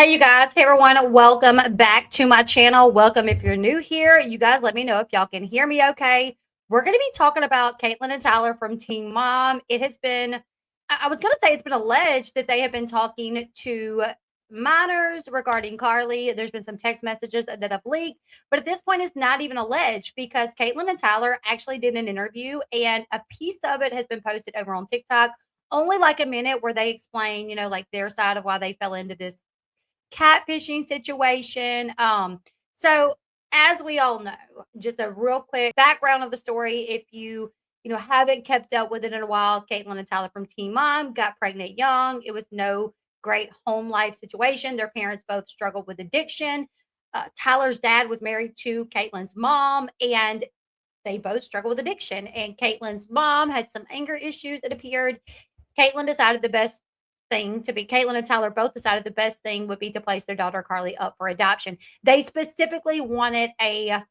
Hey, you guys. Hey, everyone. Welcome back to my channel. Welcome if you're new here. You guys let me know if y'all can hear me okay. We're going to be talking about Caitlyn and Tyler from Teen Mom. It has been, I was going to say it's been alleged that they have been talking to minors regarding Carly. There's been some text messages that have leaked, but at this point, it's not even alleged because Caitlyn and Tyler actually did an interview and a piece of it has been posted over on TikTok. Only like a minute where they explain, like their side of why they fell into this catfishing situation. So as we all know, just a real quick background of the story. If you haven't kept up with it in a while, Caitlyn and Tyler from Teen Mom got pregnant young. It was no great home life situation. Their parents both struggled with addiction. Tyler's dad was married to Caitlyn's mom, and they both struggled with addiction. And Caitlyn's mom had some anger issues, it appeared. Caitlyn and Tyler both decided the best thing would be to place their daughter Carly up for adoption. They specifically wanted a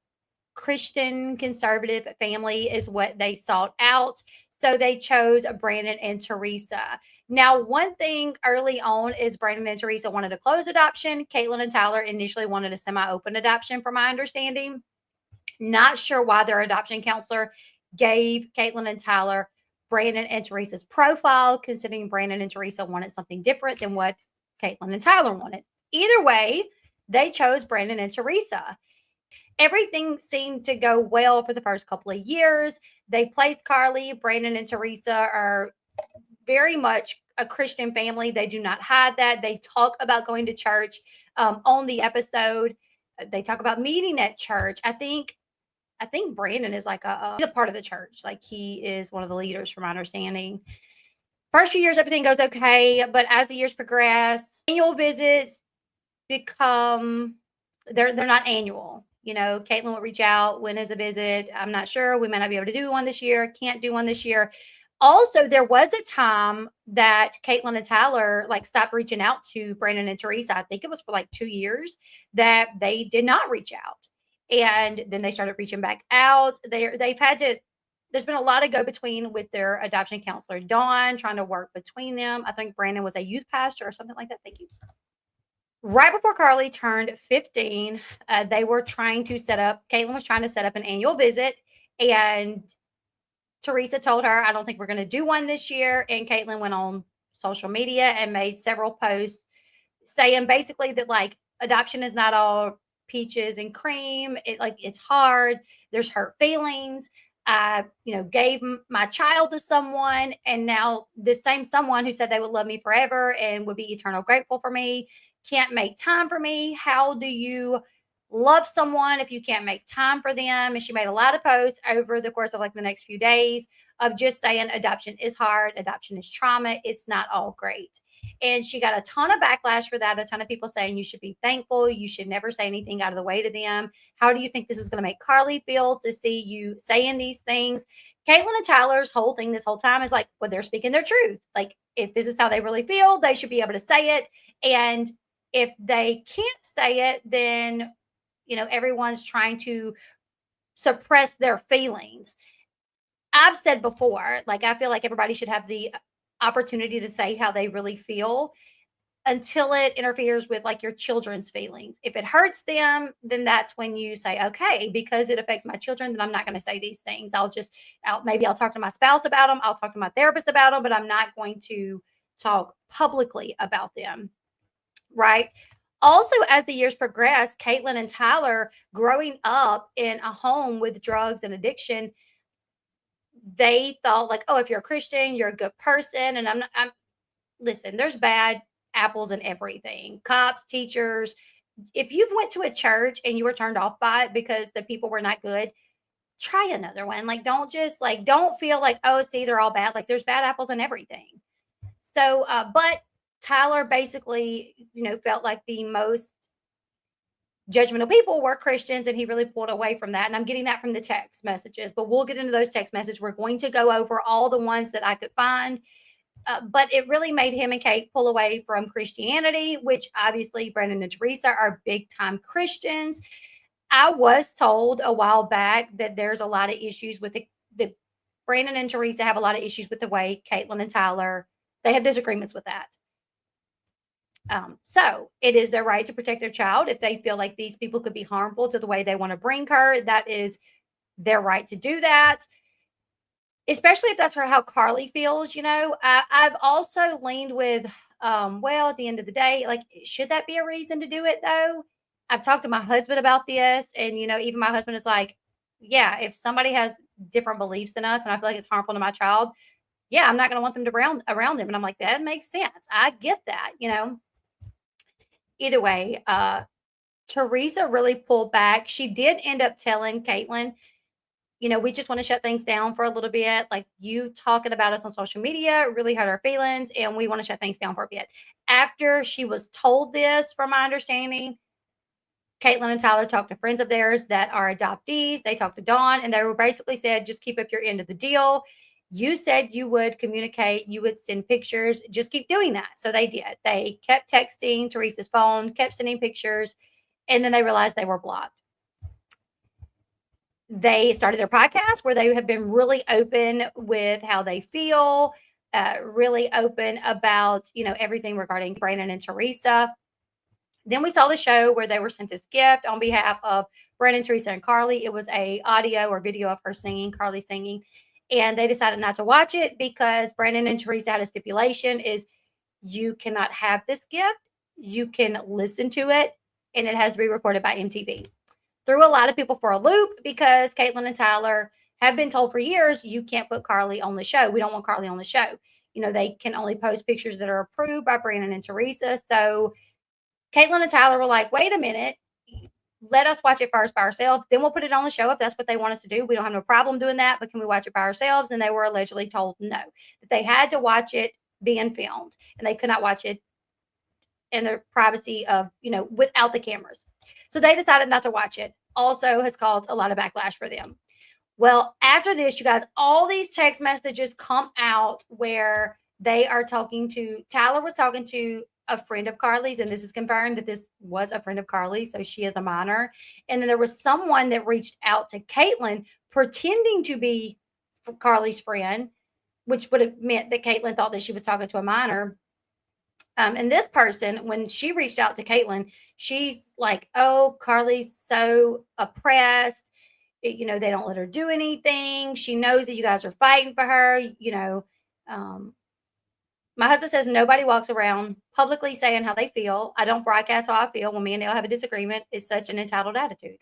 Christian conservative family, is what they sought out. So they chose Brandon and Teresa. Now, one thing early on is Brandon and Teresa wanted a closed adoption. Caitlyn and Tyler initially wanted a semi open adoption, from my understanding. Not sure why their adoption counselor gave Caitlyn and Tyler Brandon and Teresa's profile, considering Brandon and Teresa wanted something different than what Caitlyn and Tyler wanted. Either way, they chose Brandon and Teresa. Everything seemed to go well for the first couple of years. They placed Carly. Brandon and Teresa are very much a Christian family. They do not hide that. They talk about going to church on the episode. They talk about meeting at church. I think Brandon is like he's a part of the church. Like, he is one of the leaders, from my understanding. First few years, everything goes okay, but as the years progress, annual visits become they're not annual. Caitlyn will reach out. When is a visit? I'm not sure. We might not be able to do one this year. Can't do one this year. Also, there was a time that Caitlyn and Tyler stopped reaching out to Brandon and Teresa. I think it was for 2 years that they did not reach out. And then they started reaching back out. There's been a lot of go between with their adoption counselor, Dawn, trying to work between them. I think Brandon was a youth pastor or something like that. Thank you. Right before Carly turned 15, Caitlyn was trying to set up an annual visit, and Teresa told her, I don't think we're going to do one this year. And Caitlyn went on social media and made several posts saying basically that adoption is not all peaches and cream. It's hard. There's hurt feelings. I, gave my child to someone, and now this same someone who said they would love me forever and would be eternal grateful for me can't make time for me. How do you love someone if you can't make time for them? And she made a lot of posts over the course of the next few days of just saying adoption is hard, adoption is trauma, it's not all great. And she got a ton of backlash for that. A ton of people saying you should be thankful. You should never say anything out of the way to them. How do you think this is going to make Carly feel to see you saying these things? Caitlyn and Tyler's whole thing this whole time is well, they're speaking their truth. If this is how they really feel, they should be able to say it. And if they can't say it, then, everyone's trying to suppress their feelings. I've said before, I feel like everybody should have the opportunity to say how they really feel until it interferes with your children's feelings. If it hurts them, then that's when you say, okay, because it affects my children, then I'm not going to say these things. Maybe I'll talk to my spouse about them. I'll talk to my therapist about them, but I'm not going to talk publicly about them. Right. Also, as the years progress, Caitlyn and Tyler growing up in a home with drugs and addiction, they thought oh, if you're a Christian, you're a good person. And listen, there's bad apples in everything. Cops, teachers. If you've went to a church and you were turned off by it because the people were not good, try another one. Don't feel oh, see, they're all bad. There's bad apples in everything. So, but Tyler basically, felt like the most judgmental people were Christians, and he really pulled away from that. And I'm getting that from the text messages, but we'll get into those text messages. We're going to go over all the ones that I could find. But it really made him and Kate pull away from Christianity, which obviously Brandon and Teresa are big time Christians. I was told a while back that there's a lot of issues with the Brandon and Teresa have a lot of issues with the way Caitlyn and Tyler, they have disagreements with that. So it is their right to protect their child. If they feel like these people could be harmful to the way they want to bring her, that is their right to do that. Especially if that's how Carly feels, I've also leaned with, well, at the end of the day, like, should that be a reason to do it though? I've talked to my husband about this, and even my husband is like, yeah, if somebody has different beliefs than us, and I feel like it's harmful to my child, yeah, I'm not going to want them to around them. And I'm like, that makes sense. I get that. Either way, Teresa really pulled back. She did end up telling Caitlyn, we just want to shut things down for a little bit. Like, you talking about us on social media really hurt our feelings, and we want to shut things down for a bit. After she was told this, from my understanding, Caitlyn and Tyler talked to friends of theirs that are adoptees. They talked to Dawn, and they were basically said, just keep up your end of the deal. You said you would communicate, you would send pictures, just keep doing that. So they did. They kept texting Teresa's phone, kept sending pictures, and then they realized they were blocked. They started their podcast where they have been really open with how they feel, really open about, everything regarding Brandon and Teresa. Then we saw the show where they were sent this gift on behalf of Brandon, Teresa, and Carly. It was a audio or video of her singing, Carly singing, and they decided not to watch it because Brandon and Teresa had a stipulation: is you cannot have this gift, you can listen to it, and it has to be recorded by MTV. Threw a lot of people for a loop because Caitlyn and Tyler have been told for years, you can't put Carly on the show. We don't want Carly on the show. They can only post pictures that are approved by Brandon and Teresa. So Caitlyn and Tyler were like, wait a minute, let us watch it first by ourselves. Then we'll put it on the show if that's what they want us to do. We don't have no problem doing that, but can we watch it by ourselves? And they were allegedly told no, that they had to watch it being filmed, and they could not watch it in the privacy of, without the cameras. So they decided not to watch it. Also has caused a lot of backlash for them. Well, after this, you guys, all these text messages come out where Tyler was talking to a friend of Carly's, and this is confirmed that this was a friend of Carly's, so she is a minor. And then there was someone that reached out to Caitlyn pretending to be Carly's friend, which would have meant that Caitlyn thought that she was talking to a minor. And this person, when she reached out to Caitlyn, she's like, oh, Carly's so oppressed. They don't let her do anything. She knows that you guys are fighting for her. My husband says nobody walks around publicly saying how they feel. I don't broadcast how I feel when me and Elle have a disagreement. It's such an entitled attitude.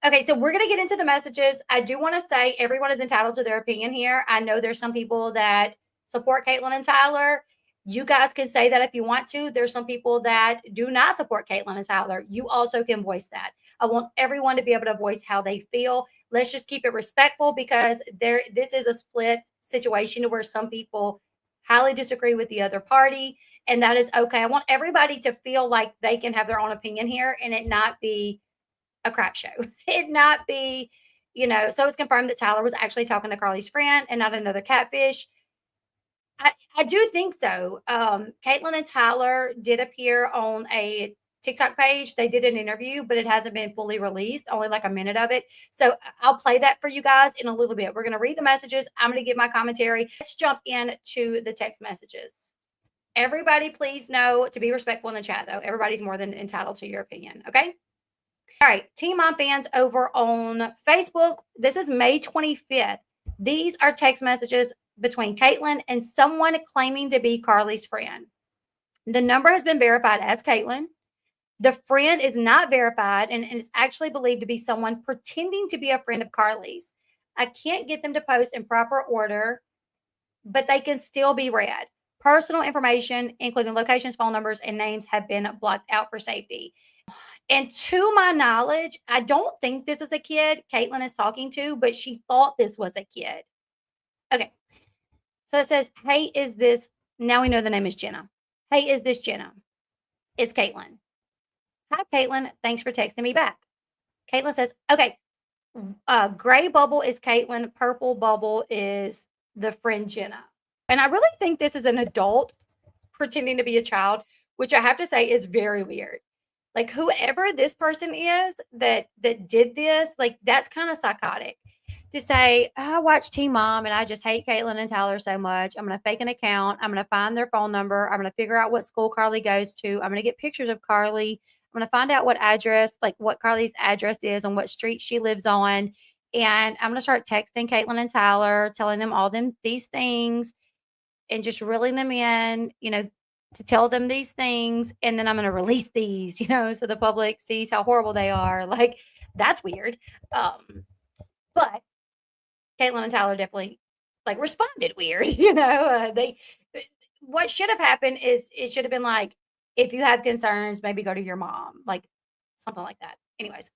Okay, so we're going to get into the messages. I do want to say everyone is entitled to their opinion here. I know there's some people that support Caitlyn and Tyler. You guys can say that if you want to. There's some people that do not support Caitlyn and Tyler. You also can voice that. I want everyone to be able to voice how they feel. Let's just keep it respectful, because this is a split situation where some people highly disagree with the other party, and that is okay. I want everybody to feel like they can have their own opinion here and it not be a crap show. It not be, so it's confirmed that Tyler was actually talking to Carly's friend and not another catfish. I do think so. Caitlyn and Tyler did appear on a TikTok page. They did an interview, but it hasn't been fully released, only like a minute of it. So I'll play that for you guys in a little bit. We're going to read the messages. I'm going to give my commentary. Let's jump into the text messages. Everybody, please know to be respectful in the chat, though. Everybody's more than entitled to your opinion. Okay. All right. Team Mom fans over on Facebook. This is May 25th. These are text messages between Caitlyn and someone claiming to be Carly's friend. The number has been verified as Caitlyn. The friend is not verified and is actually believed to be someone pretending to be a friend of Carly's. I can't get them to post in proper order, but they can still be read. Personal information, including locations, phone numbers, and names, have been blocked out for safety. And to my knowledge, I don't think this is a kid Caitlyn is talking to, but she thought this was a kid. Okay. So it says, hey, is this, now we know the name is Jenna. Hey, is this Jenna? It's Caitlyn. Hi, Caitlyn. Thanks for texting me back. Caitlyn says, okay, gray bubble is Caitlyn. Purple bubble is the friend Jenna. And I really think this is an adult pretending to be a child, which I have to say is very weird. Like, whoever this person is that did this, like, that's kind of psychotic. to say, "Oh, I watch Teen Mom and I just hate Caitlyn and Tyler so much. I'm going to fake an account. I'm going to find their phone number. I'm going to figure out what school Carly goes to. I'm going to get pictures of Carly. I'm going to find out what address, like what Carly's address is and what street she lives on. And I'm going to start texting Caitlyn and Tyler, telling them all these things and just reeling them in, to tell them these things. And then I'm going to release these, so the public sees how horrible they are." Like, that's weird. But Caitlyn and Tyler definitely like responded weird. They what should have happened is it should have been like, if you have concerns, maybe go to your mom, like something like that. Anyways,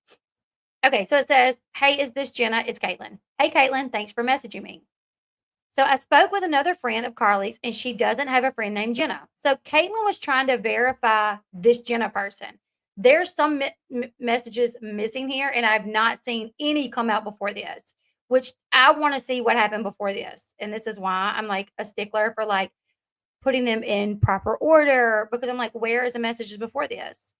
okay, so it says, "Hey, is this Jenna? It's Caitlyn. Hey, Caitlyn, thanks for messaging me. So I spoke with another friend of Carly's, and she doesn't have a friend named Jenna. So Caitlyn was trying to verify this Jenna person. There's some messages missing here, and I've not seen any come out before this, which I want to see what happened before this. And this is why I'm like a stickler for like putting them in proper order, because I'm like, where is the messages before this?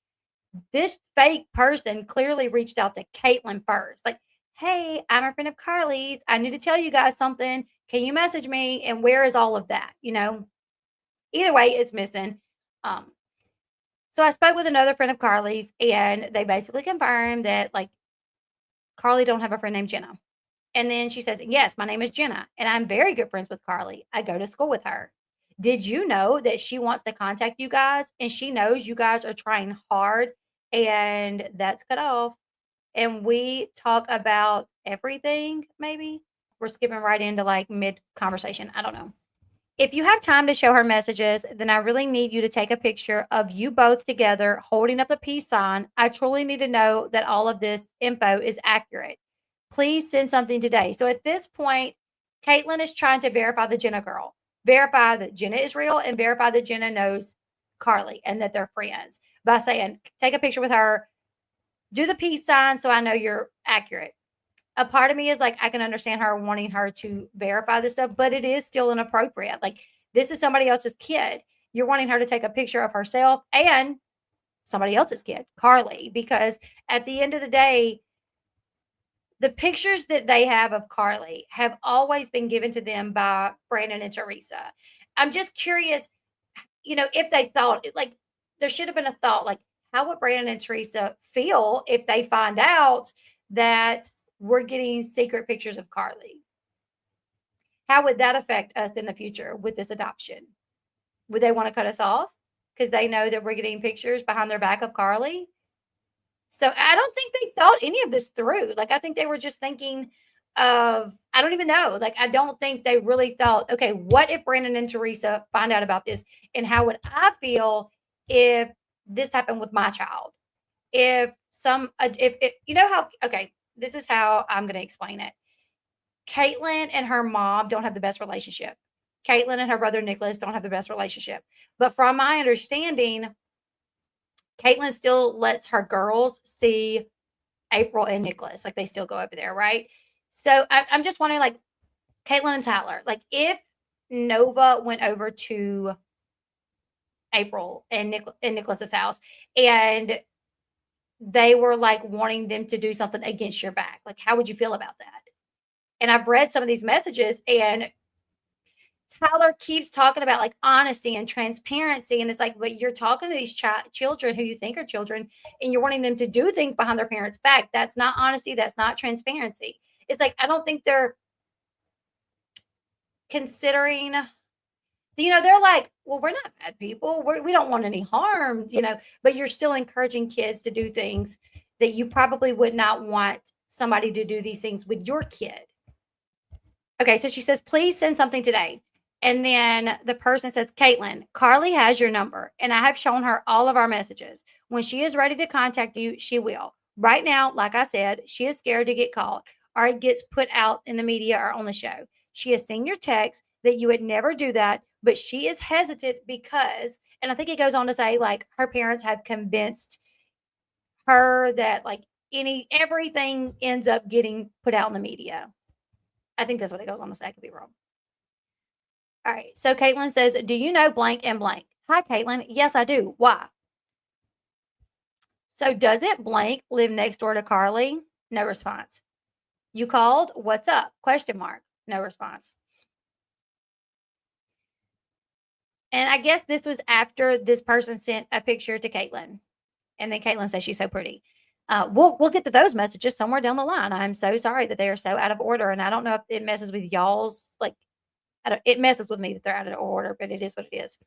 This fake person clearly reached out to Caitlyn first. Like, "Hey, I'm a friend of Carly's. I need to tell you guys something. Can you message me?" And where is all of that? Either way, it's missing. Um, so I spoke with another friend of Carly's, and they basically confirmed that like Carly don't have a friend named Jenna. And then she says, "Yes, my name is Jenna, and I'm very good friends with Carly. I go to school with her. Did you know that she wants to contact you guys and she knows you guys are trying hard and that's cut off? And we talk about everything, maybe." We're skipping right into like mid conversation. I don't know. "If you have time to show her messages, then I really need you to take a picture of you both together holding up a peace sign. I truly need to know that all of this info is accurate. Please send something today." So at this point, Caitlyn is trying to verify the Jenna girl, verify that Jenna is real, and verify that Jenna knows Carly and that they're friends by saying, "Take a picture with her, do the peace sign so I know you're accurate." A part of me is like, I can understand her wanting her to verify this stuff, but it is still inappropriate. Like, this is somebody else's kid. You're wanting her to take a picture of herself and somebody else's kid, Carly, because at the end of the day, the pictures that they have of Carly have always been given to them by Brandon and Teresa. I'm just curious, if they thought, like, there should have been a thought, like, how would Brandon and Teresa feel if they find out that we're getting secret pictures of Carly? How would that affect us in the future with this adoption? Would they want to cut us off because they know that we're getting pictures behind their back of Carly? So I don't think they thought any of this through. Like, I think they were just thinking of, I don't even know. Like, I don't think they really thought, okay, what if Brandon and Teresa find out about this? And how would I feel if this happened with my child? If how, okay, this is how I'm going to explain it. Caitlyn and her mom don't have the best relationship. Caitlyn and her brother Nicholas don't have the best relationship. But from my understanding, Caitlyn still lets her girls see April and Nicholas. Like, they still go over there, right? So I'm just wondering, like, Caitlyn and Tyler, like, if Nova went over to April and Nicholas's house and they were like wanting them to do something against your back, like, how would you feel about that? And I've read some of these messages, and Tyler keeps talking about like honesty and transparency. And it's like, but you're talking to these children who you think are children, and you're wanting them to do things behind their parents' back. That's not honesty. That's not transparency. It's like, I don't think they're considering, they're like, well, we're not bad people. We don't want any harm, but you're still encouraging kids to do things that you probably would not want somebody to do these things with your kid. Okay, so she says, "Please send something today." And then the person says, "Caitlyn, Carly has your number, and I have shown her all of our messages. When she is ready to contact you, she will. Right now, like I said, she is scared to get caught or it gets put out in the media or on the show. She has seen your text that you would never do that, but she is hesitant because," and I think it goes on to say, like, her parents have convinced her that, like, everything ends up getting put out in the media. I think that's what it goes on to say. I could be wrong. All right. So Caitlyn says, "Do you know blank and blank?" "Hi, Caitlyn. Yes, I do. Why?" "So doesn't blank live next door to Carly?" No response. You called? What's up? Question mark. No response. And I guess this was after this person sent a picture to Caitlyn, and then Caitlyn says she's so pretty. We'll get to those messages somewhere down the line. I'm so sorry that they are so out of order, and I don't know if it messes with y'all's like. It messes with me that they're out of order, but it is what it is.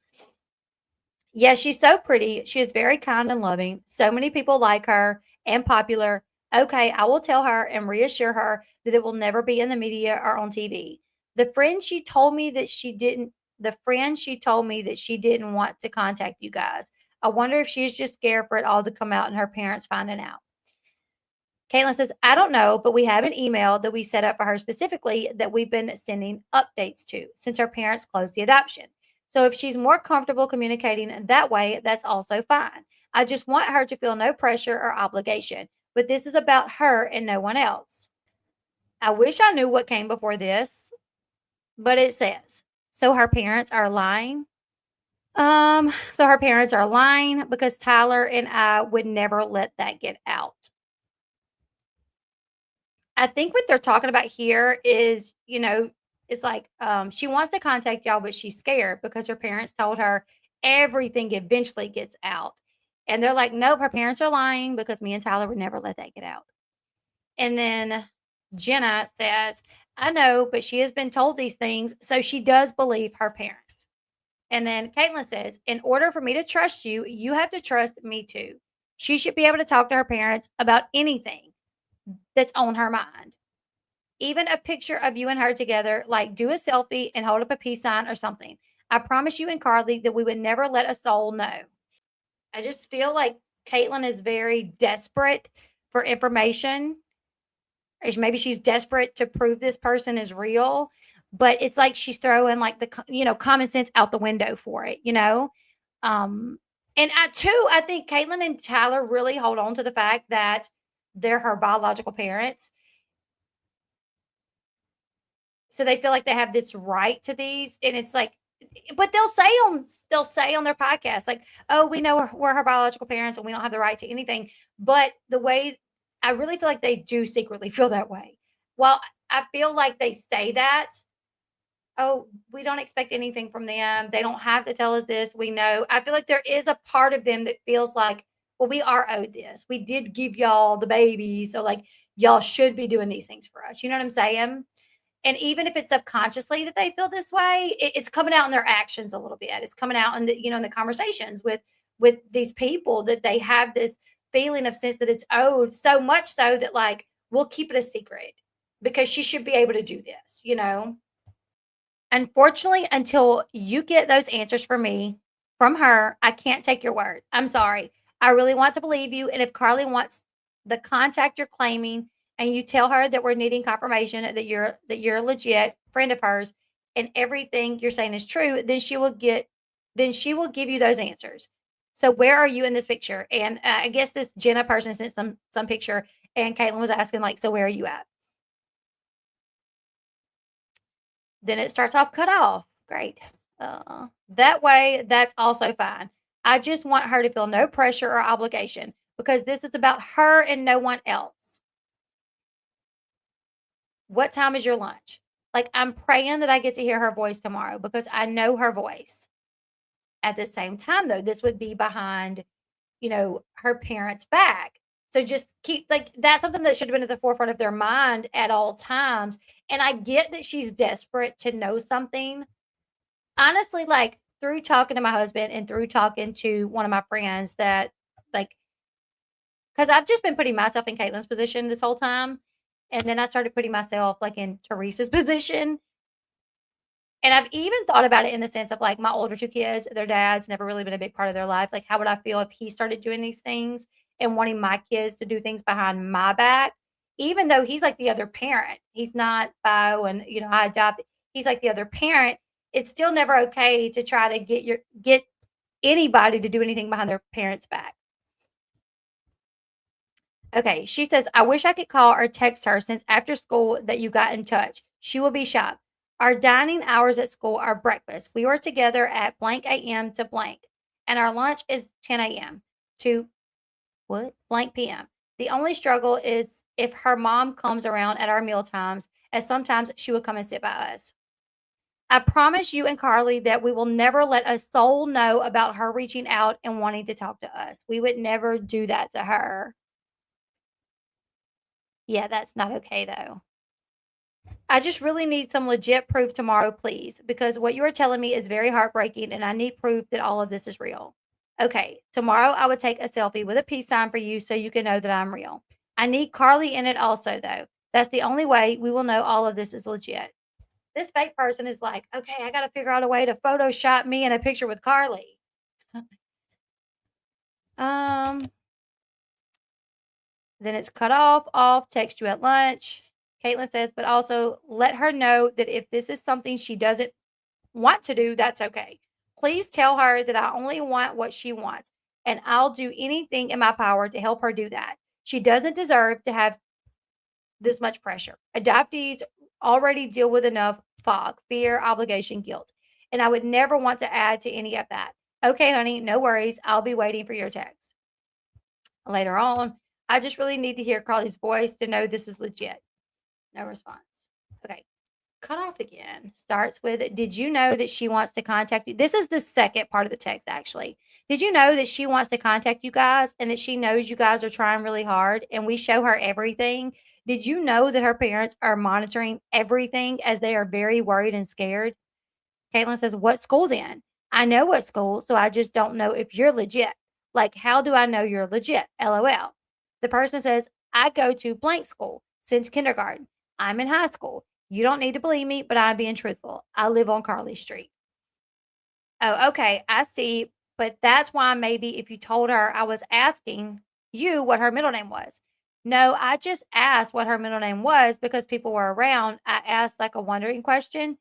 Yeah, she's so pretty. She is very kind and loving. So many people like her and popular. Okay, I will tell her and reassure her that it will never be in the media or on TV. The friend she told me that she didn't the friend she told me that she didn't want to contact you guys. I wonder if she's just scared for it all to come out and her parents finding out. Caitlin says, I don't know, but we have an email that we set up for her specifically that we've been sending updates to since her parents closed the adoption. So if she's more comfortable communicating that way, that's also fine. I just want her to feel no pressure or obligation, but this is about her and no one else. I wish I knew what came before this, but it says, so her parents are lying. So her parents are lying because Tyler and I would never let that get out. I think what they're talking about here is, it's like she wants to contact y'all, but she's scared because her parents told her everything eventually gets out. And they're like, nope, her parents are lying because me and Tyler would never let that get out. And then Jenna says, I know, but she has been told these things, so she does believe her parents. And then Caitlin says, in order for me to trust you, you have to trust me too. She should be able to talk to her parents about anything that's on her mind. Even a picture of you and her together, like do a selfie and hold up a peace sign or something. I promise you and Carly that we would never let a soul know. I just feel like Caitlin is very desperate for information. Or maybe she's desperate to prove this person is real, but it's like she's throwing like common sense out the window for it. Um, and I think Caitlin and Tyler really hold on to the fact that they're her biological parents. So they feel like they have this right to these, and it's like, but they'll say on their podcast, like, "Oh, we know we're her biological parents, and we don't have the right to anything." But the way I really feel like they do secretly feel that way. Well, I feel like they say that, "Oh, we don't expect anything from them. They don't have to tell us this. We know." I feel like there is a part of them that feels like, "Well, we are owed this. We did give y'all the baby, so like y'all should be doing these things for us." You know what I'm saying? And even if it's subconsciously that they feel this way, it's coming out in their actions a little bit. It's coming out in the conversations with these people that they have this feeling of sense that it's owed so much so that like we'll keep it a secret because she should be able to do this. Unfortunately, until you get those answers from her, I can't take your word. I'm sorry. I really want to believe you. And if Carly wants the contact you're claiming and you tell her that we're needing confirmation that you're a legit friend of hers and everything you're saying is true, then she will give you those answers. So where are you in this picture? And I guess this Jenna person sent some picture and Caitlin was asking like, so where are you at? Then it starts off cut off. Great. That way, that's also fine. I just want her to feel no pressure or obligation because this is about her and no one else. What time is your lunch? Like, I'm praying that I get to hear her voice tomorrow because I know her voice. At the same time, though, this would be behind, her parents' back. So just keep like that's something that should have been at the forefront of their mind at all times. And I get that she's desperate to know something. Honestly, like through talking to my husband and through talking to one of my friends that like because I've just been putting myself in Caitlin's position this whole time. And then I started putting myself like in Teresa's position. And I've even thought about it in the sense of like my older two kids, their dad's never really been a big part of their life. Like, how would I feel if he started doing these things and wanting my kids to do things behind my back? Even though he's like the other parent, he's not bio and I adopt. He's like the other parent. It's still never okay to try to get anybody to do anything behind their parents' back. Okay, she says, I wish I could call or text her since after school that you got in touch. She will be shocked. Our dining hours at school are breakfast. We were together at blank AM to blank, and our lunch is 10 AM to what? Blank PM. The only struggle is if her mom comes around at our meal times, as sometimes she would come and sit by us. I promise you and Carly that we will never let a soul know about her reaching out and wanting to talk to us. We would never do that to her. Yeah, that's not okay though. I just really need some legit proof tomorrow, please, because what you are telling me is very heartbreaking and I need proof that all of this is real. Okay, tomorrow I would take a selfie with a peace sign for you so you can know that I'm real. I need Carly in it also, though. That's the only way we will know all of this is legit. This fake person is like, okay, I got to figure out a way to Photoshop me in a picture with Carly. Um, then it's cut off, text you at lunch. Caitlyn says, but also let her know that if this is something she doesn't want to do, that's okay. Please tell her that I only want what she wants, and I'll do anything in my power to help her do that. She doesn't deserve to have this much pressure. Adoptees already deal with enough fog, fear, obligation, guilt, and I would never want to add to any of that. Okay, honey, no worries. I'll be waiting for your text. Later on, I just really need to hear Carly's voice to know this is legit. No response. Okay. Cut off again. Starts with, did you know that she wants to contact you? This is the second part of the text, actually. Did you know that she wants to contact you guys and that she knows you guys are trying really hard and we show her everything? Did you know that her parents are monitoring everything as they are very worried and scared? Caitlin says, what school then? I know what school, so I just don't know if you're legit. Like, how do I know you're legit? LOL. The person says, I go to blank school since kindergarten. I'm in high school. You don't need to believe me, but I'm being truthful. I live on Carly Street. Oh, okay. I see. But that's why maybe if you told her I was asking you what her middle name was. No, I just asked what her middle name was because people were around. I asked like a wondering question.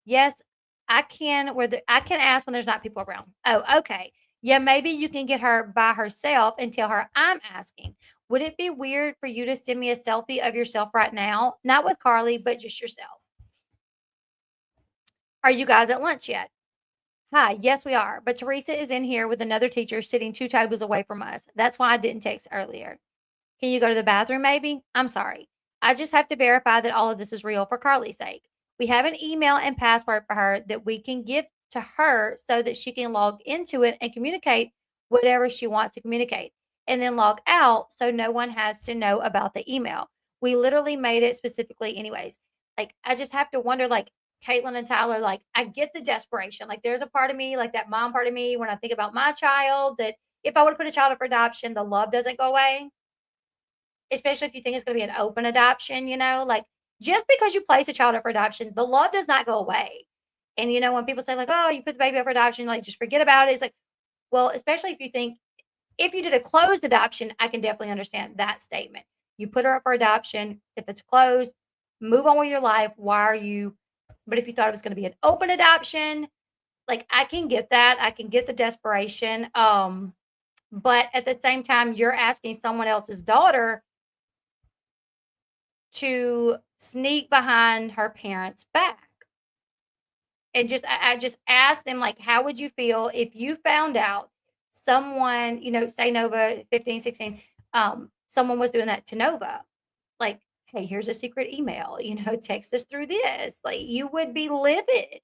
Yes, I can ask when there's not people around. Oh, okay. Yeah, maybe you can get her by herself and tell her I'm asking. Would it be weird for you to send me a selfie of yourself right now? Not with Carly, but just yourself. Are you guys at lunch yet? Hi, yes, we are. But Teresa is in here with another teacher sitting 2 tables away from us. That's why I didn't text earlier. Can you go to the bathroom maybe? I'm sorry. I just have to verify that all of this is real for Carly's sake. We have an email and password for her that we can give to her so that she can log into it and communicate whatever she wants to communicate and then log out so no one has to know about the email. We literally made it specifically anyways. Like I just have to wonder like Caitlyn and Tyler, like I get the desperation. Like there's a part of me, like that mom part of me when I think about my child that if I would have put a child up for adoption, the love doesn't go away, especially if you think it's going to be an open adoption, like just because you place a child up for adoption, the love does not go away. And when people say like, "Oh, you put the baby up for adoption, like just forget about it," it's like, well, especially if you did a closed adoption, I can definitely understand that statement. You put her up for adoption. If it's closed, move on with your life. Why are you? But if you thought it was going to be an open adoption, like I can get that. I can get the desperation. But at the same time, you're asking someone else's daughter to sneak behind her parents' back. And I just asked them, like, how would you feel if you found out someone, say Nova 15, 16, someone was doing that to Nova? Like, hey, here's a secret email, text us through this. Like, you would be livid.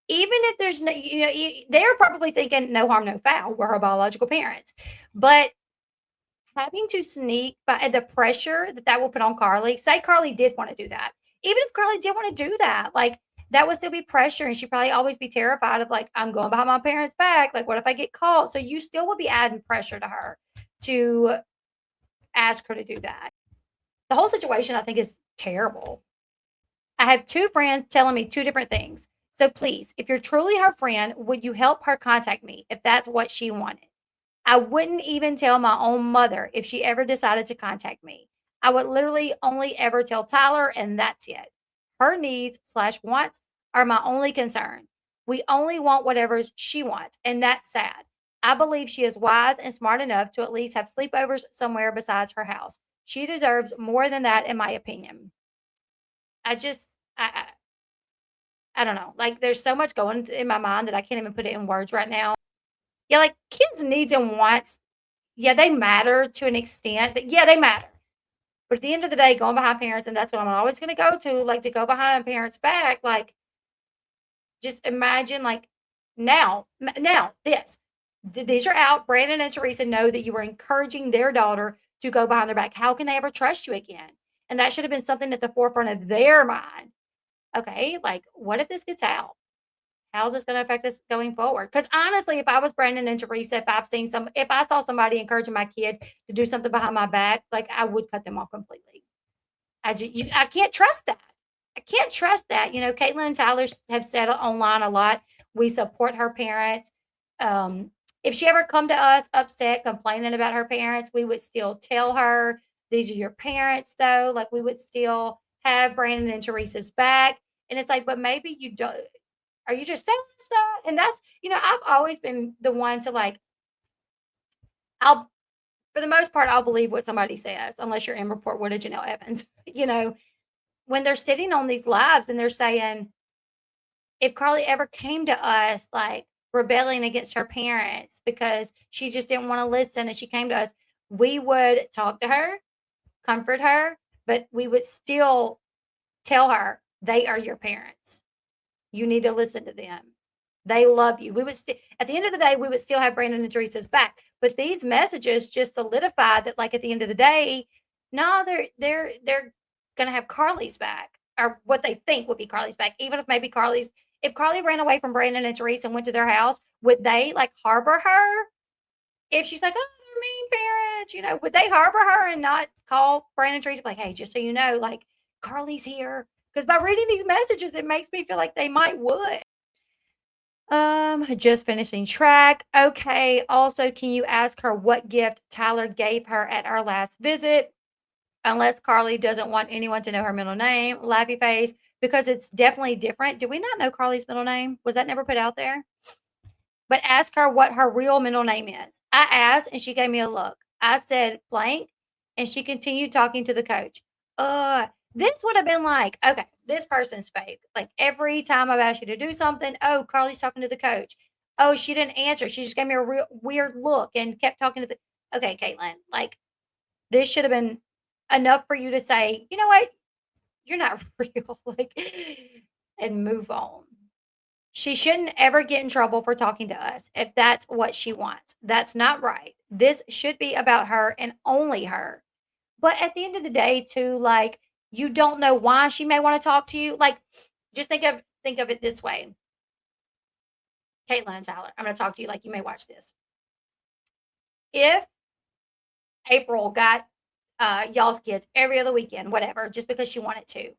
Even if there's no, they're probably thinking no harm, no foul. We're her biological parents. But having to sneak by the pressure that will put on Carly. Say Carly did want to do that. Even if Carly did want to do that, like that would still be pressure, and she'd probably always be terrified of like, I'm going behind my parents' back. Like, what if I get caught? So you still would be adding pressure to her to ask her to do that. The whole situation, I think, is terrible. I have two friends telling me two different things. So please, if you're truly her friend, would you help her contact me if that's what she wanted? I wouldn't even tell my own mother if she ever decided to contact me. I would literally only ever tell Tyler, and that's it. Her needs/wants are my only concern. We only want whatever she wants, and that's sad. I believe she is wise and smart enough to at least have sleepovers somewhere besides her house. She deserves more than that, in my opinion. I just, I don't know. Like, there's so much going in my mind that I can't even put it in words right now. Yeah, like kids' needs and wants, yeah, they matter to an extent. Yeah, they matter. But at the end of the day, going behind parents, and that's what I'm always gonna go to, like, to go behind parents' back, like, just imagine, like, now this. These are out. Brandon and Teresa know that you were encouraging their daughter to go behind their back. How can they ever trust you again? And that should have been something at the forefront of their mind. Okay, like, what if this gets out? How's this gonna affect us going forward? Because honestly, if I was Brandon and Teresa, if I saw somebody encouraging my kid to do something behind my back, like, I would cut them off completely. I can't trust that. I can't trust that. Caitlyn and Tyler have said online a lot. We support her parents. If she ever come to us upset, complaining about her parents, we would still tell her, "These are your parents," though. Like, we would still have Brandon and Teresa's back. And it's like, but maybe you don't. Are you just telling us that? And I've always been the one to like, I'll, for the most part, I'll believe what somebody says, unless you're in report Wood of Janelle Evans. When they're sitting on these lives and they're saying, if Carly ever came to us like rebelling against her parents because she just didn't want to listen and she came to us, we would talk to her, comfort her, but we would still tell her they are your parents. You need to listen to them. They love you. We would still, at the end of the day, we would still have Brandon and Teresa's back. But these messages just solidify that, like, at the end of the day, no, they're gonna have Carly's back, or what they think would be Carly's back. Even if Carly ran away from Brandon and Teresa and went to their house, would they like harbor her? If she's like, oh, they're mean parents, would they harbor her and not call Brandon and Teresa like, hey, just so you know, like, Carly's here? Because by reading these messages, it makes me feel like they might would. Just finishing track. Okay. Also, can you ask her what gift Tyler gave her at our last visit? Unless Carly doesn't want anyone to know her middle name, laughy face, because it's definitely different. Do we not know Carly's middle name? Was that never put out there? But ask her what her real middle name is. I asked and she gave me a look. I said blank and she continued talking to the coach. This would have been like, okay, this person's fake. Like, every time I've asked you to do something, oh, Carly's talking to the coach. Oh, she didn't answer. She just gave me a real weird look and kept talking to the. Okay, Caitlyn, like, this should have been enough for you to say, you know what, you're not real, like, and move on. She shouldn't ever get in trouble for talking to us if that's what she wants. That's not right. This should be about her and only her. But at the end of the day, too, like, you don't know why she may want to talk to you. Like, just think of it this way. Caitlyn and Tyler, I'm going to talk to you like you may watch this. If April got y'all's kids every other weekend, whatever, just because she wanted to,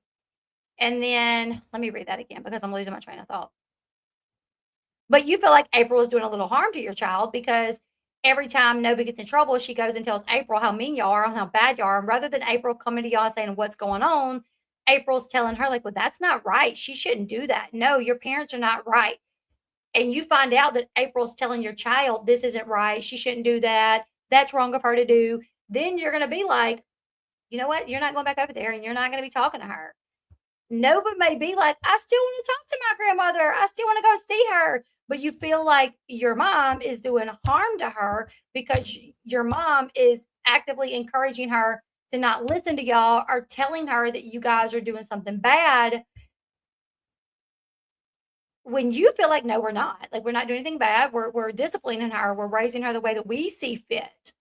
and then let me read that again because I'm losing my train of thought. But you feel like April is doing a little harm to your child because every time Nova gets in trouble, she goes and tells April how mean y'all are and how bad y'all are. And rather than April coming to y'all and saying what's going on, April's telling her, like, well, that's not right. She shouldn't do that. No, your parents are not right. And you find out that April's telling your child this isn't right. She shouldn't do that. That's wrong of her to do. Then you're going to be like, you know what? You're not going back over there and you're not going to be talking to her. Nova may be like, I still want to talk to my grandmother. I still want to go see her. But you feel like your mom is doing harm to her because your mom is actively encouraging her to not listen to y'all or telling her that you guys are doing something bad when you feel like, no, we're not. Like, we're not doing anything bad. We're disciplining her. We're raising her the way that we see fit.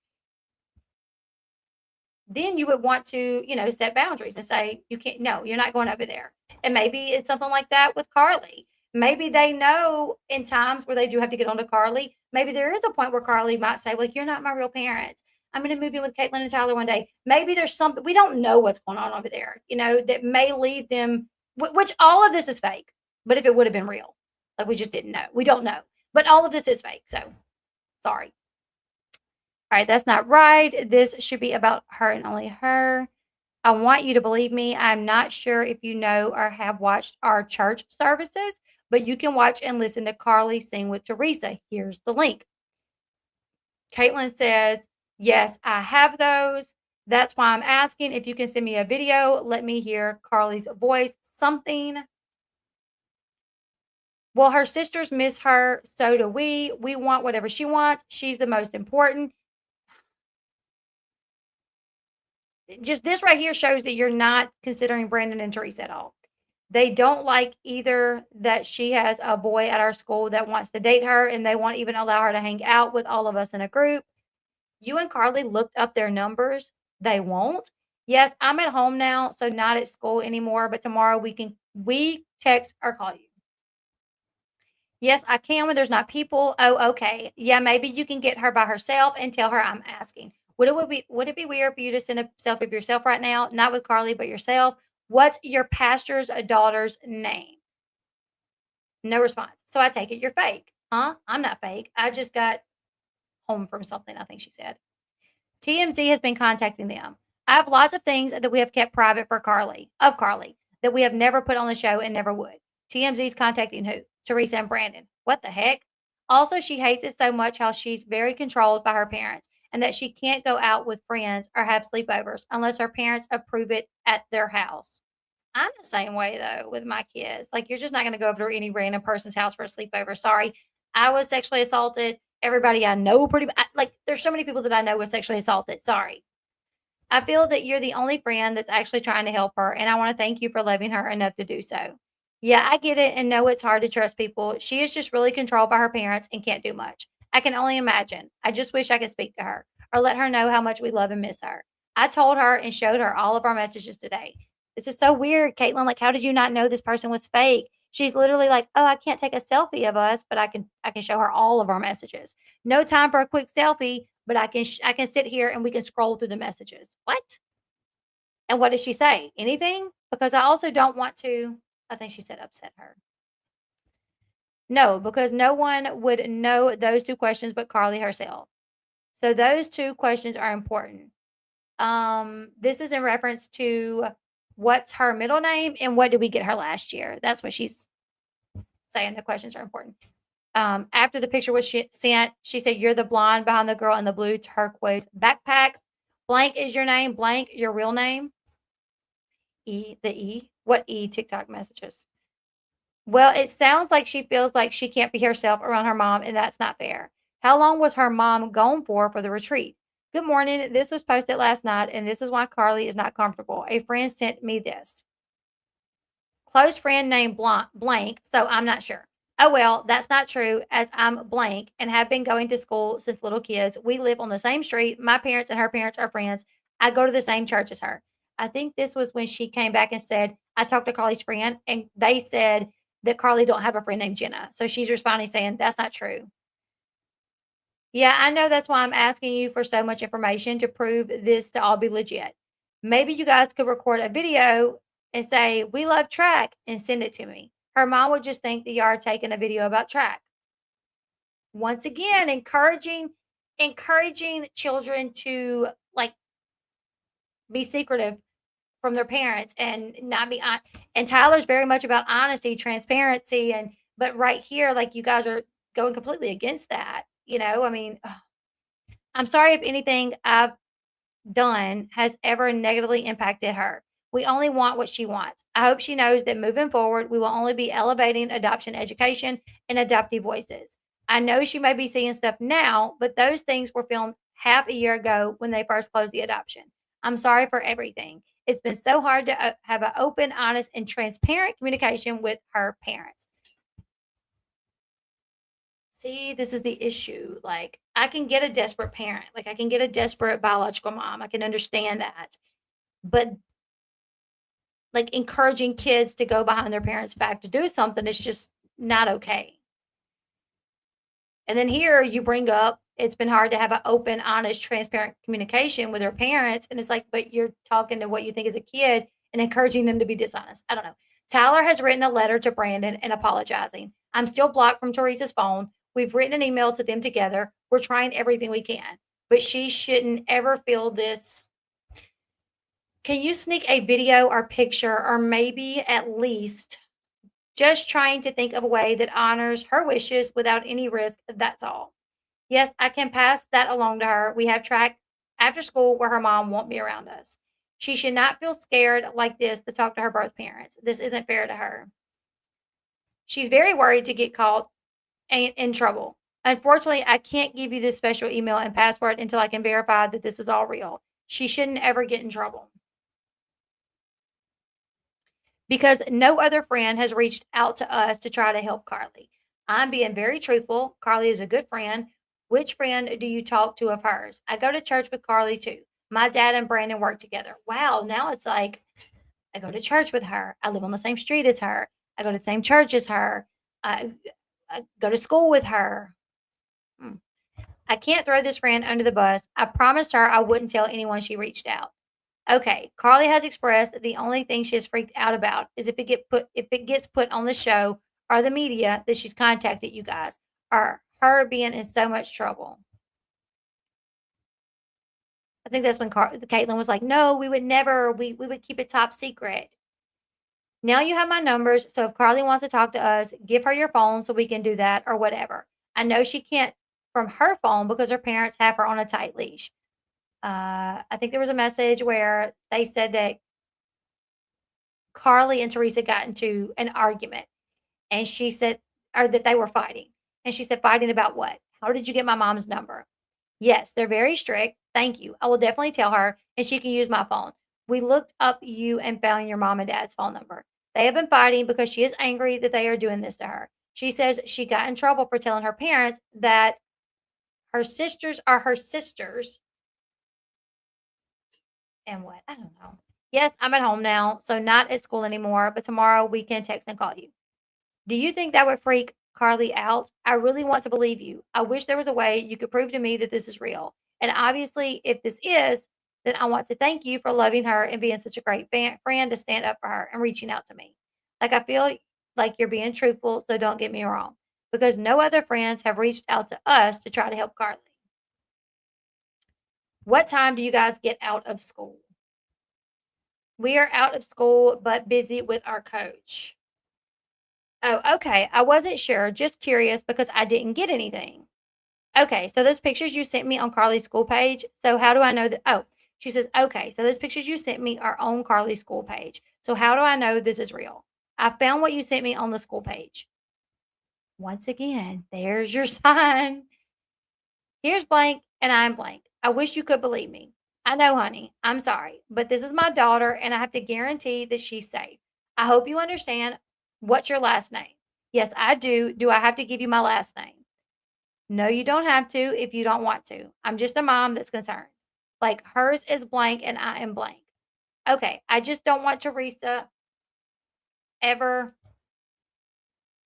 Then you would want to, set boundaries and say, you can't, no, you're not going over there. And maybe it's something like that with Carly. Maybe they know in times where they do have to get on to Carly. Maybe there is a point where Carly might say, well, you're not my real parents. I'm going to move in with Caitlyn and Tyler one day. Maybe there's something, we don't know what's going on over there, that may lead them, which all of this is fake. But if it would have been real, like, we just didn't know. We don't know. But all of this is fake. So sorry. All right, that's not right. This should be about her and only her. I want you to believe me. I'm not sure if you know or have watched our church services, but you can watch and listen to Carly sing with Teresa. Here's the link. Caitlyn says, yes, I have those. That's why I'm asking if you can send me a video. Let me hear Carly's voice. Something. Well, her sisters miss her. So do we. We want whatever she wants. She's the most important. just this right here shows that you're not considering Brandon and Teresa at all. They don't like either that she has a boy at our school that wants to date her, and they won't even allow her to hang out with all of us in a group. You and Carly looked up their numbers. They won't. Yes, I'm at home now, so not at school anymore, but tomorrow we text or call you. Yes, I can when there's not people. Oh, okay. Yeah, maybe you can get her by herself and tell her I'm asking. Would it be weird for you to send a selfie of yourself right now? Not with Carly, but yourself. What's your pastor's daughter's name? No response. So I take it you're fake. Huh? I'm not fake. I just got home from something, I think she said. TMZ has been contacting them. I have lots of things that we have kept private for Carly, that we have never put on the show and never would. TMZ's contacting who? Teresa and Brandon. What the heck? Also, she hates it so much how she's very controlled by her parents and that she can't go out with friends or have sleepovers unless her parents approve it at their house. I'm the same way though with my kids. Like, you're just not going to go over to any random person's house for a sleepover. Sorry. I was sexually assaulted. Everybody I know like, there's so many people that I know was sexually assaulted. Sorry. I feel that you're the only friend that's actually trying to help her, and I want to thank you for loving her enough to do so. Yeah, I get it and know it's hard to trust people. She is just really controlled by her parents and can't do much. I can only imagine. I just wish I could speak to her or let her know how much we love and miss her. I told her and showed her all of our messages today. This is so weird, Caitlin. Like, how did you not know this person was fake? She's literally like, "Oh, I can't take a selfie of us, but I can show her all of our messages. No time for a quick selfie, but I can sit here and we can scroll through the messages." What? And what did she say? Anything? Because I also don't want to, I think she said, upset her. No, because no one would know those two questions but Carly herself. So those two questions are important. This is in reference to what's her middle name and what did we get her last year? That's what she's saying. The questions are important. After the picture was sent, she said, "You're the blonde behind the girl in the blue turquoise backpack. Blank is your name. Blank your real name." E. What E? TikTok messages. Well, it sounds like she feels like she can't be herself around her mom, and that's not fair. How long was her mom gone for the retreat? Good morning. This was posted last night, and this is why Carly is not comfortable. A friend sent me this. Close friend named blank, so I'm not sure. Oh, well, that's not true, as I'm blank and have been going to school since little kids. We live on the same street. My parents and her parents are friends. I go to the same church as her. I think this was when she came back and said, I talked to Carly's friend, and they said that Carly don't have a friend named Jenna. So she's responding saying, that's not true. Yeah, I know that's why I'm asking you for so much information to prove this to all be legit. Maybe you guys could record a video and say, "We love track," and send it to me. Her mom would just think that you are taking a video about track. Once again, encouraging children to like be secretive from their parents and not be on. And Tyler's very much about honesty, transparency, and but right here, like, you guys are going completely against that. I mean, I'm sorry if anything I've done has ever negatively impacted her. We only want what she wants. I hope she knows that moving forward, we will only be elevating adoption education and adoptive voices. I know she may be seeing stuff now, but those things were filmed half a year ago when they first closed the adoption. I'm sorry for everything. It's been so hard to have an open, honest, and transparent communication with her parents. See, this is the issue. Like, I can get a desperate parent. Like, I can get a desperate biological mom. I can understand that. But like, encouraging kids to go behind their parents' back to do something is just not okay. And then here you bring up it's been hard to have an open, honest, transparent communication with their parents. And it's like, but you're talking to what you think is a kid and encouraging them to be dishonest. I don't know. Tyler has written a letter to Brandon and apologizing. I'm still blocked from Teresa's phone. We've written an email to them together. We're trying everything we can, but she shouldn't ever feel this. Can you sneak a video or picture, or maybe at least just trying to think of a way that honors her wishes without any risk? That's all. Yes, I can pass that along to her. We have track after school where her mom won't be around us. She should not feel scared like this to talk to her birth parents. This isn't fair to her. She's very worried to get caught in trouble. Unfortunately, I can't give you this special email and password until I can verify that this is all real. She shouldn't ever get in trouble. Because no other friend has reached out to us to try to help Carly. I'm being very truthful. Carly is a good friend. Which friend do you talk to of hers? I go to church with Carly too. My dad and Brandon work together. Wow, now it's like I go to church with her. I live on the same street as her. I go to the same church as her. I, I go to school with her. Hmm. I can't throw this friend under the bus. I promised her I wouldn't tell anyone she reached out. Okay, Carly has expressed that the only thing she is freaked out about is if it gets put on the show or the media that she's contacted you guys, or her being in so much trouble. I think that's when Caitlyn was like, "No, we would never. We would keep it top secret." Now you have my numbers, so if Carly wants to talk to us, give her your phone so we can do that or whatever. I know she can't from her phone because her parents have her on a tight leash. I think there was a message where they said that Carly and Teresa got into an argument, and she said, or that they were fighting. And she said, "Fighting about what? How did you get my mom's number?" Yes, they're very strict. Thank you. I will definitely tell her, and she can use my phone. We looked up you and found your mom and dad's phone number. They have been fighting because she is angry that they are doing this to her. She says she got in trouble for telling her parents that her sisters are her sisters. And what? I don't know. Yes, I'm at home now, so not at school anymore, but tomorrow we can text and call you. Do you think that would freak Carly out? I really want to believe you. I wish there was a way you could prove to me that this is real. And obviously, if this is, then I want to thank you for loving her and being such a great friend to stand up for her and reaching out to me. Like, I feel like you're being truthful, so don't get me wrong, because no other friends have reached out to us to try to help Carly. What time do you guys get out of school? We are out of school, but busy with our coach. Oh, okay. I wasn't sure, just curious because I didn't get anything. Okay, so those pictures you sent me on Carly's school page. So how do I know that? Oh, she says, okay, so those pictures you sent me are on Carly's school page. So how do I know this is real? I found what you sent me on the school page. Once again, there's your sign. Here's blank and I'm blank. I wish you could believe me. I know, honey. I'm sorry, but this is my daughter and I have to guarantee that she's safe. I hope you understand. What's your last name? Yes, I do. Do I have to give you my last name? No, you don't have to if you don't want to. I'm just a mom that's concerned. Like hers is blank and I am blank. Okay, I just don't want Teresa ever.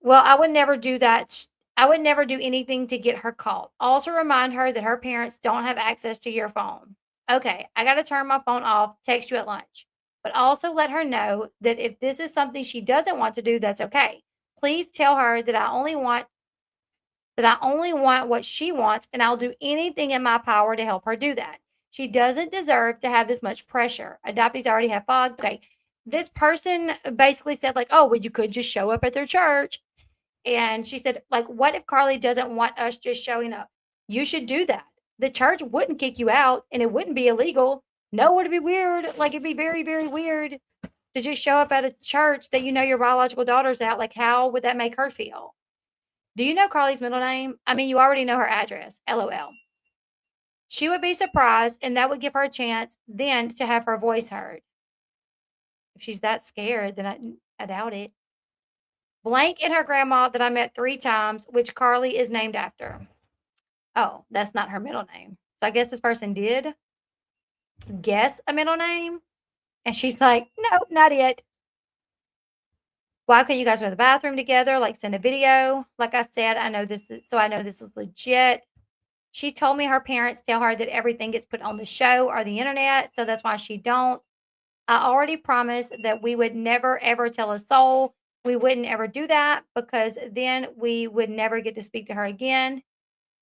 Well, I would never do that. I would never do anything to get her caught. Also, remind her that her parents don't have access to your phone. Okay, I got to turn my phone off, text you at lunch. But also let her know that if this is something she doesn't want to do, that's okay. Please tell her that I only want what she wants, and I'll do anything in my power to help her do that. She doesn't deserve to have this much pressure. Adoptees already have fog. Okay. This person basically said, like, oh, well, you could just show up at their church. And she said, like, what if Carly doesn't want us just showing up? You should do that. The church wouldn't kick you out and it wouldn't be illegal. No, it'd be weird. Like, it'd be very, very weird to just show up at a church that you know your biological daughter's at. Like, how would that make her feel? Do you know Carly's middle name? I mean, you already know her address. LOL. She would be surprised, and that would give her a chance then to have her voice heard. If she's that scared, then I doubt it. Blank and her grandma that I met 3 times, which Carly is named after. Oh, that's not her middle name. So I guess this person did guess a middle name. And she's like, no, not it. Why couldn't you guys go to the bathroom together? Like send a video. Like I said, I know this is legit. She told me her parents tell her that everything gets put on the show or the internet, so that's why she don't. I already promised that we would never ever tell a soul. We wouldn't ever do that because then we would never get to speak to her again.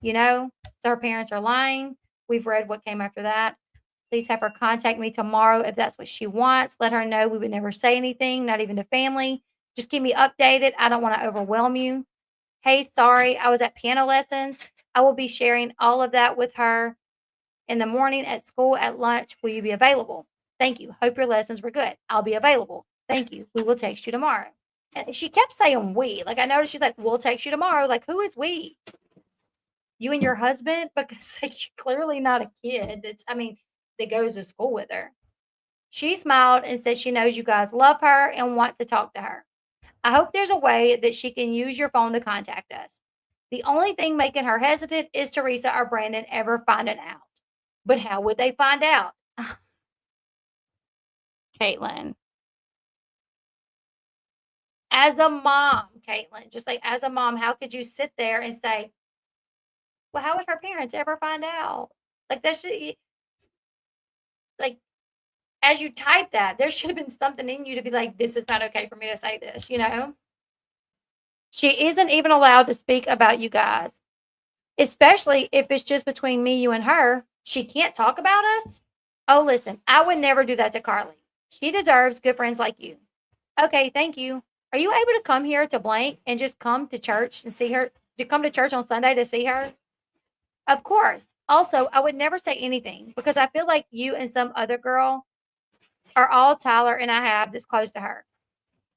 You know, so her parents are lying. We've read what came after that. Please have her contact me tomorrow if that's what she wants. Let her know we would never say anything, not even to family. Just keep me updated. I don't want to overwhelm you. Hey, sorry, I was at piano lessons. I will be sharing all of that with her in the morning, at school, at lunch. Will you be available? Thank you. Hope your lessons were good. I'll be available. Thank you. We will text you tomorrow. And she kept saying we. Like I noticed she's like, we'll text you tomorrow. Like, who is we? You and your husband? Because like, you're clearly not a kid. It's, I mean, that goes to school with her. She smiled and said she knows you guys love her and want to talk to her. I hope there's a way that she can use your phone to contact us. The only thing making her hesitant is Teresa or Brandon ever finding out. But how would they find out? Caitlyn. As a mom, Caitlyn, just like as a mom, how could you sit there and say, well, how would her parents ever find out? Like that should like as you type that, there should have been something in you to be like, this is not okay for me to say this, you know? She isn't even allowed to speak about you guys, especially if it's just between me, you, and her. She can't talk about us. Oh, listen, I would never do that to Carly. She deserves good friends like you. Okay, thank you. Are you able to come here to blank and just come to church and see her? To come to church on Sunday to see her? Of course. Also, I would never say anything because I feel like you and some other girl are all Tyler and I have this close to her.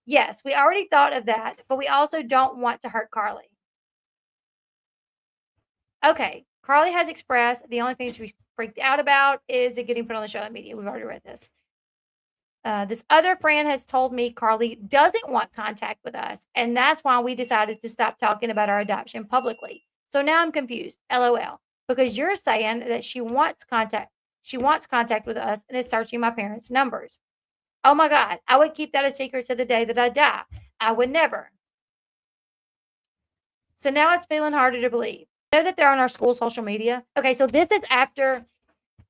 Yes, we already thought of that, but we also don't want to hurt Carly. Okay, Carly has expressed the only thing she's freaked out about is it getting put on the show media. We've already read this. This other friend has told me Carly doesn't want contact with us, and that's why we decided to stop talking about our adoption publicly. So now I'm confused. LOL. Because you're saying that she wants contact. She wants contact with us and is searching my parents' numbers. Oh my God, I would keep that a secret to the day that I die. I would never. So now it's feeling harder to believe. I know that they're on our school social media. Okay, so this is after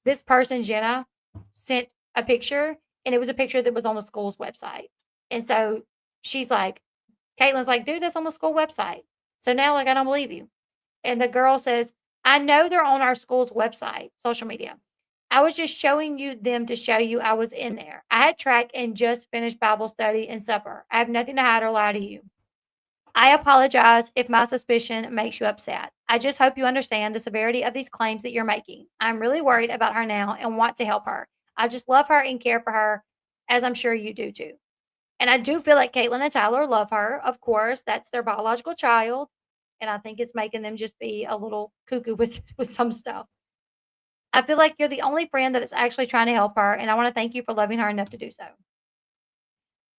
this person, Jenna, sent a picture, and it was a picture that was on the school's website. And so she's like, Caitlyn's like, do this on the school website. So now, like, I don't believe you. And the girl says, I know they're on our school's website, social media. I was just showing you them to show you I was in there. I had track and just finished Bible study and supper. I have nothing to hide or lie to you. I apologize if my suspicion makes you upset. I just hope you understand the severity of these claims that you're making. I'm really worried about her now and want to help her. I just love her and care for her, as I'm sure you do too. And I do feel like Caitlyn and Tyler love her. Of course, that's their biological child. And I think it's making them just be a little cuckoo with some stuff. I feel like you're the only friend that is actually trying to help her. And I want to thank you for loving her enough to do so.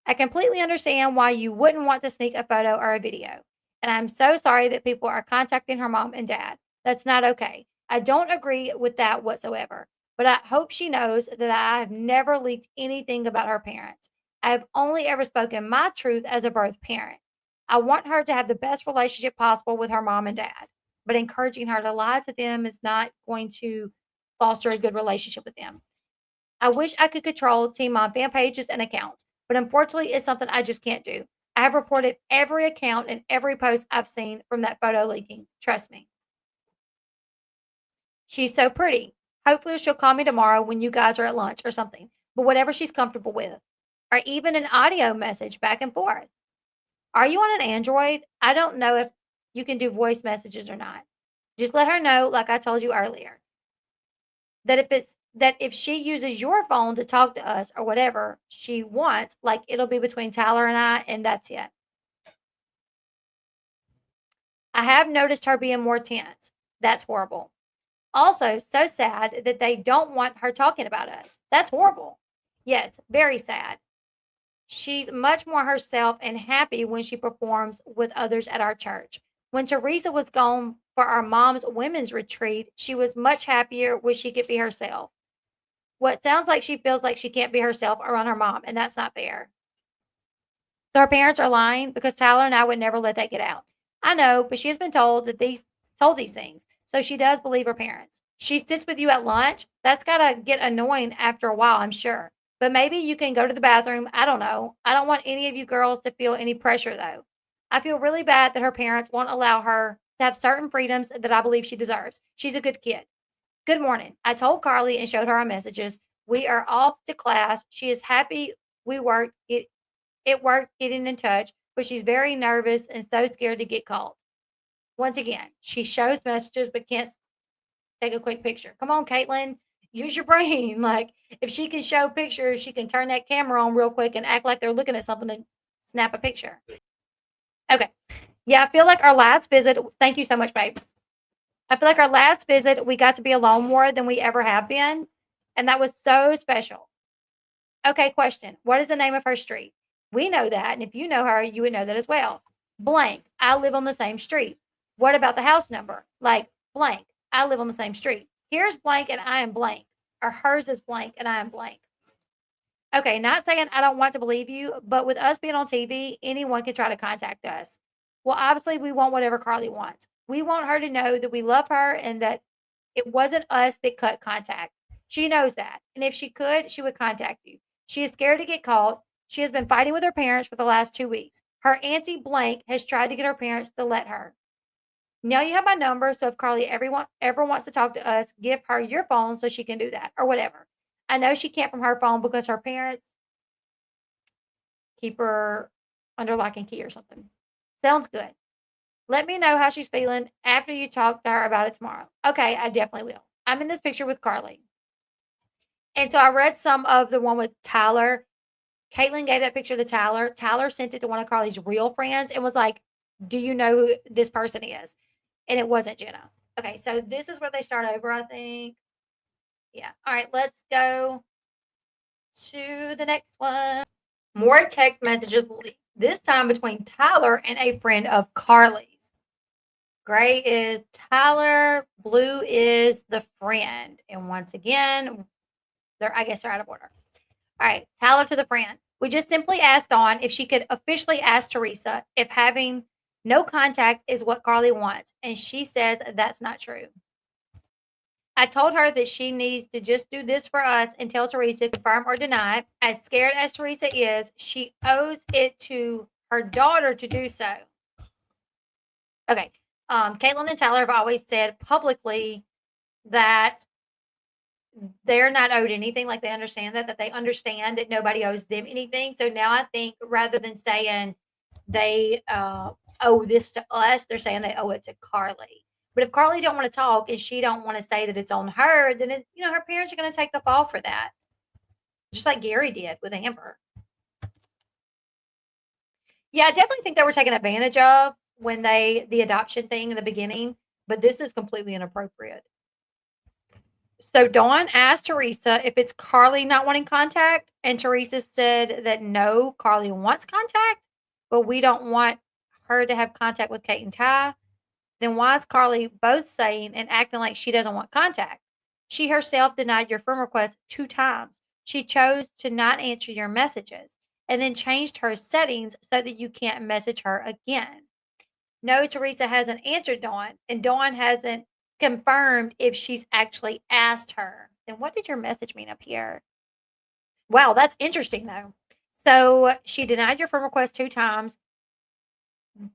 I completely understand why you wouldn't want to sneak a photo or a video. And I'm so sorry that people are contacting her mom and dad. That's not okay. I don't agree with that whatsoever. But I hope she knows that I have never leaked anything about her parents. I have only ever spoken my truth as a birth parent. I want her to have the best relationship possible with her mom and dad. But encouraging her to lie to them is not going to foster a good relationship with them. I wish I could control Teen Mom fan pages and accounts, but unfortunately, it's something I just can't do. I have reported every account and every post I've seen from that photo leaking. Trust me. She's so pretty. Hopefully, she'll call me tomorrow when you guys are at lunch or something, but whatever she's comfortable with, or even an audio message back and forth. Are you on an Android? I don't know if you can do voice messages or not. Just let her know, like I told you earlier, that if she uses your phone to talk to us or whatever she wants, like it'll be between Tyler and I, and that's it. I have noticed her being more tense. That's horrible. Also, so sad that they don't want her talking about us. That's horrible. Yes, very sad. She's much more herself and happy when she performs with others at our church. When Teresa was gone for our mom's women's retreat, she was much happier when she could be herself. What sounds like she feels like she can't be herself around her mom, and that's not fair. So her parents are lying because Tyler and I would never let that get out. I know, but she has been told these things. So she does believe her parents. She sits with you at lunch. That's gotta get annoying after a while, I'm sure. But maybe you can go to the bathroom. I don't know. I don't want any of you girls to feel any pressure though. I feel really bad that her parents won't allow her to have certain freedoms that I believe she deserves. She's a good kid. Good morning. I told Carly and showed her our messages. We are off to class. She is happy we worked. It worked getting in touch, but she's very nervous and so scared to get called. Once again, she shows messages but can't take a quick picture. Come on, Caitlyn, use your brain. Like if she can show pictures, she can turn that camera on real quick and act like they're looking at something and snap a picture. Okay. Yeah, I feel like our last visit. Thank you so much, babe. I feel like our last visit, we got to be alone more than we ever have been. And that was so special. Okay, question. What is the name of her street? We know that. And if you know her, you would know that as well. Blank. I live on the same street. What about the house number? Like blank. I live on the same street. Here's blank and I am blank. Or hers is blank and I am blank. Okay, not saying I don't want to believe you, but with us being on TV, anyone can try to contact us. Well, obviously, we want whatever Carly wants. We want her to know that we love her and that it wasn't us that cut contact. She knows that. And if she could, she would contact you. She is scared to get caught. She has been fighting with her parents for the last 2 weeks. Her auntie blank has tried to get her parents to let her. Now you have my number. So if Carly everyone ever wants to talk to us, give her your phone so she can do that or whatever. I know she can't from her phone because her parents keep her under lock and key or something. Sounds good. Let me know how she's feeling after you talk to her about it tomorrow. Okay, I definitely will. I'm in this picture with Carly. And so I read some of the one with Tyler. Caitlyn gave that picture to Tyler. Tyler sent it to one of Carly's real friends and was like, do you know who this person is? And it wasn't Jenna. Okay, so this is where they start over, I think. Yeah. All right, let's go to the next one. More text messages, this time between Tyler and a friend of Carly's. Gray is Tyler, blue is the friend. And once again, I guess they're out of order. All right, Tyler to the friend. We just simply asked Dawn if she could officially ask Teresa if having no contact is what Carly wants. And she says that's not true. I told her that she needs to just do this for us and tell Teresa, confirm or deny. As scared as Teresa is, she owes it to her daughter to do so. Okay. Caitlyn and Tyler have always said publicly that they're not owed anything. Like they understand that they understand that nobody owes them anything. So now I think rather than saying they owe this to us, they're saying they owe it to Carly. But if Carly don't want to talk and she don't want to say that it's on her, then her parents are going to take the fall for that, just like Gary did with Amber. Yeah, I definitely think they were taken advantage of when the adoption thing in the beginning, but this is completely inappropriate. So Dawn asked Teresa if it's Carly not wanting contact, and Teresa said that no, Carly wants contact, but we don't want her to have contact with Kate and Ty. Then why is Carly both saying and acting like she doesn't want contact? She herself denied your friend request 2 times. She chose to not answer your messages and then changed her settings so that you can't message her again. No, Teresa hasn't answered Dawn, and Dawn hasn't confirmed if she's actually asked her. Then what did your message mean up here? Wow, that's interesting though. So she denied your friend request 2 times.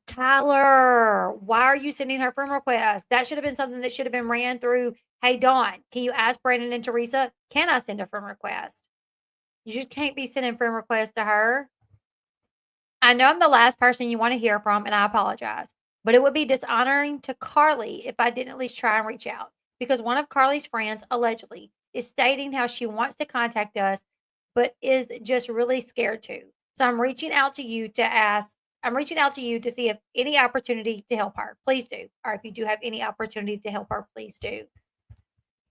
Tyler, why are you sending her friend request? That should have been something that should have been ran through. Hey, Dawn, can you ask Brandon and Teresa, can I send a friend request? You just can't be sending friend requests to her. I know I'm the last person you want to hear from, and I apologize, but it would be dishonoring to Carly if I didn't at least try and reach out because one of Carly's friends allegedly is stating how she wants to contact us, but is just really scared to. So I'm reaching out to you to see if any opportunity to help her. Please do. Or if you do have any opportunity to help her, please do.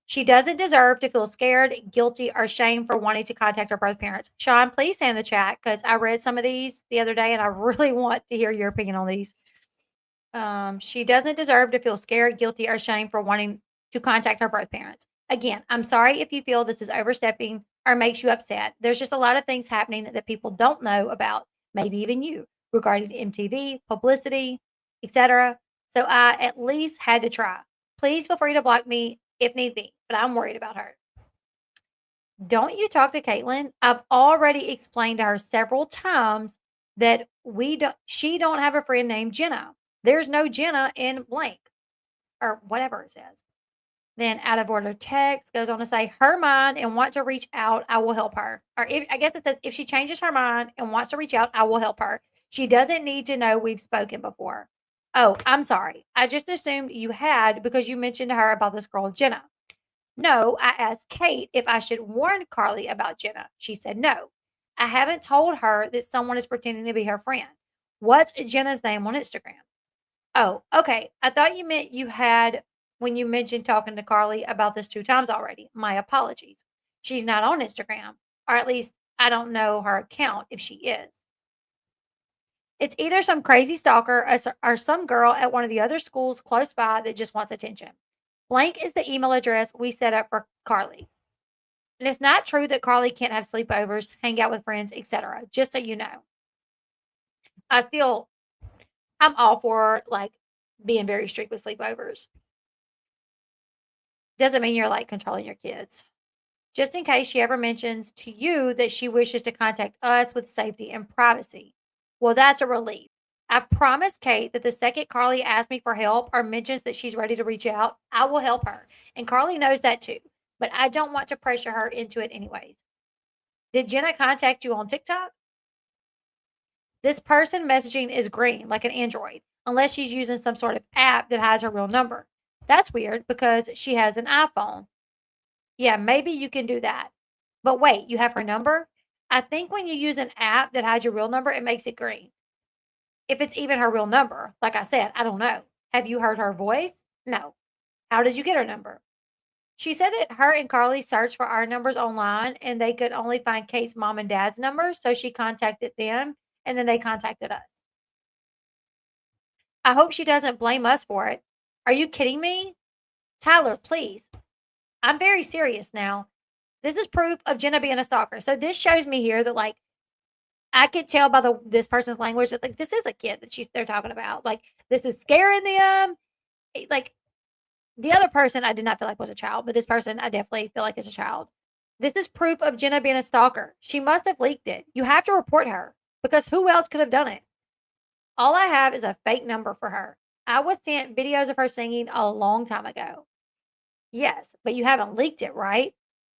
She doesn't deserve to feel scared, guilty, or shame for wanting to contact her both parents. Sean, please say in the chat because I read some of these the other day and I really want to hear your opinion on these. She doesn't deserve to feel scared, guilty, or shame for wanting to contact her birth parents. Again, I'm sorry if you feel this is overstepping or makes you upset. There's just a lot of things happening that people don't know about, maybe even you, regarding MTV, publicity, etc. So I at least had to try. Please feel free to block me if need be, but I'm worried about her. Don't you talk to Caitlyn? I've already explained to her several times that she don't have a friend named Jenna. There's no Jenna in blank or whatever it says. Then out of order text goes on to say her mind and want to reach out, I will help her. Or I guess it says if she changes her mind and wants to reach out, I will help her. She doesn't need to know we've spoken before. Oh, I'm sorry. I just assumed you had because you mentioned to her about this girl, Jenna. No, I asked Kate if I should warn Carly about Jenna. She said no. I haven't told her that someone is pretending to be her friend. What's Jenna's name on Instagram? Oh, okay. I thought you meant you had when you mentioned talking to Carly about this 2 times already. My apologies. She's not on Instagram, or at least I don't know her account if she is. It's either some crazy stalker or some girl at one of the other schools close by that just wants attention. Blank is the email address we set up for Carly. And it's not true that Carly can't have sleepovers, hang out with friends, etc. Just so you know. I still I'm all for like being very strict with sleepovers. Doesn't mean you're like controlling your kids. Just in case she ever mentions to you that she wishes to contact us with safety and privacy. Well, that's a relief. I promise Kate that the second Carly asks me for help or mentions that she's ready to reach out, I will help her. And Carly knows that too. But I don't want to pressure her into it anyways. Did Jenna contact you on TikTok? This person messaging is green, like an Android, unless she's using some sort of app that has her real number. That's weird because she has an iPhone. Yeah, maybe you can do that. But wait, you have her number? I think when you use an app that has your real number, it makes it green. If it's even her real number, like I said, I don't know. Have you heard her voice? No. How did you get her number? She said that her and Carly searched for our numbers online and they could only find Kate's mom and dad's numbers. So she contacted them and then they contacted us. I hope she doesn't blame us for it. Are you kidding me? Tyler, please. I'm very serious now. This is proof of Jenna being a stalker. So this shows me here that like I could tell by this person's language that like this is a kid that they're talking about. Like this is scaring them. Like the other person I did not feel like was a child, but this person I definitely feel like is a child. This is proof of Jenna being a stalker. She must have leaked it. You have to report her because who else could have done it? All I have is a fake number for her. I was sent videos of her singing a long time ago. Yes, but you haven't leaked it, right?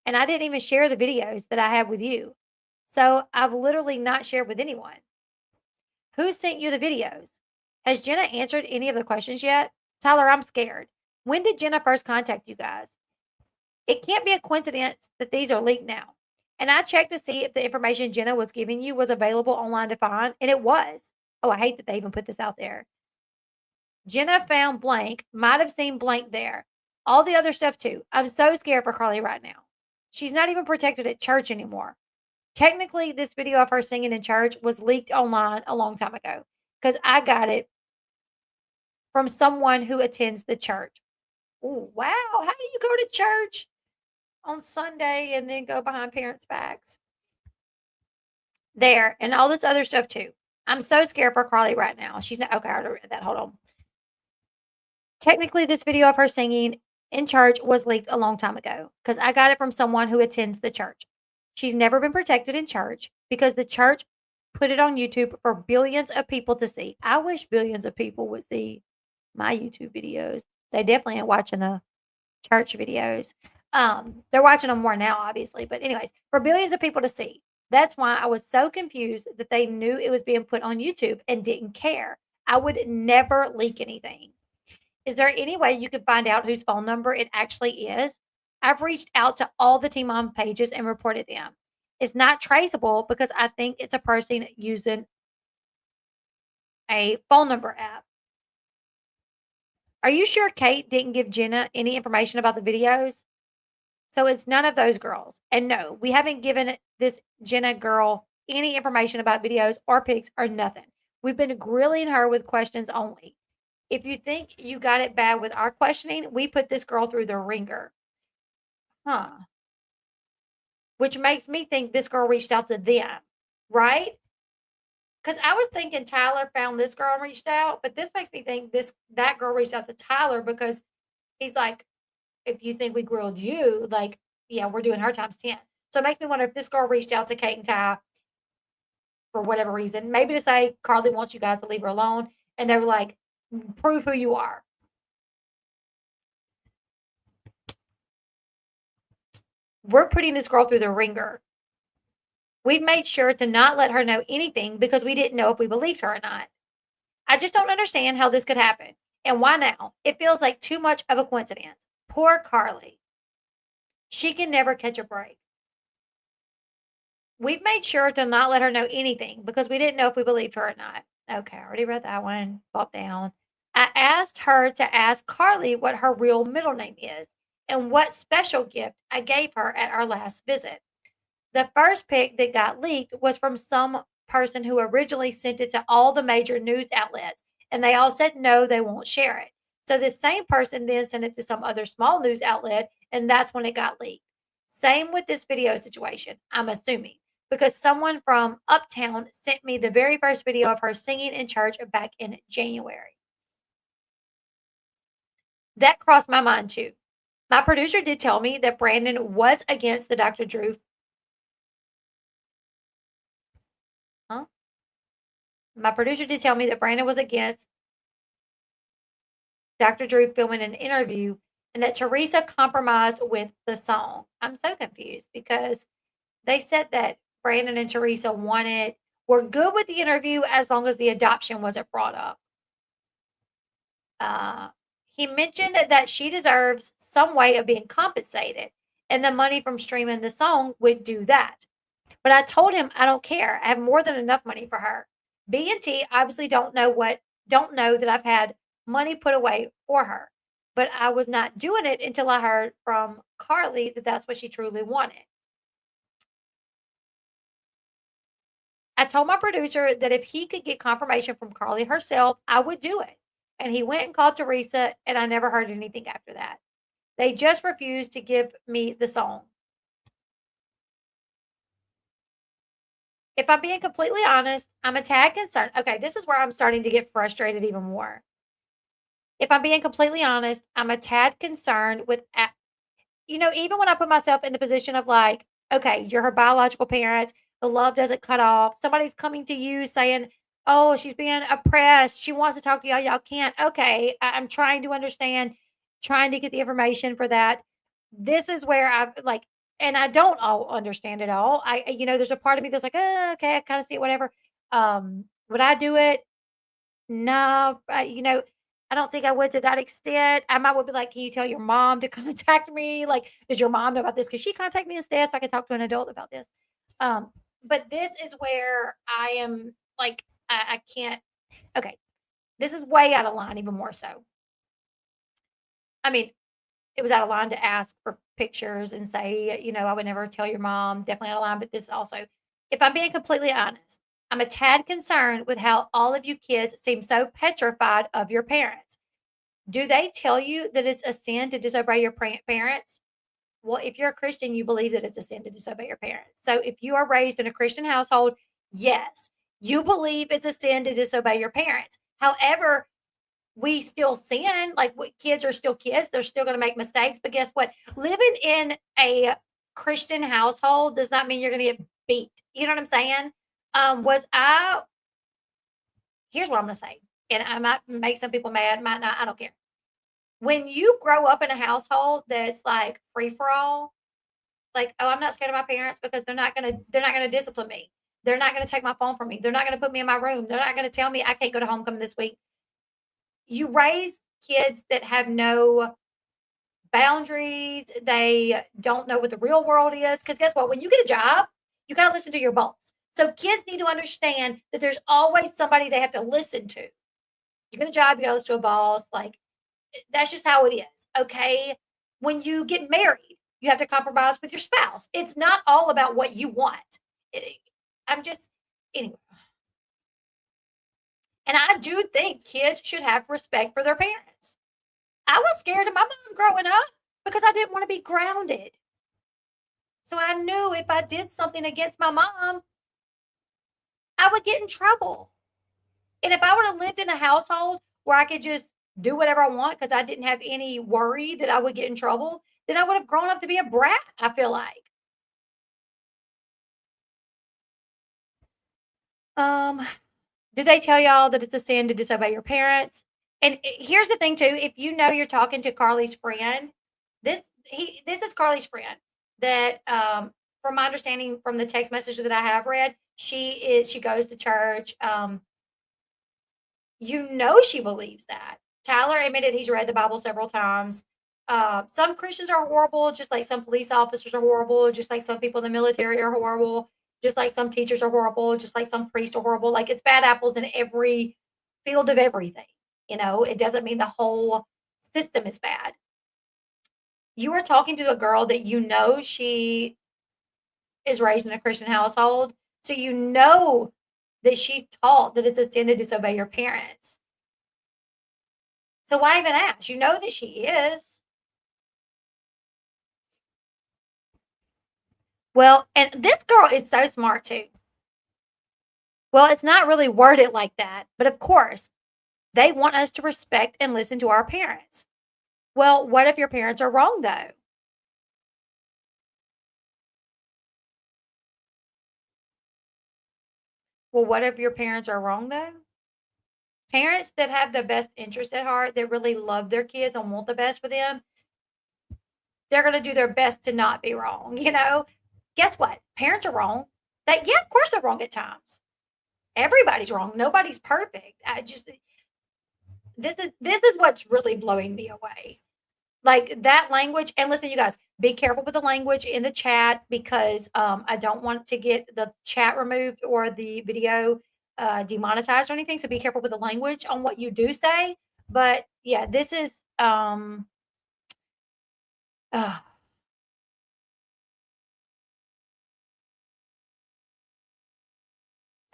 And I didn't even share the videos that I have with you. So I've literally not shared with anyone. Who sent you the videos? Has Jenna answered any of the questions yet? Tyler, I'm scared. When did Jenna first contact you guys? It can't be a coincidence that these are leaked now. And I checked to see if the information Jenna was giving you was available online to find, and it was. Oh, I hate that they even put this out there. Jenna found blank, might have seen blank there. All the other stuff too. I'm so scared for Carly right now. She's not even protected at church anymore. Technically, this video of her singing in church was leaked online a long time ago because I got it from someone who attends the church. Oh, wow. How do you go to church on Sunday and then go behind parents' backs? There, and all this other stuff too. I'm so scared for Carly right now. She's not okay. I already read that. Hold on. Technically, this video of her singing in church was leaked a long time ago because I got it from someone who attends the church. She's never been protected in church because the church put it on YouTube for billions of people to see. I wish billions of people would see my YouTube videos. They definitely ain't watching the church videos. They're watching them more now, obviously. But anyways, for billions of people to see. That's why I was so confused that they knew it was being put on YouTube and didn't care. I would never leak anything. Is there any way you could find out whose phone number it actually is? I've reached out to all the Teen Mom pages and reported them. It's not traceable because I think it's a person using a phone number app. Are you sure Kate didn't give Jenna any information about the videos? So it's none of those girls. And no, we haven't given this Jenna girl any information about videos or pics or nothing. We've been grilling her with questions only. If you think you got it bad with our questioning, we put this girl through the ringer. Huh. Which makes me think this girl reached out to them, right? Because I was thinking Tyler found this girl and reached out, but this makes me think that girl reached out to Tyler because he's like, if you think we grilled you, like, yeah, we're doing her times 10. So it makes me wonder if this girl reached out to Kate and Ty for whatever reason, maybe to say Carly wants you guys to leave her alone. And they were like, prove who you are. We're putting this girl through the ringer. We've made sure to not let her know anything because we didn't know if we believed her or not. I just don't understand how this could happen. And why now? It feels like too much of a coincidence. Poor Carly. She can never catch a break. We've made sure to not let her know anything because we didn't know if we believed her or not. Okay, I already read that one. Bought down. I asked her to ask Carly what her real middle name is. and what special gift I gave her at our last visit. The first pic that got leaked was from some person who originally sent it to all the major news outlets, and they all said no, they won't share it. So this same person then sent it to some other small news outlet, and that's when it got leaked. Same with this video situation, I'm assuming, because someone from Uptown sent me the very first video of her singing in church back in January. That crossed my mind too. My producer did tell me that Brandon was against the Dr. Drew. Huh? My producer did tell me that Brandon was against Dr. Drew filming an interview and that Teresa compromised with the song. I'm so confused because they said that Brandon and Teresa were good with the interview as long as the adoption wasn't brought up. Uh, he mentioned that she deserves some way of being compensated, and the money from streaming the song would do that. But I told him I don't care. I have more than enough money for her. B and T obviously don't know that I've had money put away for her. But I was not doing it until I heard from Carly that that's what she truly wanted. I told my producer that if he could get confirmation from Carly herself, I would do it. And he went and called Teresa, and I never heard anything after that. They just refused to give me the song. If I'm being completely honest, I'm a tad concerned. Okay, this is where I'm starting to get frustrated even more. If I'm being completely honest, I'm a tad concerned with, even when I put myself in the position of like, okay, you're her biological parents, the love doesn't cut off. Somebody's coming to you saying, oh, she's being oppressed. She wants to talk to y'all. Y'all can't. Okay, I'm trying to understand, trying to get the information for that. This is where I've like, and I don't all understand it all. There's a part of me that's like, oh, okay, I kind of see it, whatever. Would I do it? No, I don't think I would to that extent. I might would be like, "Can you tell your mom to contact me? Like, does your mom know about this? Can she contact me instead so I can talk to an adult about this?" But this is where I am like, I can't. Okay, this is way out of line, even more so. I mean, it was out of line to ask for pictures and say, I would never tell your mom. Definitely out of line. But this also, if I'm being completely honest, I'm a tad concerned with how all of you kids seem so petrified of your parents. Do they tell you that it's a sin to disobey your parents? Well, if you're a Christian, you believe that it's a sin to disobey your parents. So if you are raised in a Christian household, yes, you believe it's a sin to disobey your parents. However, we still sin. Like kids are still kids. They're still going to make mistakes. But guess what? Living in a Christian household does not mean you're going to get beat. You know what I'm saying? Was I, here's what I'm going to say. And I might make some people mad, might not. I don't care. When you grow up in a household that's like free for all, like, oh, I'm not scared of my parents because they're not gonna discipline me. They're not gonna take my phone from me. They're not gonna put me in my room. They're not gonna tell me I can't go to homecoming this week. You raise kids that have no boundaries. They don't know what the real world is. Because guess what? When you get a job, you gotta listen to your boss. So kids need to understand that there's always somebody they have to listen to. You get a job, you gotta listen to a boss. Like that's just how it is. Okay. When you get married, you have to compromise with your spouse. It's not all about what you want. It, I'm just, anyway. And I do think kids should have respect for their parents. I was scared of my mom growing up because I didn't want to be grounded. So I knew if I did something against my mom, I would get in trouble. And if I would have lived in a household where I could just do whatever I want because I didn't have any worry that I would get in trouble, then I would have grown up to be a brat, I feel like. Um, do they tell y'all that it's a sin to disobey your parents? And here's the thing too, if you know you're talking to Carly's friend, this is Carly's friend that from my understanding from the text message that I have read, she goes to church. She believes that. Tyler admitted he's read the Bible several times. Some Christians are horrible, just like some police officers are horrible, just like some people in the military are horrible, just like some teachers are horrible, just like some priests are horrible. Like it's bad apples in every field of everything. It doesn't mean the whole system is bad. You are talking to a girl that you know she is raised in a Christian household, so you know that she's taught that it's a sin to disobey your parents. So why even ask? You know that she is. Well, and this girl is so smart too. Well, it's not really worded like that, but of course, they want us to respect and listen to our parents. Well, what if your parents are wrong though? Well, what if your parents are wrong though? Parents that have the best interest at heart, that really love their kids and want the best for them, they're going to do their best to not be wrong, you know? Guess what? Parents are wrong. Yeah, of course they're wrong at times. Everybody's wrong. Nobody's perfect. This is what's really blowing me away. Like that language, and listen, you guys, be careful with the language in the chat because I don't want to get the chat removed or the video demonetized or anything. So be careful with the language on what you do say. But yeah, this is uh,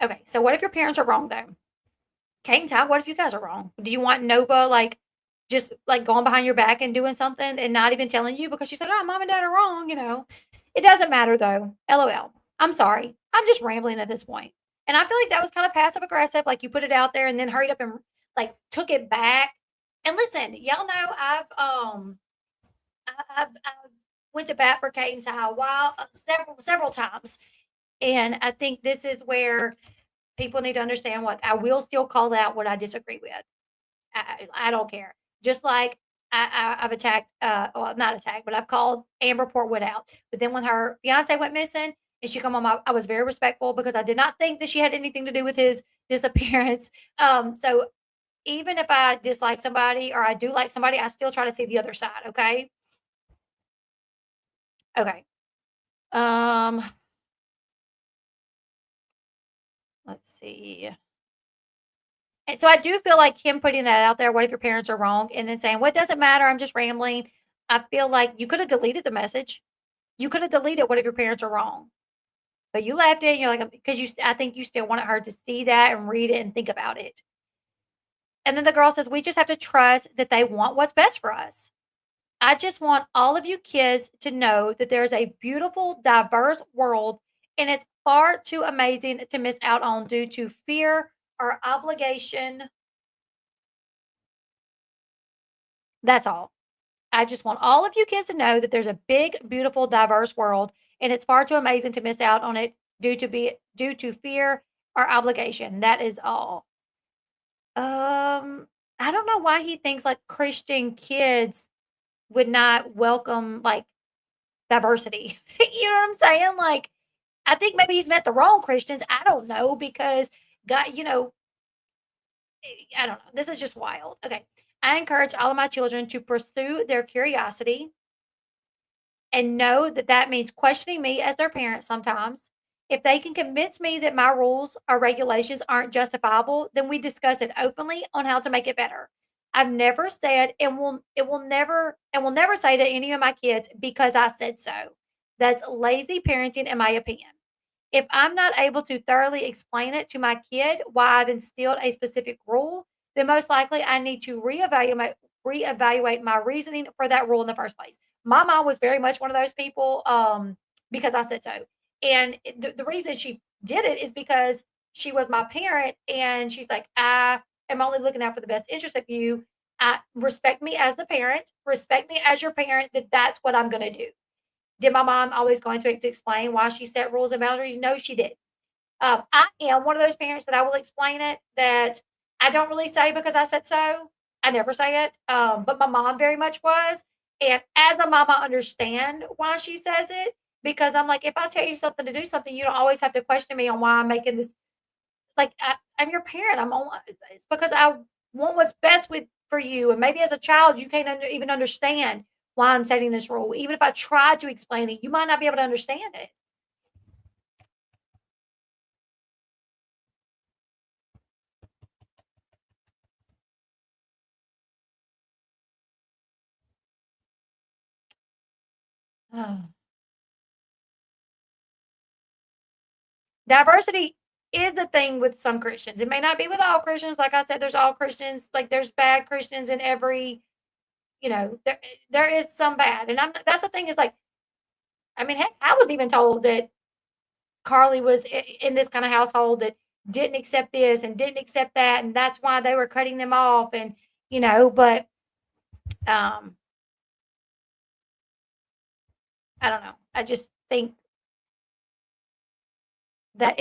okay. So what if your parents are wrong though? Kate and Ty, what if you guys are wrong? Do you want Nova like just like going behind your back and doing something and not even telling you because she's like, oh, mom and dad are wrong, you know? It doesn't matter though. LOL. I'm sorry. I'm just rambling at this point. And I feel like that was kind of passive aggressive. Like you put it out there and then hurried up and like took it back. And listen, y'all know I've went to bat for Kate and Ty a while, several times. And I think this is where people need to understand what I will still call out what I disagree with. I don't care. Just like I've attacked, well, not attacked, but I've called Amber Portwood out. But then when her fiance went missing and she come on I was very respectful because I did not think that she had anything to do with his disappearance. So even if I dislike somebody or I do like somebody, I still try to see the other side. Okay. Okay. Um, let's see. And so I do feel like him putting that out there, what if your parents are wrong? And then saying, well, it doesn't matter. I'm just rambling. I feel like you could have deleted the message. You could have deleted what if your parents are wrong? But you left it and you're like, because I think you still wanted her to see that and read it and think about it. And then the girl says, we just have to trust that they want what's best for us. I just want all of you kids to know that there's a beautiful, diverse world and it's far too amazing to miss out on due to fear or obligation. That's all. I just want all of you kids to know that there's a big, beautiful, diverse world, and it's far too amazing to miss out on it due to fear or obligation. That is all. I don't know why he thinks like Christian kids would not welcome like diversity. You know what I'm saying? Like, I think maybe he's met the wrong Christians. I don't know because God, I don't know. This is just wild. Okay. I encourage all of my children to pursue their curiosity and know that that means questioning me as their parent sometimes. If they can convince me that my rules or regulations aren't justifiable, then we discuss it openly on how to make it better. I've never said and will never say to any of my kids because I said so. That's lazy parenting in my opinion. If I'm not able to thoroughly explain it to my kid why I've instilled a specific rule, then most likely I need to reevaluate my reasoning for that rule in the first place. My mom was very much one of those people, because I said so. And the reason she did it is because she was my parent and she's like, I am only looking out for the best interest of you. I respect me as the parent, respect me as your parent, that's what I'm going to do. Did my mom always go into it to explain why she set rules and boundaries? No, she didn't. I am one of those parents that I will explain it that I don't really say because I said so. I never say it. But my mom very much was. And as a mom, I understand why she says it because I'm like, if I tell you something to do something, you don't always have to question me on why I'm making this. Like I'm your parent. It's because I want what's best for you. And maybe as a child, you can't even understand why I'm setting this rule. Even if I try to explain it, you might not be able to understand it. Diversity is the thing with some Christians. It may not be with all Christians. Like I said, there's all Christians. Like there's bad Christians in every, there is some bad. And that's the thing is like, I mean, heck, I was even told that Carly was in this kind of household that didn't accept this and didn't accept that. And that's why they were cutting them off. And, but um, I don't know. I just think that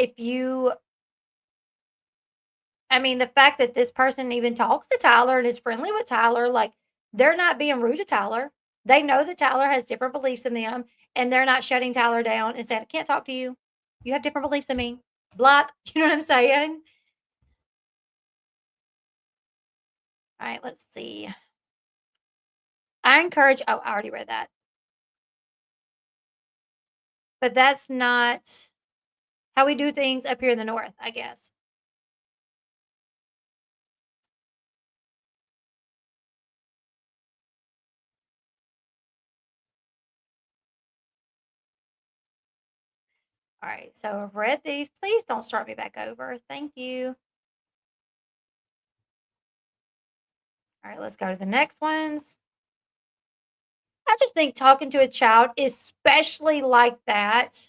I mean, the fact that this person even talks to Tyler and is friendly with Tyler, like they're not being rude to Tyler. They know that Tyler has different beliefs than them, and they're not shutting Tyler down and saying, I can't talk to you. You have different beliefs than me. Block. You know what I'm saying? All right, let's see. I already read that. But that's not how we do things up here in the North, I guess. All right, so I've read these. Please don't start me back over. Thank you. All right, let's go to the next ones. I just think talking to a child, especially like that,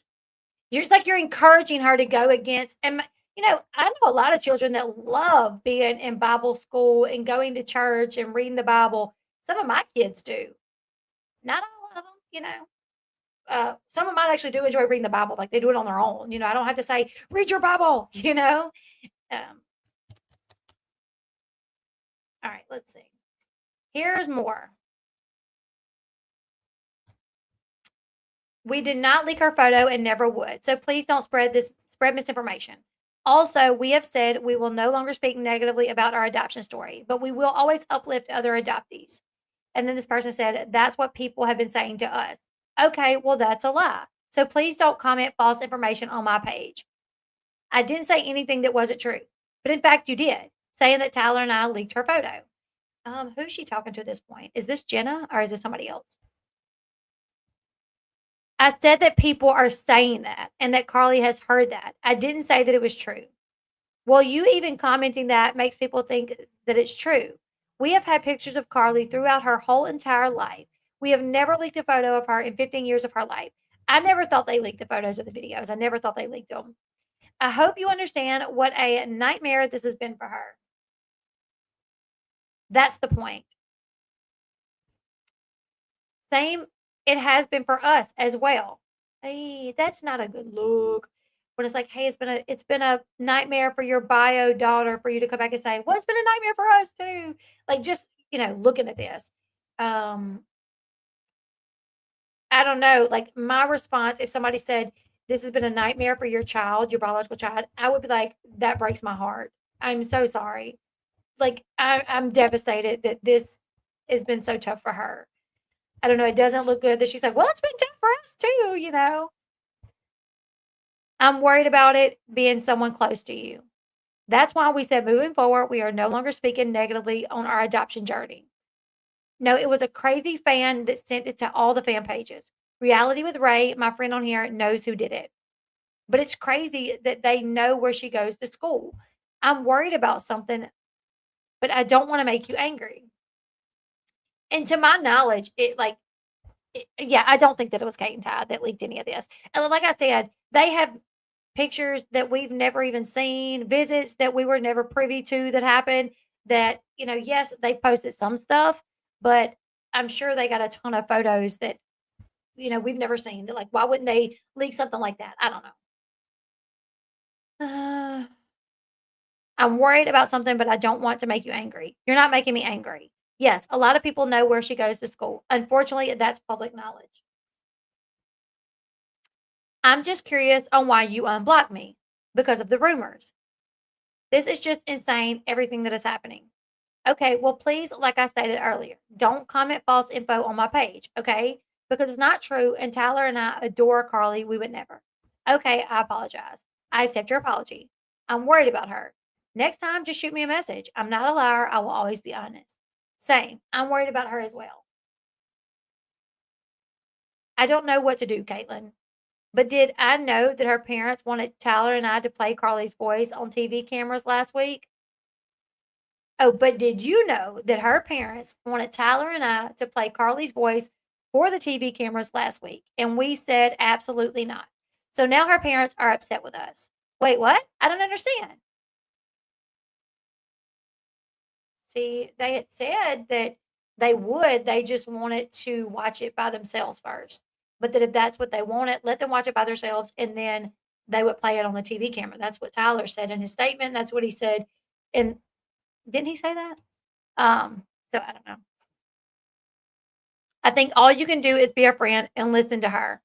it's like you're encouraging her to go against. And I know a lot of children that love being in Bible school and going to church and reading the Bible. Some of my kids do. Not all of them, some of mine actually do enjoy reading the Bible, like they do it on their own. I don't have to say, read your Bible, All right, let's see. Here's more. We did not leak her photo and never would. So please don't spread misinformation. Also, we have said we will no longer speak negatively about our adoption story, but we will always uplift other adoptees. And then this person said, that's what people have been saying to us. Okay, well, that's a lie. So please don't comment false information on my page. I didn't say anything that wasn't true, but in fact, you did, saying that Tyler and I leaked her photo. Who's she talking to at this point? Is this Jenna or is this somebody else? I said that people are saying that and that Carly has heard that. I didn't say that it was true. Well, you even commenting that makes people think that it's true. We have had pictures of Carly throughout her whole entire life. We have never leaked a photo of her in 15 years of her life. I never thought they leaked the photos of the videos. I never thought they leaked them. I hope you understand what a nightmare this has been for her. That's the point. Same, it has been for us as well. Hey, that's not a good look. When it's like, hey, it's been a nightmare for your bio daughter for you to come back and say, well, it's been a nightmare for us too. Like just, looking at this. Um, I don't know. Like my response, if somebody said, this has been a nightmare for your child, your biological child, I would be like, that breaks my heart. I'm so sorry. Like I'm devastated that this has been so tough for her. I don't know. It doesn't look good that she's like, well, it's been tough for us too. I'm worried about it being someone close to you. That's why we said moving forward, we are no longer speaking negatively on our adoption journey. No, it was a crazy fan that sent it to all the fan pages. Reality with Ray, my friend on here, knows who did it. But it's crazy that they know where she goes to school. I'm worried about something, but I don't want to make you angry. And to my knowledge, yeah, I don't think that it was Kate and Ty that leaked any of this. And like I said, they have pictures that we've never even seen, visits that we were never privy to that happened. That, yes, they posted some stuff, but I'm sure they got a ton of photos that, we've never seen. That like, why wouldn't they leak something like that? I don't know. I'm worried about something, but I don't want to make you angry. You're not making me angry. Yes, a lot of people know where she goes to school. Unfortunately, that's public knowledge. I'm just curious on why you unblocked me because of the rumors. This is just insane, everything that is happening. Okay, well, please, like I stated earlier, don't comment false info on my page, okay? Because it's not true, and Tyler and I adore Carly. We would never. Okay, I apologize. I accept your apology. I'm worried about her. Next time, just shoot me a message. I'm not a liar. I will always be honest. Same. I'm worried about her as well. I don't know what to do, Caitlin. But did I know that her parents wanted Tyler and I to play Carly's voice on TV cameras last week? Oh, but did you know that her parents wanted Tyler and I to play Carly's voice for the TV cameras last week? And we said absolutely not. So now her parents are upset with us. Wait, what? I don't understand. See, they had said that they would, they just wanted to watch it by themselves first. But that if that's what they wanted, let them watch it by themselves and then they would play it on the TV camera. That's what Tyler said in his statement. That's what he said. And didn't he say that? So I don't know. I think all you can do is be a friend and listen to her.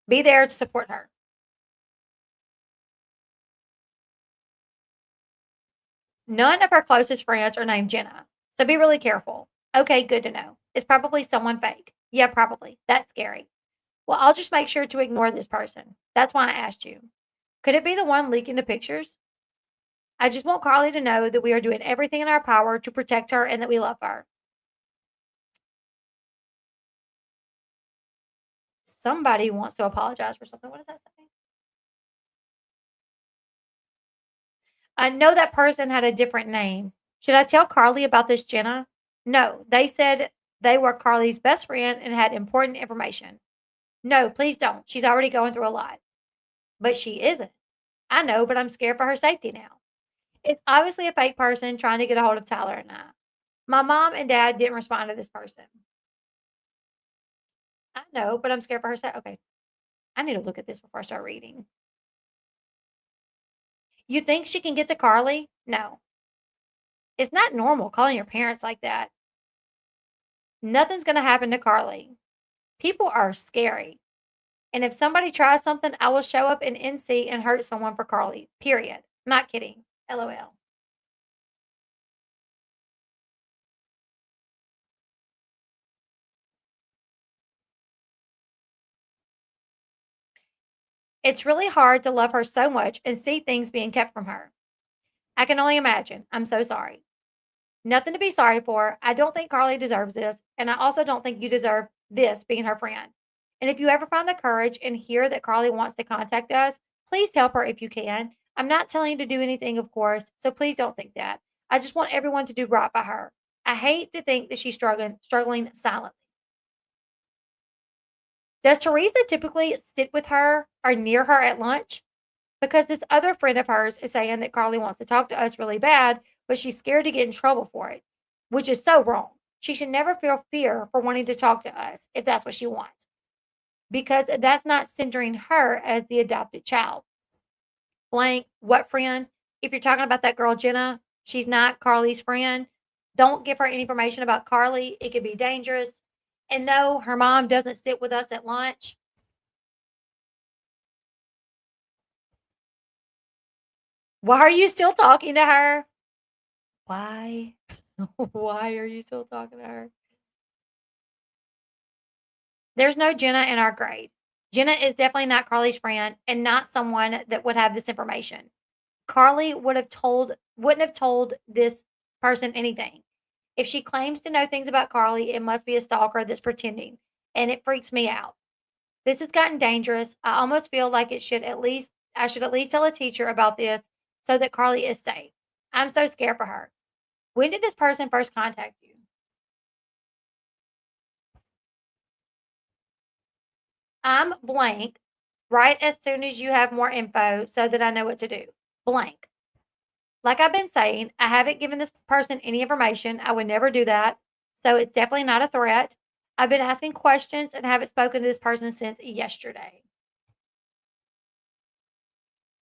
Be there to support her. None of her closest friends are named Jenna. So be really careful. Okay, good to know. It's probably someone fake. Yeah, probably. That's scary. Well, I'll just make sure to ignore this person. That's why I asked you. Could it be the one leaking the pictures? I just want Carly to know that we are doing everything in our power to protect her and that we love her. Somebody wants to apologize for something. What does that say? I know that person had a different name. Should I tell Carly about this, Jenna? No, they said they were Carly's best friend and had important information. No, please don't. She's already going through a lot. But she isn't. I know, but I'm scared for her safety now. It's obviously a fake person trying to get a hold of Tyler and I. My mom and dad didn't respond to this person. I know, but I'm scared for her safety. Okay, I need to look at this before I start reading. You think she can get to Carly? No. It's not normal calling your parents like that. Nothing's going to happen to Carly. People are scary. And if somebody tries something, I will show up in NC and hurt someone for Carly. Period. Not kidding. LOL. It's really hard to love her so much and see things being kept from her. I can only imagine. I'm so sorry. Nothing to be sorry for. I don't think Carly deserves this. And I also don't think you deserve this being her friend. And if you ever find the courage and hear that Carly wants to contact us, please help her if you can. I'm not telling you to do anything, of course, so please don't think that. I just want everyone to do right by her. I hate to think that she's struggling silently. Does Teresa typically sit with her or near her at lunch? Because this other friend of hers is saying that Carly wants to talk to us really bad, but she's scared to get in trouble for it, which is so wrong. She should never feel fear for wanting to talk to us if that's what she wants, because that's not centering her as the adopted child. Blank, what friend? If you're talking about that girl, Jenna, she's not Carly's friend. Don't give her any information about Carly. It could be dangerous. And no, her mom doesn't sit with us at lunch. Why are you still talking to her? Why? Why are you still talking to her? There's no Jenna in our grade. Jenna is definitely not Carly's friend and not someone that would have this information. Carly wouldn't have told this person anything. If she claims to know things about Carly, it must be a stalker that's pretending, and it freaks me out. This has gotten dangerous. I almost feel like I should at least tell a teacher about this so that Carly is safe. I'm so scared for her. When did this person first contact you? I'm blank. Right as soon as you have more info so that I know what to do. Blank. Like I've been saying, I haven't given this person any information. I would never do that. So it's definitely not a threat. I've been asking questions and haven't spoken to this person since yesterday.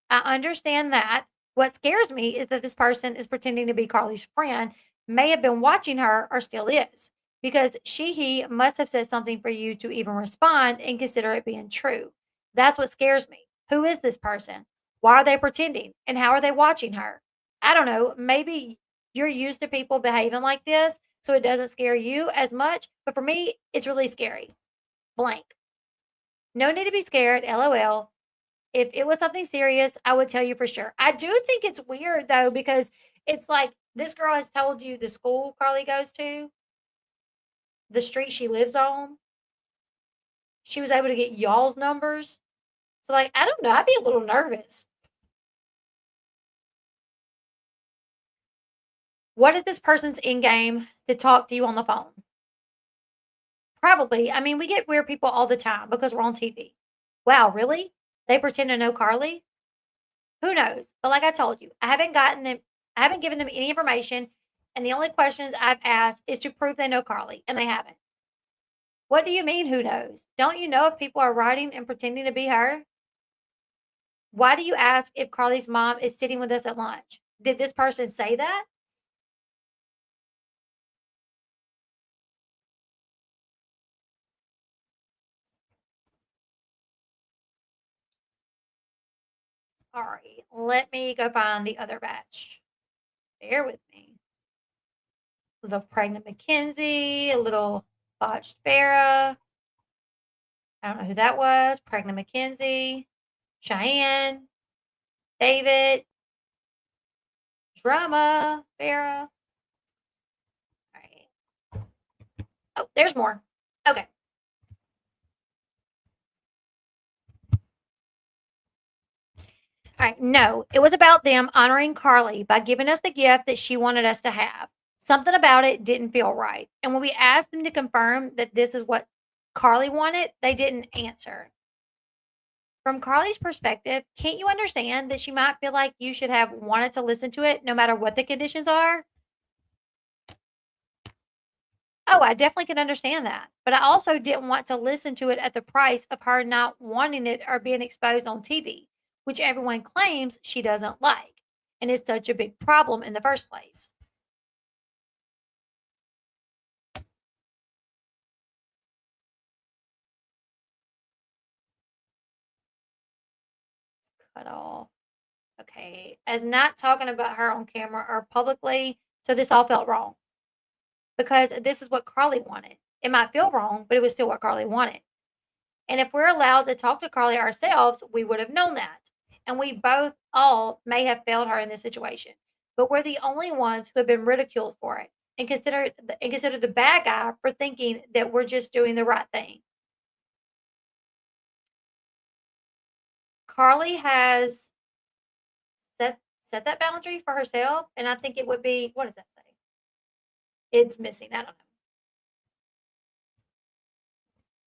I understand that. What scares me is that this person is pretending to be Carly's friend, may have been watching her, or still is, because he must have said something for you to even respond and consider it being true. That's what scares me. Who is this person? Why are they pretending? And how are they watching her? I don't know. Maybe you're used to people behaving like this, so it doesn't scare you as much. But for me, it's really scary. Blank. No need to be scared. LOL. If it was something serious, I would tell you for sure. I do think it's weird though, because it's like this girl has told you the school Carly goes to, the street she lives on. she was able to get y'all's numbers. So, like, I don't know. I'd be a little nervous. What is this person's end game to talk to you on the phone? Probably. I mean, we get weird people all the time because we're on TV. Wow, really? They pretend to know Carly? Who knows? But like I told you, I haven't given them any information. And the only questions I've asked is to prove they know Carly, and they haven't. What do you mean, who knows? Don't you know if people are writing and pretending to be her? Why do you ask if Carly's mom is sitting with us at lunch? Did this person say that? All right, let me go find the other batch. Bear with me. A little pregnant Mackenzie, a little botched Farah. I don't know who that was. Pregnant Mackenzie, Cheyenne, David, Drama, Farah. All right. Oh, there's more. Okay. All right. No, it was about them honoring Carly by giving us the gift that she wanted us to have. Something about it didn't feel right. And when we asked them to confirm that this is what Carly wanted, they didn't answer. From Carly's perspective, can't you understand that she might feel like you should have wanted to listen to it no matter what the conditions are? Oh, I definitely can understand that. But I also didn't want to listen to it at the price of her not wanting it or being exposed on TV, which everyone claims she doesn't like. And is such a big problem in the first place. Cut off. Okay. As not talking about her on camera or publicly. So this all felt wrong because this is what Carly wanted. It might feel wrong, but it was still what Carly wanted. And if we're allowed to talk to Carly ourselves, we would have known that. And we both all may have failed her in this situation. But we're the only ones who have been ridiculed for it and considered the bad guy for thinking that we're just doing the right thing. Carly has set that boundary for herself, and I think it would be what does that say? It's missing. I don't know.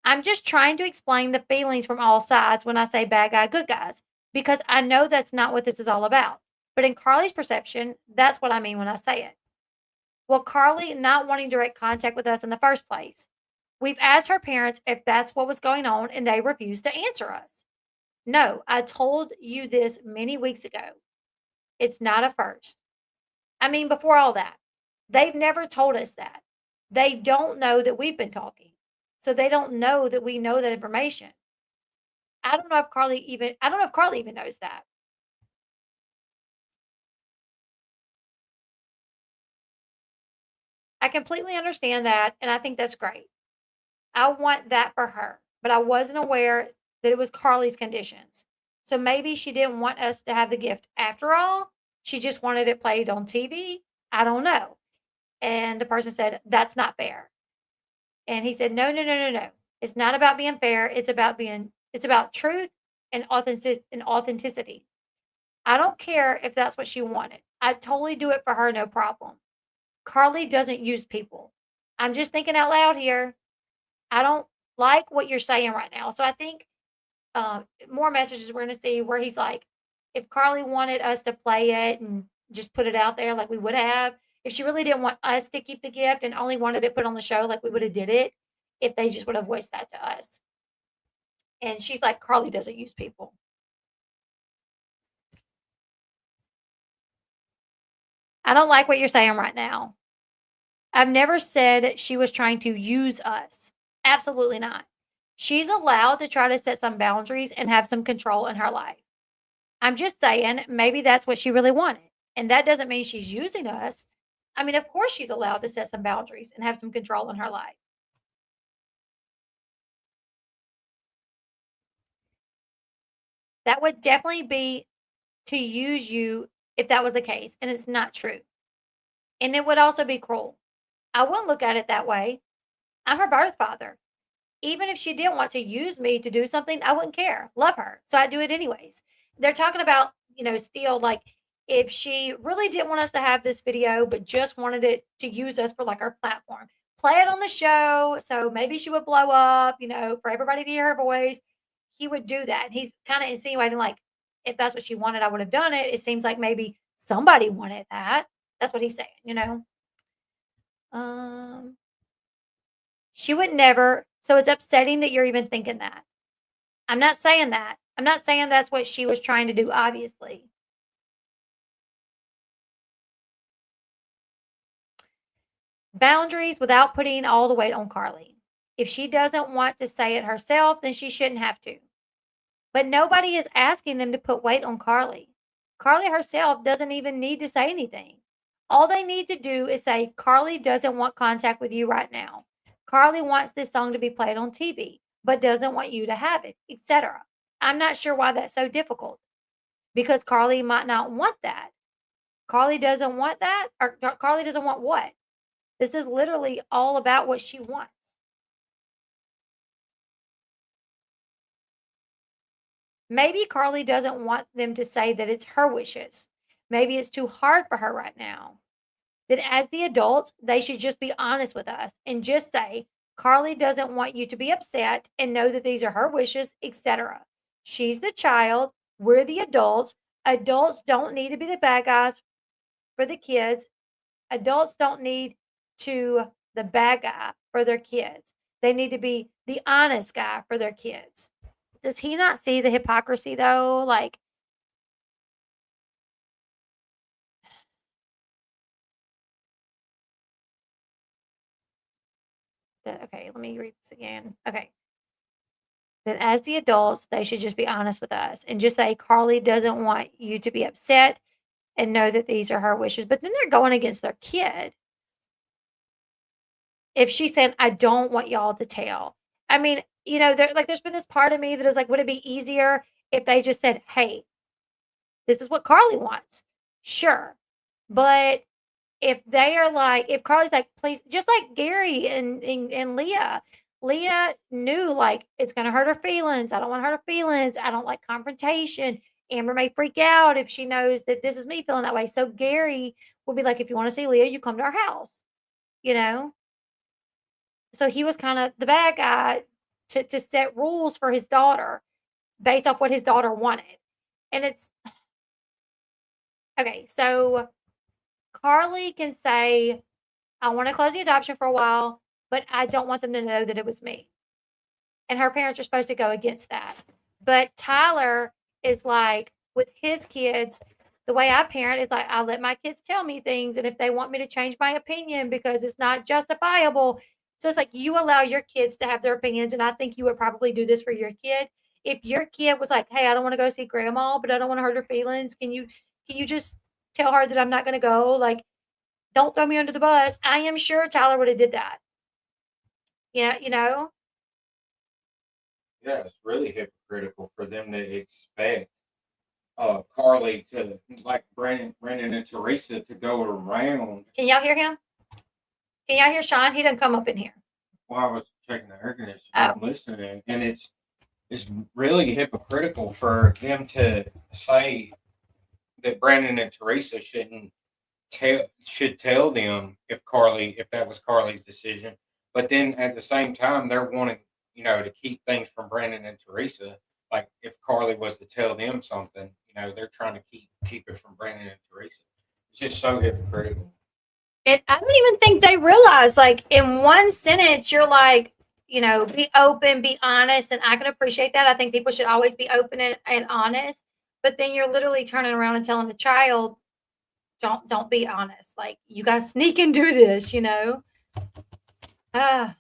I'm just trying to explain the feelings from all sides when I say bad guy, good guys, because I know that's not what this is all about. But in Carly's perception, that's what I mean when I say it. Well, Carly not wanting direct contact with us in the first place. We've asked her parents if that's what was going on, and they refused to answer us. No, I told you this many weeks ago. It's not a first. I mean, before all that, they've never told us that. They don't know that we've been talking. So they don't know that we know that information. I don't know if Carly even knows that. I completely understand that, and I think that's great. I want that for her, but I wasn't aware that it was Carly's conditions. So maybe she didn't want us to have the gift after all. She just wanted it played on TV. I don't know. And the person said, "That's not fair." And he said, "No, no, no, no, no. It's not about being fair. It's about truth and authenticity. I don't care if that's what she wanted. I'd totally do it for her, no problem. Carly doesn't use people. I'm just thinking out loud here. I don't like what you're saying right now." So I think more messages we're going to see where he's like, if Carly wanted us to play it and just put it out there like we would have, if she really didn't want us to keep the gift and only wanted it put on the show like we would have did it, if they just would have voiced that to us. And she's like, Carly doesn't use people. I don't like what you're saying right now. I've never said she was trying to use us. Absolutely not. She's allowed to try to set some boundaries and have some control in her life. I'm just saying maybe that's what she really wanted. And that doesn't mean she's using us. I mean, of course, she's allowed to set some boundaries and have some control in her life. That would definitely be to use you if that was the case. And it's not true. And it would also be cruel. I wouldn't look at it that way. I'm her birth father. even if she didn't want to use me to do something, I wouldn't care. Love her. So I do it anyways. They're talking about, still like if she really didn't want us to have this video, but just wanted it to use us for like our platform, play it on the show. So maybe she would blow up, for everybody to hear her voice. He would do that. And he's kind of insinuating like, if that's what she wanted, I would have done it. It seems like maybe somebody wanted that. That's what he's saying. Um, she would never. So it's upsetting that you're even thinking that. I'm not saying that. I'm not saying that's what she was trying to do, obviously. Boundaries without putting all the weight on Carly. If she doesn't want to say it herself, then she shouldn't have to. But nobody is asking them to put weight on Carly. Carly herself doesn't even need to say anything. All they need to do is say, Carly doesn't want contact with you right now. Carly wants this song to be played on TV, but doesn't want you to have it, etc. I'm not sure why that's so difficult because Carly might not want that. Carly doesn't want that, or Carly doesn't want what? This is literally all about what she wants. Maybe Carly doesn't want them to say that it's her wishes. Maybe it's too hard for her right now. Then, as the adults, they should just be honest with us and just say, Carly doesn't want you to be upset and know that these are her wishes, etc. She's the child. We're the adults. Adults don't need to be the bad guys for the kids. Adults don't need to the bad guy for their kids. They need to be the honest guy for their kids. Does he not see the hypocrisy though? Like, okay, let me read this again. Okay. Then, as the adults, they should just be honest with us and just say, Carly doesn't want you to be upset and know that these are her wishes. But then they're going against their kid. If she's saying, I don't want y'all to tell. I mean, there's been this part of me that is like, would it be easier if they just said, hey, this is what Carly wants? Sure. But if Carly's like, please, just like Gary and Leah. Leah knew like it's gonna hurt her feelings. I don't want to hurt her feelings. I don't like confrontation. Amber may freak out if she knows that this is me feeling that way. So Gary will be like, if you want to see Leah, you come to our house, you know? So he was kind of the bad guy to set rules for his daughter based off what his daughter wanted. And it's okay, so Carly can say, I want to close the adoption for a while, but I don't want them to know that it was me. And her parents are supposed to go against that. But Tyler is like, with his kids, the way I parent is like, I let my kids tell me things. And if they want me to change my opinion because it's not justifiable. So it's like you allow your kids to have their opinions. And I think you would probably do this for your kid. If your kid was like, hey, I don't want to go see grandma, but I don't want to hurt her feelings. Can you just tell her that I'm not going to go? Like, don't throw me under the bus. I am sure Tyler would have did that. Yeah, Yeah, it's really hypocritical for them to expect Carly to like Brandon and Teresa to go around. Can y'all hear him? Can y'all hear Sean? He doesn't come up in here. While I was checking the air conditioner, Oh. I'm listening, and it's really hypocritical for them to say that Brandon and Teresa should tell them if that was Carly's decision, but then at the same time they're wanting to keep things from Brandon and Teresa. Like if Carly was to tell them something, they're trying to keep it from Brandon and Teresa. It's just so hypocritical. And I don't even think they realize, like, in one sentence, you're like, be open, be honest. And I can appreciate that. I think people should always be open and honest. But then you're literally turning around and telling the child, don't be honest. Like, you guys sneak and do this. Ah.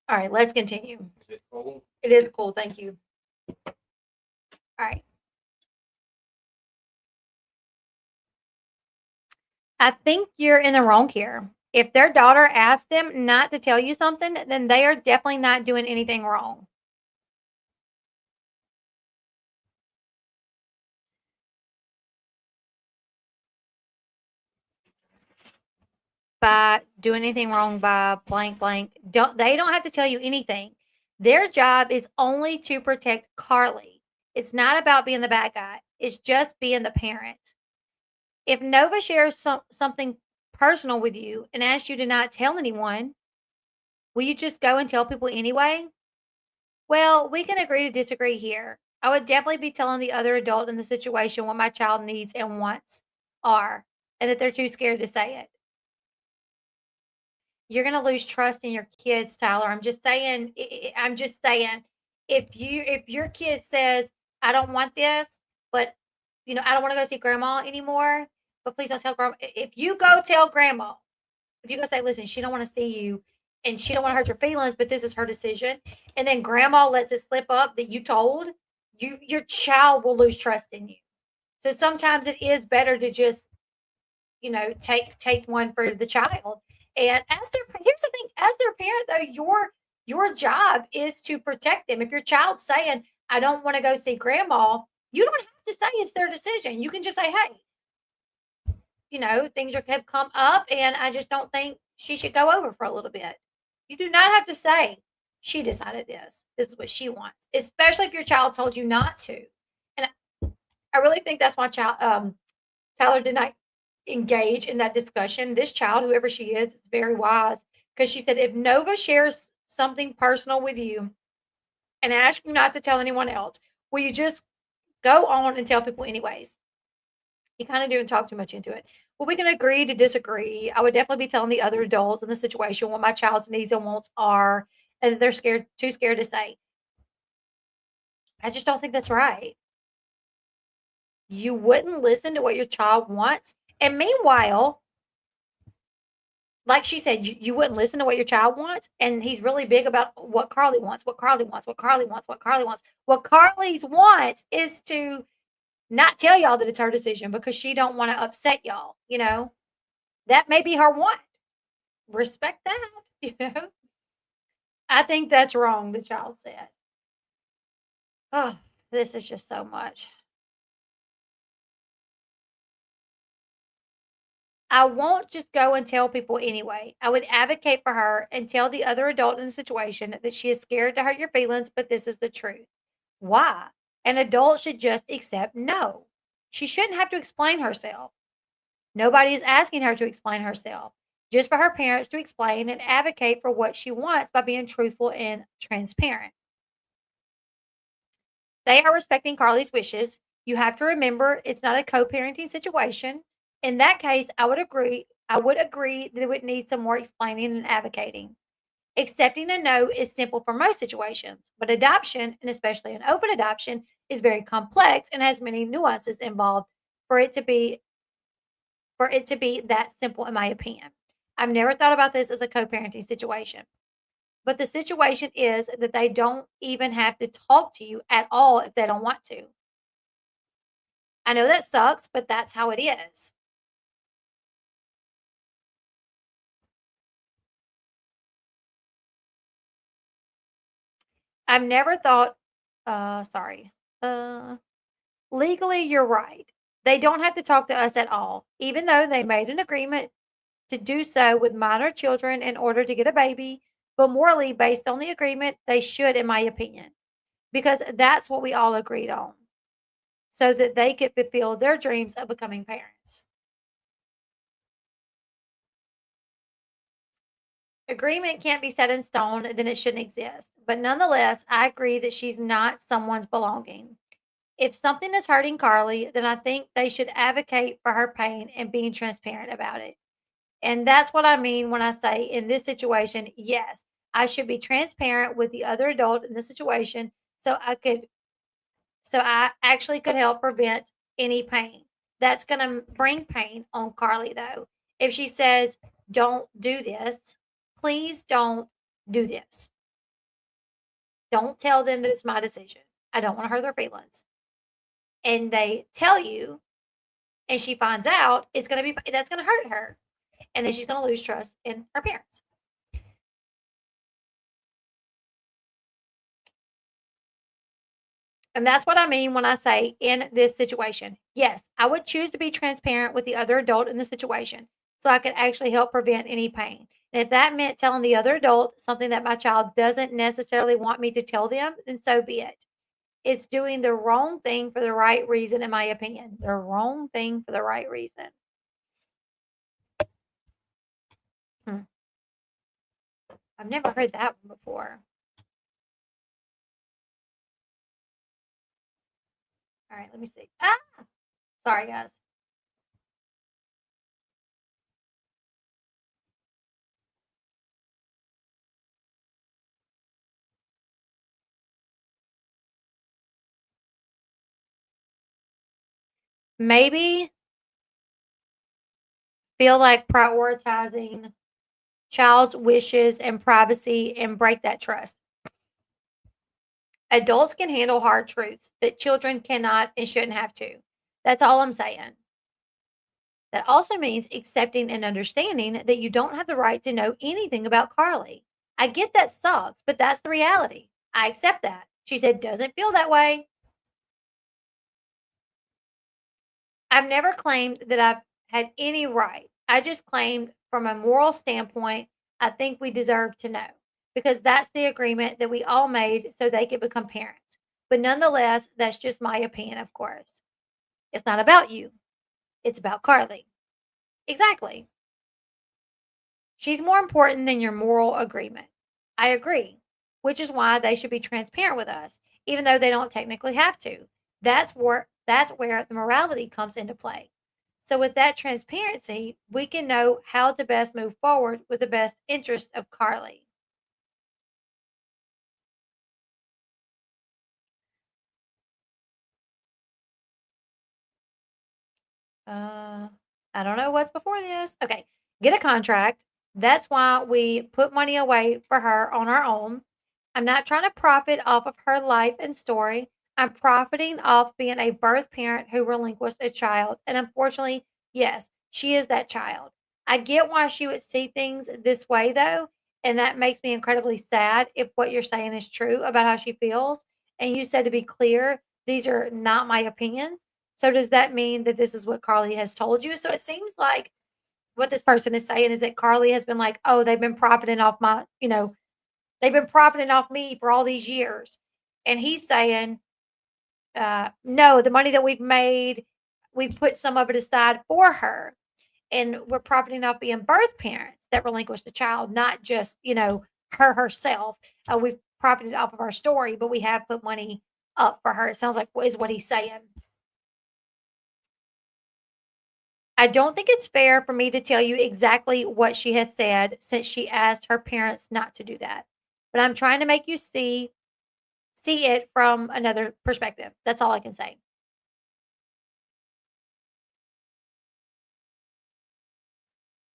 All right, let's continue. Is it cool? It is cool. Thank you. All right. I think you're in the wrong here. If their daughter asked them not to tell you something, then they are definitely not doing anything wrong. by doing anything wrong by blank blank. They don't have to tell you anything. Their job is only to protect Carly. It's not about being the bad guy. It's just being the parent. If Nova shares something personal with you and asks you to not tell anyone, will you just go and tell people anyway? Well, we can agree to disagree here. I would definitely be telling the other adult in the situation what my child needs and wants are, and that they're too scared to say it. You're gonna lose trust in your kids, Tyler. I'm just saying. I'm just saying. If your kid says, "I don't want this," but I don't want to go see grandma anymore, but please don't tell grandma. If you go tell grandma, if you go say, "Listen, she don't want to see you, and she don't want to hurt your feelings, but this is her decision," and then grandma lets it slip up that you told your child will lose trust in you. So sometimes it is better to just take one for the child. And here's the thing, as their parent though, your job is to protect them. If your child's saying, "I don't want to go see grandma," you don't have to say it's their decision. You can just say, "Hey, things have come up and I just don't think she should go over for a little bit." You do not have to say, "She decided this. This is what she wants," especially if your child told you not to. And I really think that's why Tyler did not engage in that discussion. This child, whoever she is very wise, because she said, if Nova shares something personal with you and asks you not to tell anyone else, will you just go on and tell people anyways? He kind of didn't talk too much into it. Well, we can agree to disagree. I would definitely be telling the other adults in the situation what my child's needs and wants are, and they're too scared to say. I just don't think that's right. You wouldn't listen to what your child wants. And meanwhile, like she said, you wouldn't listen to what your child wants. And he's really big about what Carly wants, what Carly wants, what Carly wants, what Carly wants. What Carly's wants is to not tell y'all that it's her decision because she don't want to upset y'all. That may be her want. Respect that. I think that's wrong, the child said. Oh, this is just so much. I won't just go and tell people anyway. I would advocate for her and tell the other adult in the situation that she is scared to hurt your feelings, but this is the truth. Why? An adult should just accept no. She shouldn't have to explain herself. Nobody is asking her to explain herself. Just for her parents to explain and advocate for what she wants by being truthful and transparent. They are respecting Carly's wishes. You have to remember it's not a co-parenting situation. In that case, I would agree that it would need some more explaining and advocating. Accepting a no is simple for most situations, but adoption, and especially an open adoption, is very complex and has many nuances involved for it to be that simple, in my opinion. I've never thought about this as a co-parenting situation. But the situation is that they don't even have to talk to you at all if they don't want to. I know that sucks, but that's how it is. I've never thought, sorry. Legally, you're right. They don't have to talk to us at all, even though they made an agreement to do so with minor children in order to get a baby. But morally, based on the agreement, they should, in my opinion, because that's what we all agreed on, so that they could fulfill their dreams of becoming parents. Agreement can't be set in stone, then it shouldn't exist. But nonetheless, I agree that she's not someone's belonging. If something is hurting Carly, then I think they should advocate for her pain and being transparent about it. And that's what I mean when I say in this situation, yes, I should be transparent with the other adult in the situation so I actually could help prevent any pain. That's going to bring pain on Carly though. If she says, "Don't do this, please don't do this." Don't tell them that it's my decision. I don't want to hurt their feelings. And they tell you and she finds out, that's going to hurt her. And then she's going to lose trust in her parents. And that's what I mean when I say in this situation. Yes, I would choose to be transparent with the other adult in the situation so I could actually help prevent any pain. And if that meant telling the other adult something that my child doesn't necessarily want me to tell them, then so be it. It's doing the wrong thing for the right reason, in my opinion. The wrong thing for the right reason. Hmm. I've never heard that one before. All right, let me see. Ah, sorry, guys. Maybe feel like prioritizing child's wishes and privacy and break that trust. Adults can handle hard truths that children cannot and shouldn't have to. That's all I'm saying. That also means accepting and understanding that you don't have the right to know anything about Carly. I get that sucks, but that's the reality. I accept that. She said, doesn't feel that way. I've never claimed that I've had any right. I just claimed from a moral standpoint, I think we deserve to know because that's the agreement that we all made so they could become parents. But nonetheless, that's just my opinion, of course. It's not about you, it's about Carly. Exactly. She's more important than your moral agreement. I agree, which is why they should be transparent with us, even though they don't technically have to. That's where the morality comes into play. So with that transparency, we can know how to best move forward with the best interest of Carly. Uh, I don't know what's before this. Okay, get a contract. That's why we put money away for her on our own. I'm not trying to profit off of her life and story. I'm profiting off being a birth parent who relinquished a child. And unfortunately, yes, she is that child. I get why she would see things this way, though. And that makes me incredibly sad if what you're saying is true about how she feels. And you said to be clear, these are not my opinions. So does that mean that this is what Carly has told you? So it seems like what this person is saying is that Carly has been like, "Oh, they've been profiting off they've been profiting off me for all these years." And he's saying, "No, the money that we've made, we've put some of it aside for her, and we're profiting off being birth parents that relinquished the child, not just, her herself. We've profited off of our story, but we have put money up for her." It sounds like is what he's saying. I don't think it's fair for me to tell you exactly what she has said since she asked her parents not to do that. But I'm trying to make you see it from another perspective. That's all I can say.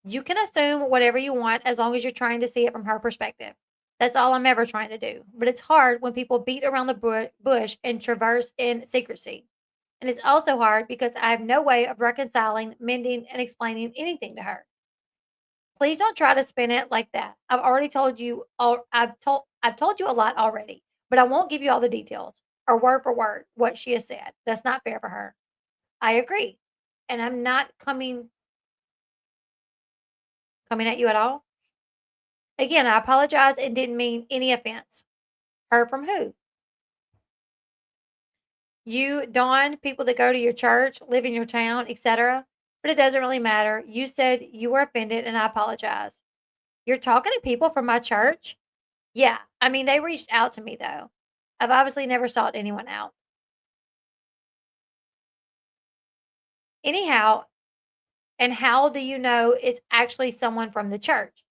You can assume whatever you want as long as you're trying to see it from her perspective. That's all I'm ever trying to do. But it's hard when people beat around the bush and traverse in secrecy. And it's also hard because I have no way of reconciling, mending, and explaining anything to her. Please don't try to spin it like that. I've told you a lot already, but I won't give you all the details or word for word what she has said. That's not fair for her. I agree. And I'm not coming at you at all. Again, I apologize and didn't mean any offense. Heard from who? You, Dawn, people that go to your church, live in your town, etc. But it doesn't really matter. You said you were offended and I apologize. You're talking to people from my church? Yeah, I mean, they reached out to me though. I've obviously never sought anyone out. Anyhow, and how do you know it's actually someone from the church?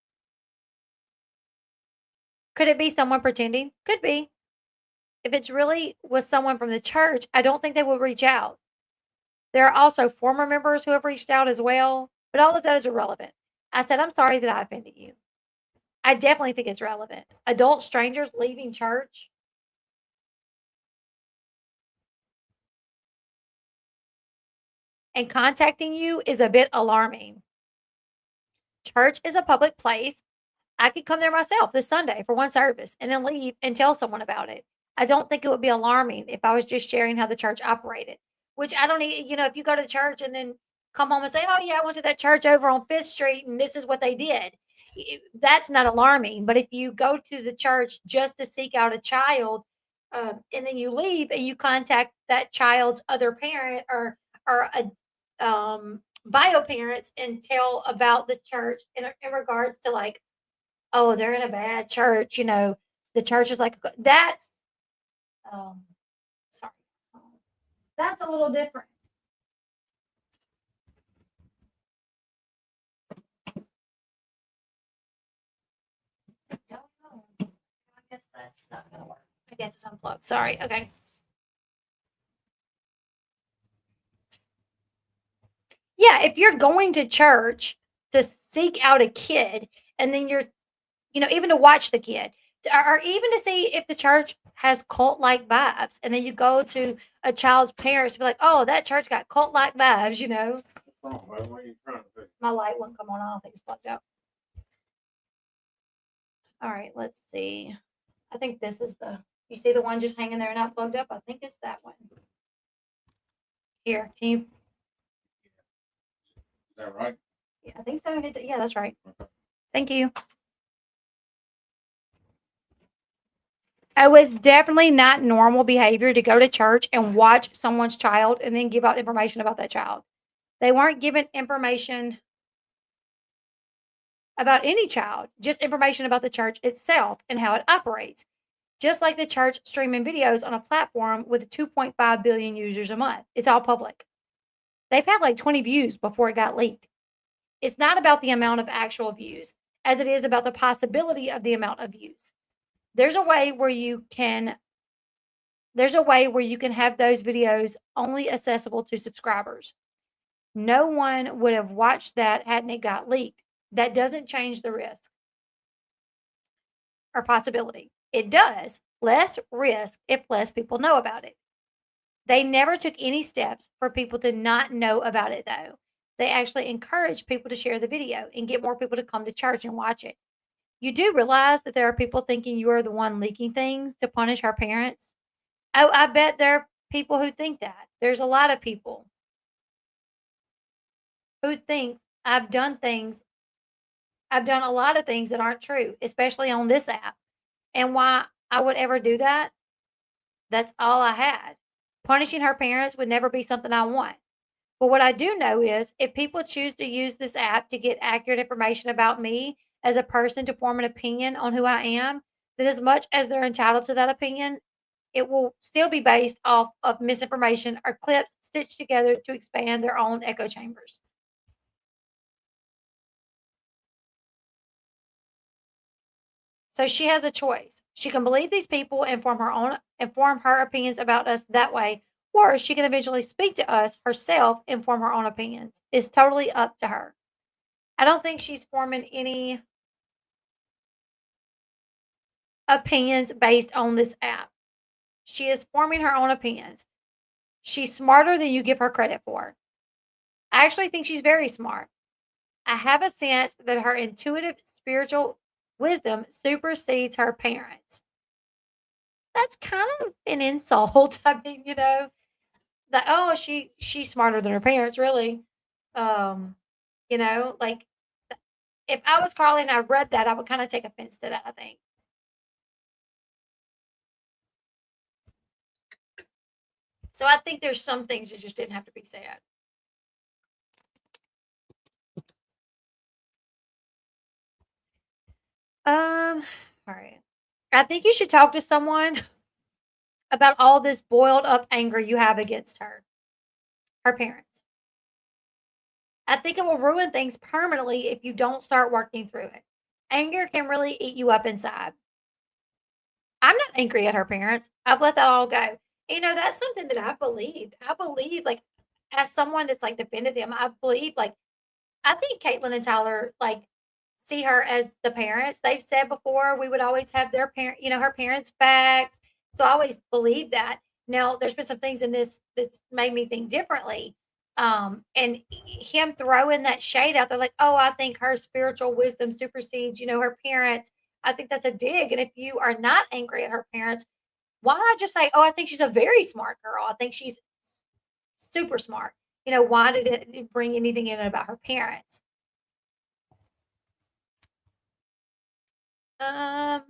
Could it be someone pretending? Could be. If it's really was someone from the church, I don't think they would reach out. There are also former members who have reached out as well, but all of that is irrelevant. I said, I'm sorry that I offended you. I definitely think it's relevant. Adult strangers leaving church and contacting you is a bit alarming. Church is a public place. I could come there myself this Sunday for one service and then leave and tell someone about it. I don't think it would be alarming if I was just sharing how the church operated, which I don't need, if you go to the church and then come home and say, "Oh yeah, I went to that church over on Fifth Street, and this is what they did." That's not alarming. But if you go to the church just to seek out a child, and then you leave and you contact that child's other parent or a bio parents and tell about the church in regards to like, oh, they're in a bad church, the church is like that's um sorry, that's a little different. No, no. I guess that's not gonna work. I guess it's unplugged. Sorry. Okay. Yeah, if you're going to church to seek out a kid and then you're, even to watch the kid or even to see if the church has cult like vibes, and then you go to a child's parents to be like, oh, that church got cult like vibes. Oh, what are you trying to do? My light wouldn't come on. I don't think it's plugged out. All right, let's see. I think this is you see the one just hanging there not plugged up? I think it's that one. Here, can you? Is that right? Yeah, I think so. Yeah, that's right. Okay. Thank you. It was definitely not normal behavior to go to church and watch someone's child and then give out information about that child. They weren't given information about any child, just information about the church itself and how it operates. Just like the church streaming videos on a platform with 2.5 billion users a month. It's all public. They've had like 20 views before it got leaked. It's not about the amount of actual views as it is about the possibility of the amount of views. There's a way where you can have those videos only accessible to subscribers. No one would have watched that hadn't it got leaked. That doesn't change the risk or possibility. It does. Less risk if less people know about it. They never took any steps for people to not know about it, though. They actually encouraged people to share the video and get more people to come to church and watch it. You do realize that there are people thinking you are the one leaking things to punish our parents? Oh, I bet there are people who think that. There's a lot of people who think I've done a lot of things that aren't true, especially on this app. And why I would ever do that, that's all I had. Punishing her parents would never be something I want. But what I do know is if people choose to use this app to get accurate information about me as a person to form an opinion on who I am, then as much as they're entitled to that opinion, it will still be based off of misinformation or clips stitched together to expand their own echo chambers. So she has a choice. She can believe these people and form her opinions about us that way, or she can eventually speak to us herself and form her own opinions. It's totally up to her. I don't think she's forming any opinions based on this app. She is forming her own opinions. She's smarter than you give her credit for. I actually think she's very smart. I have a sense that her intuitive spiritual wisdom supersedes her parents. That's kind of an insult. I mean, that oh, she's smarter than her parents, really. Um, like if I was Carly and I read that, I would kind of take offense to that, I think. So I think there's some things that just didn't have to be said. All right. I think you should talk to someone about all this boiled up anger you have against her parents. I think it will ruin things permanently if you don't start working through it. Anger can really eat you up inside. I'm not angry at her parents. I've let that all go. That's something that I believe. I believe, like, as someone that's like defended them, I believe, like, I think Caitlyn and Tyler, like, see her as the parents. They've said before we would always have her parents' backs. So I always believed that. Now, there's been some things in this that's made me think differently. And him throwing that shade out there, like, oh, I think her spiritual wisdom supersedes, her parents. I think that's a dig. And if you are not angry at her parents, why not just say, oh, I think she's a very smart girl. I think she's super smart. Why did it bring anything in about her parents? Um,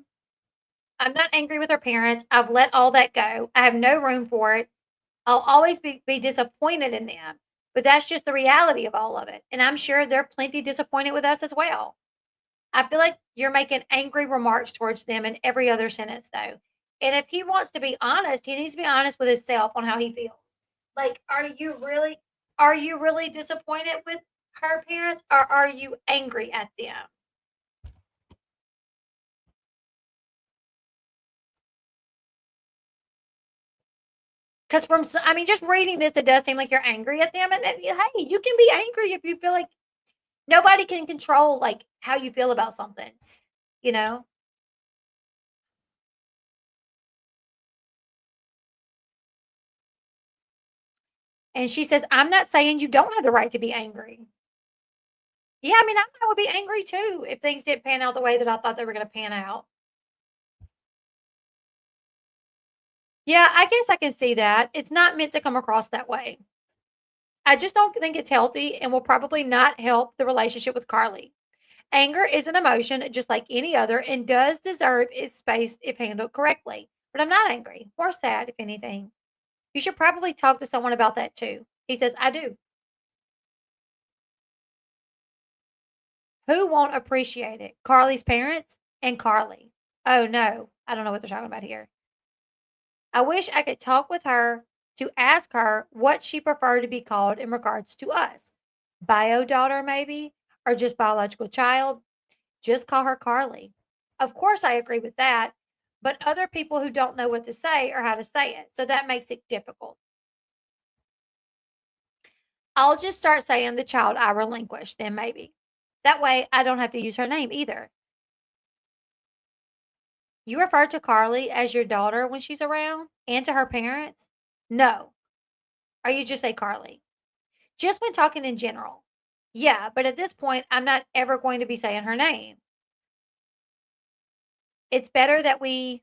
I'm not angry with her parents. I've let all that go. I have no room for it. I'll always be disappointed in them. But that's just the reality of all of it. And I'm sure they're plenty disappointed with us as well. I feel like you're making angry remarks towards them in every other sentence, though. And if he wants to be honest, he needs to be honest with himself on how he feels. Like, are you really disappointed with her parents, or are you angry at them? Because just reading this, it does seem like you're angry at them. And then, hey, you can be angry if you feel like nobody can control like how you feel about something, you know? And she says, I'm not saying you don't have the right to be angry. Yeah, I would be angry too if things didn't pan out the way that I thought they were going to pan out. Yeah, I guess I can see that. It's not meant to come across that way. I just don't think it's healthy and will probably not help the relationship with Carly. Anger is an emotion just like any other and does deserve its space if handled correctly. But I'm not angry, more sad, if anything. You should probably talk to someone about that too. He says, I do. Who won't appreciate it? Carly's parents and Carly. Oh no, I don't know what they're talking about here. I wish I could talk with her to ask her what she preferred to be called in regards to us. Bio daughter, maybe, or just biological child. Just call her Carly. Of course, I agree with that, but other people who don't know what to say or how to say it. So that makes it difficult. I'll just start saying the child I relinquished, then maybe. That way, I don't have to use her name either. You refer to Carly as your daughter when she's around and to her parents? No. Or you just say Carly? Just when talking in general. Yeah, but at this point, I'm not ever going to be saying her name. It's better that we,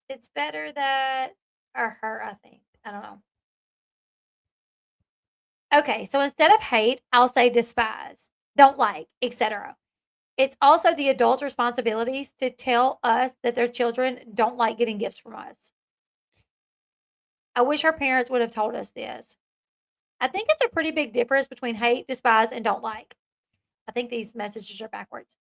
it's better that, or her, I think. I don't know. Okay, so instead of hate, I'll say despise, don't like, etc. It's also the adults' responsibilities to tell us that their children don't like getting gifts from us. I wish our parents would have told us this. I think it's a pretty big difference between hate, despise, and don't like. I think these messages are backwards.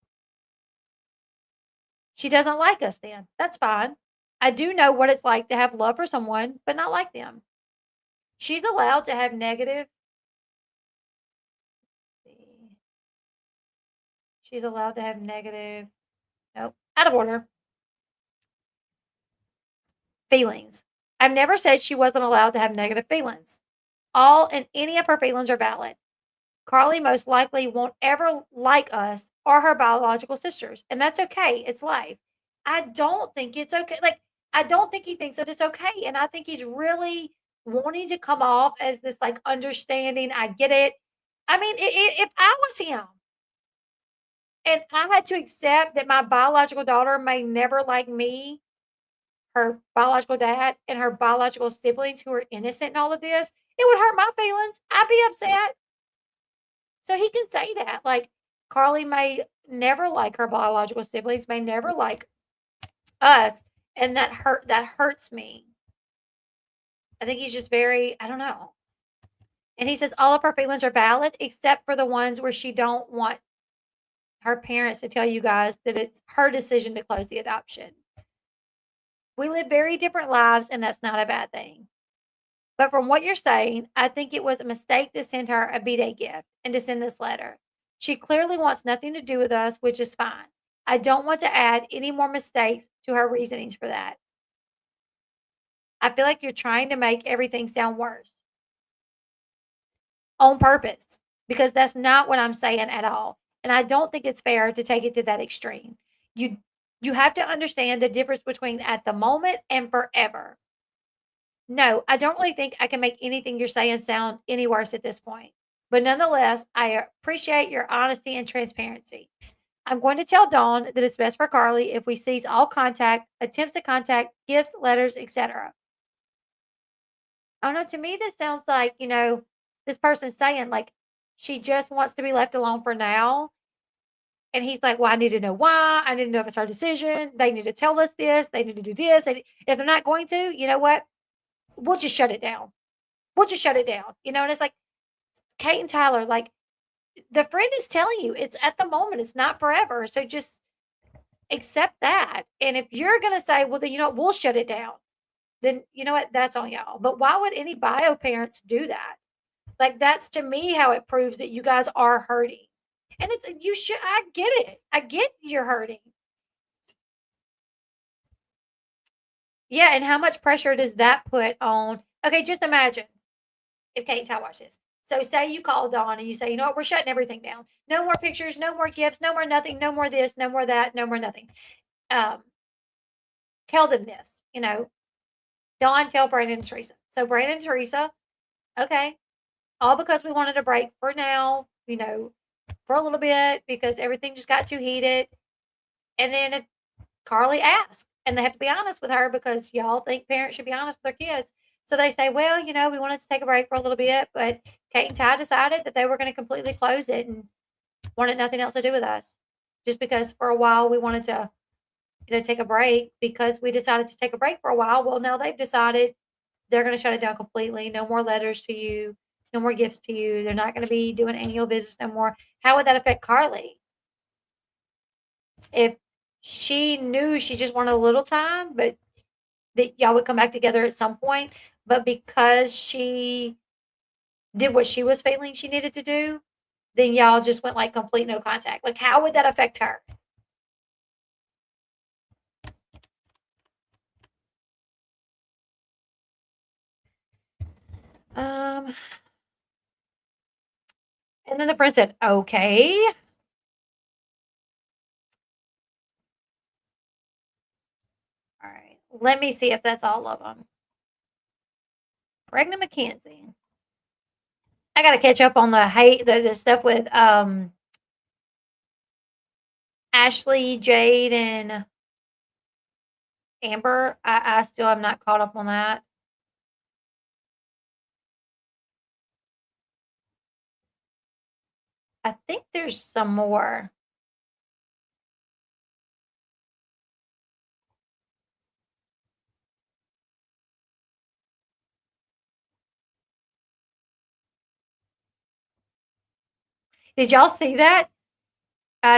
She doesn't like us then. That's fine. I do know what it's like to have love for someone, but not like them. She's allowed to have negative. She's allowed to have negative. Nope. Out of order. Feelings. I've never said she wasn't allowed to have negative feelings. All and any of her feelings are valid. Carly most likely won't ever like us or her biological sisters, and that's okay. It's life. I don't think it's okay. Like, I don't think he thinks that it's okay. And I think he's really wanting to come off as this like understanding. I get it. If I was him and I had to accept that my biological daughter may never like me, her biological dad, and her biological siblings who are innocent in all of this, it would hurt my feelings. I'd be upset. So he can say that. Like, Carly may never like her biological siblings, may never like us, and that hurts me. I think he's just very, I don't know. And he says all of her feelings are valid except for the ones where she don't want her parents to tell you guys that it's her decision to close the adoption. We live very different lives, and that's not a bad thing. But from what you're saying, I think it was a mistake to send her a B-Day gift and to send this letter. She clearly wants nothing to do with us, which is fine. I don't want to add any more mistakes to her reasonings for that. I feel like you're trying to make everything sound worse on purpose because that's not what I'm saying at all. And I don't think it's fair to take it to that extreme. You you have to understand the difference between at the moment and forever. No, I don't really think I can make anything you're saying sound any worse at this point. But nonetheless, I appreciate your honesty and transparency. I'm going to tell Dawn that it's best for Carly if we cease all contact, attempts to contact, gifts, letters, etc. Oh no, to me this sounds like, this person's saying like she just wants to be left alone for now. And he's like, well, I need to know why. I need to know if it's our decision. They need to tell us this. They need to do this. And if they're not going to, you know what? We'll just shut it down. We'll just shut it down. And it's like Kate and Tyler, like the friend is telling you it's at the moment, it's not forever. So just accept that. And if you're going to say, well, then, we'll shut it down, then you know what? That's on y'all. But why would any bio parents do that? Like, that's to me how it proves that you guys are hurting. And I get it. I get you're hurting. Yeah. And how much pressure does that put on? Okay. Just imagine if Kate and Ty watch this. So say you call Dawn and you say, you know what, we're shutting everything down. No more pictures, no more gifts, no more nothing, no more this, no more that, no more nothing. Tell them this, Dawn, tell Brandon and Teresa. So Brandon and Teresa, okay, all because we wanted a break for now, for a little bit because everything just got too heated. And then if Carly asks, and they have to be honest with her because y'all think parents should be honest with their kids. So they say, well, we wanted to take a break for a little bit, but Kate and Ty decided that they were going to completely close it and wanted nothing else to do with us. Just because for a while we wanted to, take a break because we decided to take a break for a while. Well, now they've decided they're going to shut it down completely. No more letters to you, no more gifts to you. They're not going to be doing annual visits no more. How would that affect Carly? If she knew she just wanted a little time, but that y'all would come back together at some point, but because she did what she was feeling she needed to do, then y'all just went like complete no contact. Like, how would that affect her? Um, and then the prince said, okay. All right. Let me see if that's all of them. Regna McKenzie. I gotta catch up on the stuff with Ashley, Jade, and Amber. I still am not caught up on that. I think there's some more. Did y'all see that?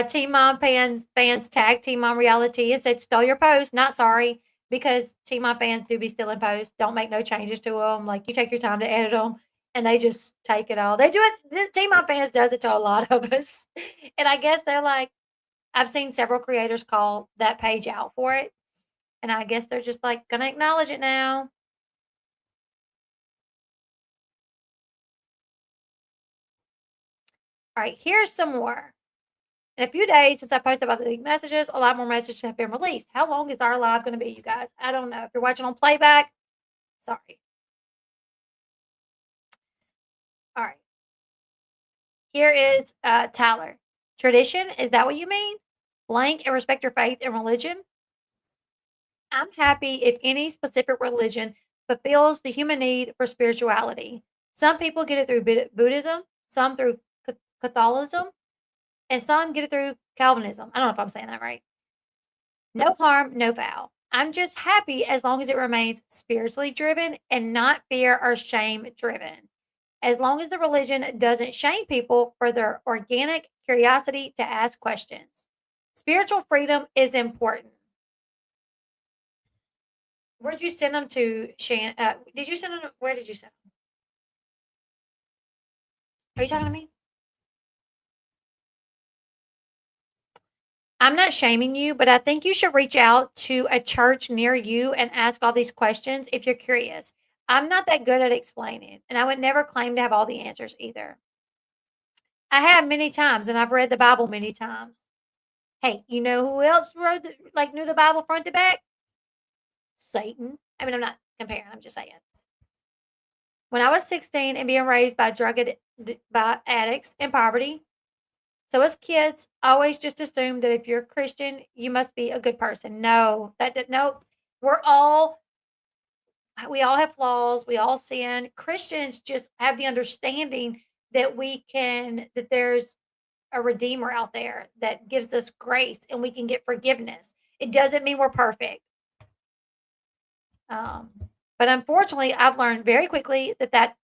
Team Mom fans tagged Team Mom Reality and said, "Stole your post. Not sorry." Because Team Mom fans do be stealing posts. Don't make no changes to them. Like, you take your time to edit them, and they just take it all. They do it. This Team Mom fans does it to a lot of us, and I guess they're like, I've seen several creators call that page out for it, and I guess they're just like gonna acknowledge it now. All right, here's some more. In a few days since I posted about the leaked messages, a lot more messages have been released. How long is our live going to be, you guys? I don't know. If you're watching on playback, sorry. All right. Here is Tyler. Tradition, is that what you mean? Blank and respect your faith and religion. I'm happy if any specific religion fulfills the human need for spirituality. Some people get it through Buddhism, some through Catholicism, and some get it through Calvinism. I don't know if I'm saying that right. No harm, no foul. I'm just happy as long as it remains spiritually driven and not fear or shame driven. As long as the religion doesn't shame people for their organic curiosity to ask questions. Spiritual freedom is important. Where'd you send them to, Shan? Did you send them? Where did you send them? Are you talking to me? I'm not shaming you, but I think you should reach out to a church near you and ask all these questions if you're curious. I'm not that good at explaining, and I would never claim to have all the answers either. I have many times, and I've read the Bible many times. Hey, you know who else knew the Bible front to back? Satan. I mean, I'm not comparing. I'm just saying. When I was 16 and being raised by by addicts in poverty, so as kids, I always just assumed that if you're a Christian, you must be a good person. No, no. We're all We all have flaws, we all sin. Christians just have the understanding that that there's a redeemer out there that gives us grace and we can get forgiveness. It doesn't mean we're perfect. Um, but unfortunately, I've learned very quickly that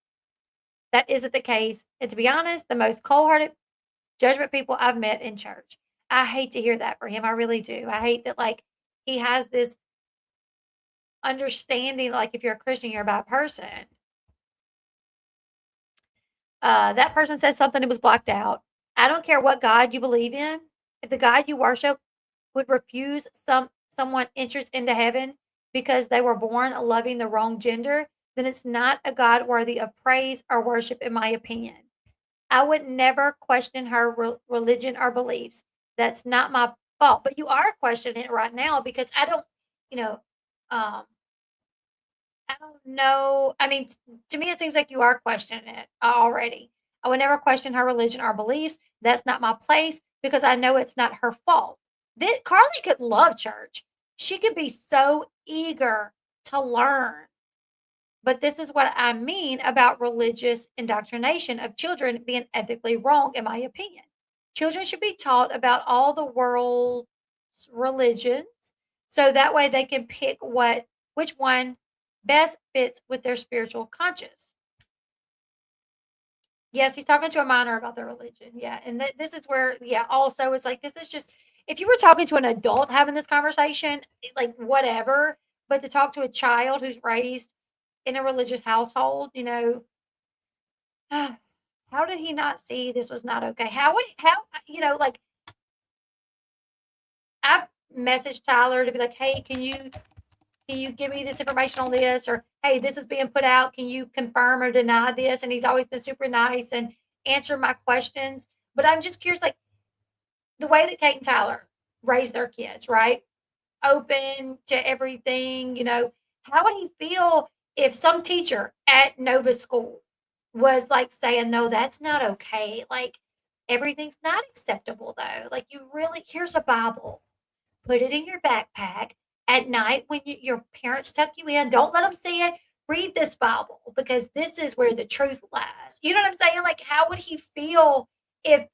isn't the case. And to be honest, the most cold-hearted judgment people I've met in church. I hate to hear that for him. I really do. I hate that like he has this understanding like if you're a Christian, you're a bad person. That person said something that was blocked out. I don't care what God you believe in. If the God you worship would refuse someone entrance into heaven because they were born loving the wrong gender, then it's not a God worthy of praise or worship, in my opinion. I would never question her religion or beliefs. That's not my fault. But you are questioning it right now because I don't, you know, um, I don't know. I mean, to me, it seems like you are questioning it already. I would never question her religion or beliefs. That's not my place because I know it's not her fault. That Carly could love church. She could be so eager to learn. But this is what I mean about religious indoctrination of children being ethically wrong, in my opinion. Children should be taught about all the world's religions so that way they can pick which one best fits with their spiritual conscience. Yes, he's talking to a minor about their religion. Yeah. And this is where, yeah, also it's like, this is just, if you were talking to an adult having this conversation, like whatever, but to talk to a child who's raised in a religious household, how did he not see this was not okay? Like I messaged Tyler to be like, hey, can you give me this information on this? Or hey, this is being put out. Can you confirm or deny this? And he's always been super nice and answer my questions. But I'm just curious, like the way that Kate and Tyler raise their kids, right? Open to everything, how would he feel if some teacher at Nova School was like saying, no, that's not okay. Like everything's not acceptable though. Like here's a Bible, put it in your backpack at night when your parents tuck you in. Don't let them see it. Read this Bible because this is where the truth lies. You know what I'm saying? Like, how would he feel if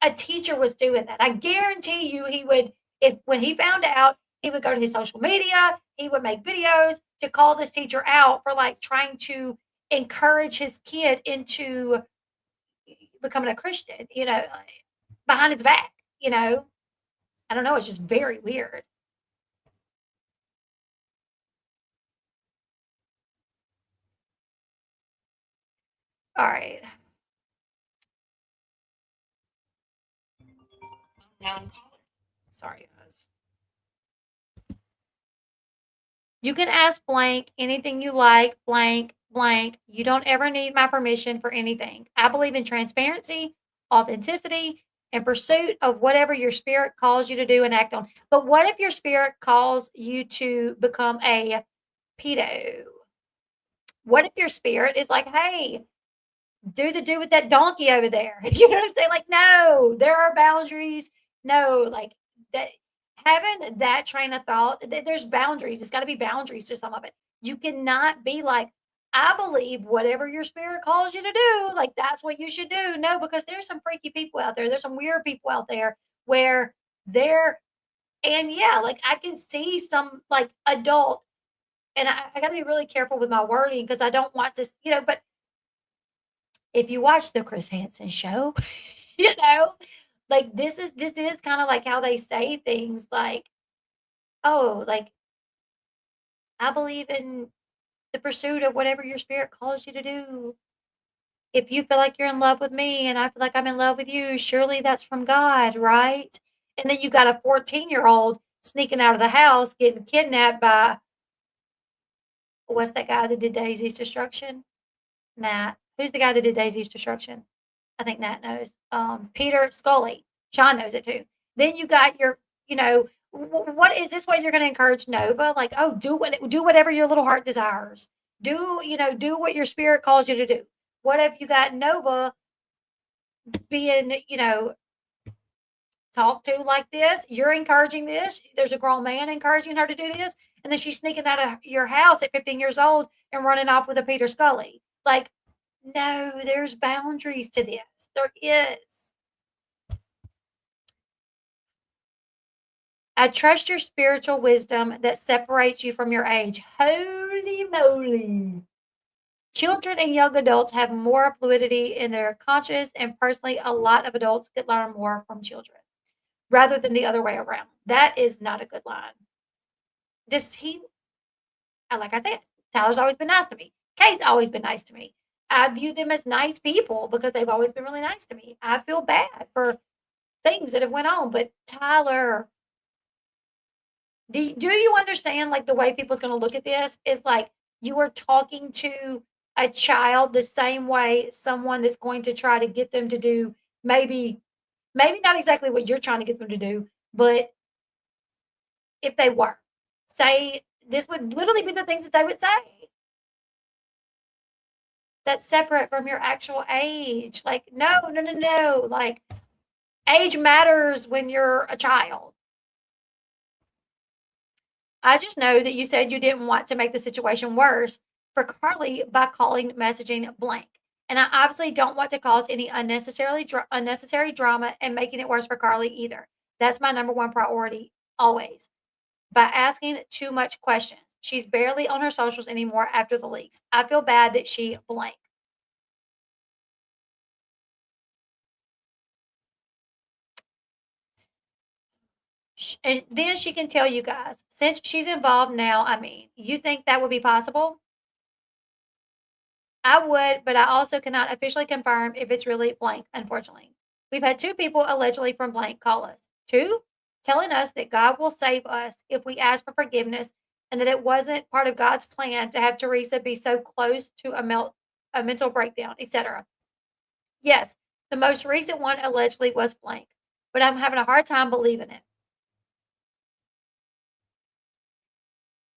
a teacher was doing that? I guarantee you he would, if when he found out, he would go to his social media, he would make videos to call this teacher out for like trying to encourage his kid into becoming a Christian, like, behind his back. I don't know. It's just very weird. All right. Sorry, guys. You can ask blank anything you like, blank, blank. You don't ever need my permission for anything. I believe in transparency, authenticity, and pursuit of whatever your spirit calls you to do and act on. But what if your spirit calls you to become a pedo? What if your spirit is like, hey, do with that donkey over there? You know what I'm saying? Like, no, there are boundaries. No, like that having that train of thought, there's boundaries. It's got to be boundaries to some of it. You cannot be like, I believe whatever your spirit calls you to do, like that's what you should do. No, because there's some freaky people out there. There's some weird people out there where they're, and yeah, like I can see some like adult, and I got to be really careful with my wording because I don't want to, but if you watch the Chris Hansen show, you know, like this is kind of like how they say things like, oh, like I believe in the pursuit of whatever your spirit calls you to do. If you feel like you're in love with me and I feel like I'm in love with you, surely that's from God, right? And then you got a 14-year-old sneaking out of the house, getting kidnapped by what's that guy that did Daisy's destruction? Nat. Who's the guy that did Daisy's destruction? I think Nat knows. Peter Scully. Sean knows it too. Then you got your, what is this? What you're going to encourage Nova? Like, oh, do whatever your little heart desires. Do what your spirit calls you to do. What if you got Nova being, talk to like this. You're encouraging this. There's a grown man encouraging her to do this. And then she's sneaking out of your house at 15 years old and running off with a Peter Scully. Like, no, there's boundaries to this. There is. I trust your spiritual wisdom that separates you from your age. Holy moly. Children and young adults have more fluidity in their conscious, and personally, a lot of adults could learn more from children rather than the other way around. That is not a good line. Does he, like I said, Tyler's always been nice to me. Kate's always been nice to me. I view them as nice people because they've always been really nice to me. I feel bad for things that have went on, but Tyler, do you understand like the way people's going to look at this is like you are talking to a child the same way someone that's going to try to get them to do maybe not exactly what you're trying to get them to do, but if they were, say this would literally be the things that they would say. That's separate from your actual age. Like, no, no, no, no. Like, age matters when you're a child. I just know that you said you didn't want to make the situation worse for Carly by calling messaging blank. And I obviously don't want to cause any unnecessary drama and making it worse for Carly either. That's my number one priority always. By asking too much questions. She's barely on her socials anymore after the leaks. I feel bad that she blank. And then she can tell you guys, since she's involved now, I mean, you think that would be possible? I would, but I also cannot officially confirm if it's really blank, unfortunately. We've had two people allegedly from blank call us. Two, telling us that God will save us if we ask for forgiveness and that it wasn't part of God's plan to have Teresa be so close to a mental breakdown, etc. Yes, the most recent one allegedly was blank, but I'm having a hard time believing it.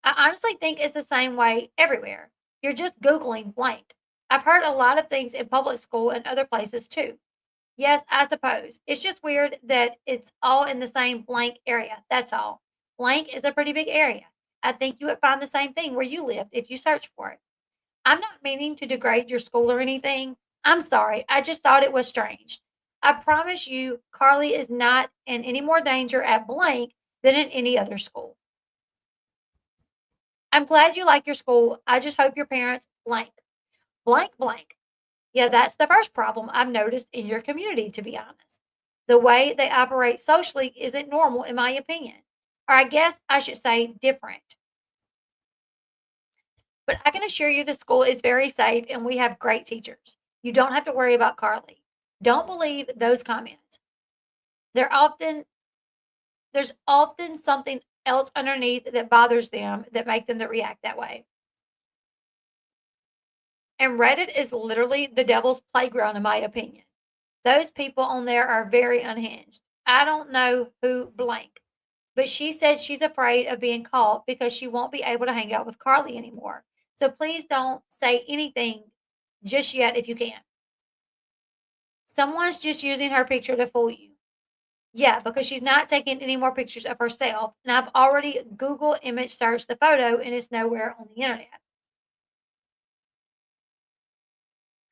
I honestly think it's the same way everywhere. You're just Googling blank. I've heard a lot of things in public school and other places too. Yes, I suppose. It's just weird that it's all in the same blank area. That's all. Blank is a pretty big area. I think you would find the same thing where you lived if you search for it. I'm not meaning to degrade your school or anything. I'm sorry. I just thought it was strange. I promise you, Carly is not in any more danger at blank than in any other school. I'm glad you like your school. I just hope your parents blank, blank, blank. Yeah, that's the first problem I've noticed in your community, to be honest. The way they operate socially isn't normal, in my opinion. Or I guess I should say different. But I can assure you the school is very safe and we have great teachers. You don't have to worry about Carly. Don't believe those comments. They're often there's often something else underneath that bothers them that make them that react that way. And Reddit is literally the devil's playground, in my opinion. Those people on there are very unhinged. I don't know who blank, but she said she's afraid of being caught because she won't be able to hang out with Carly anymore. So please don't say anything just yet if you can. Someone's just using her picture to fool you. Yeah, because she's not taking any more pictures of herself. And I've already Google image searched the photo and it's nowhere on the internet.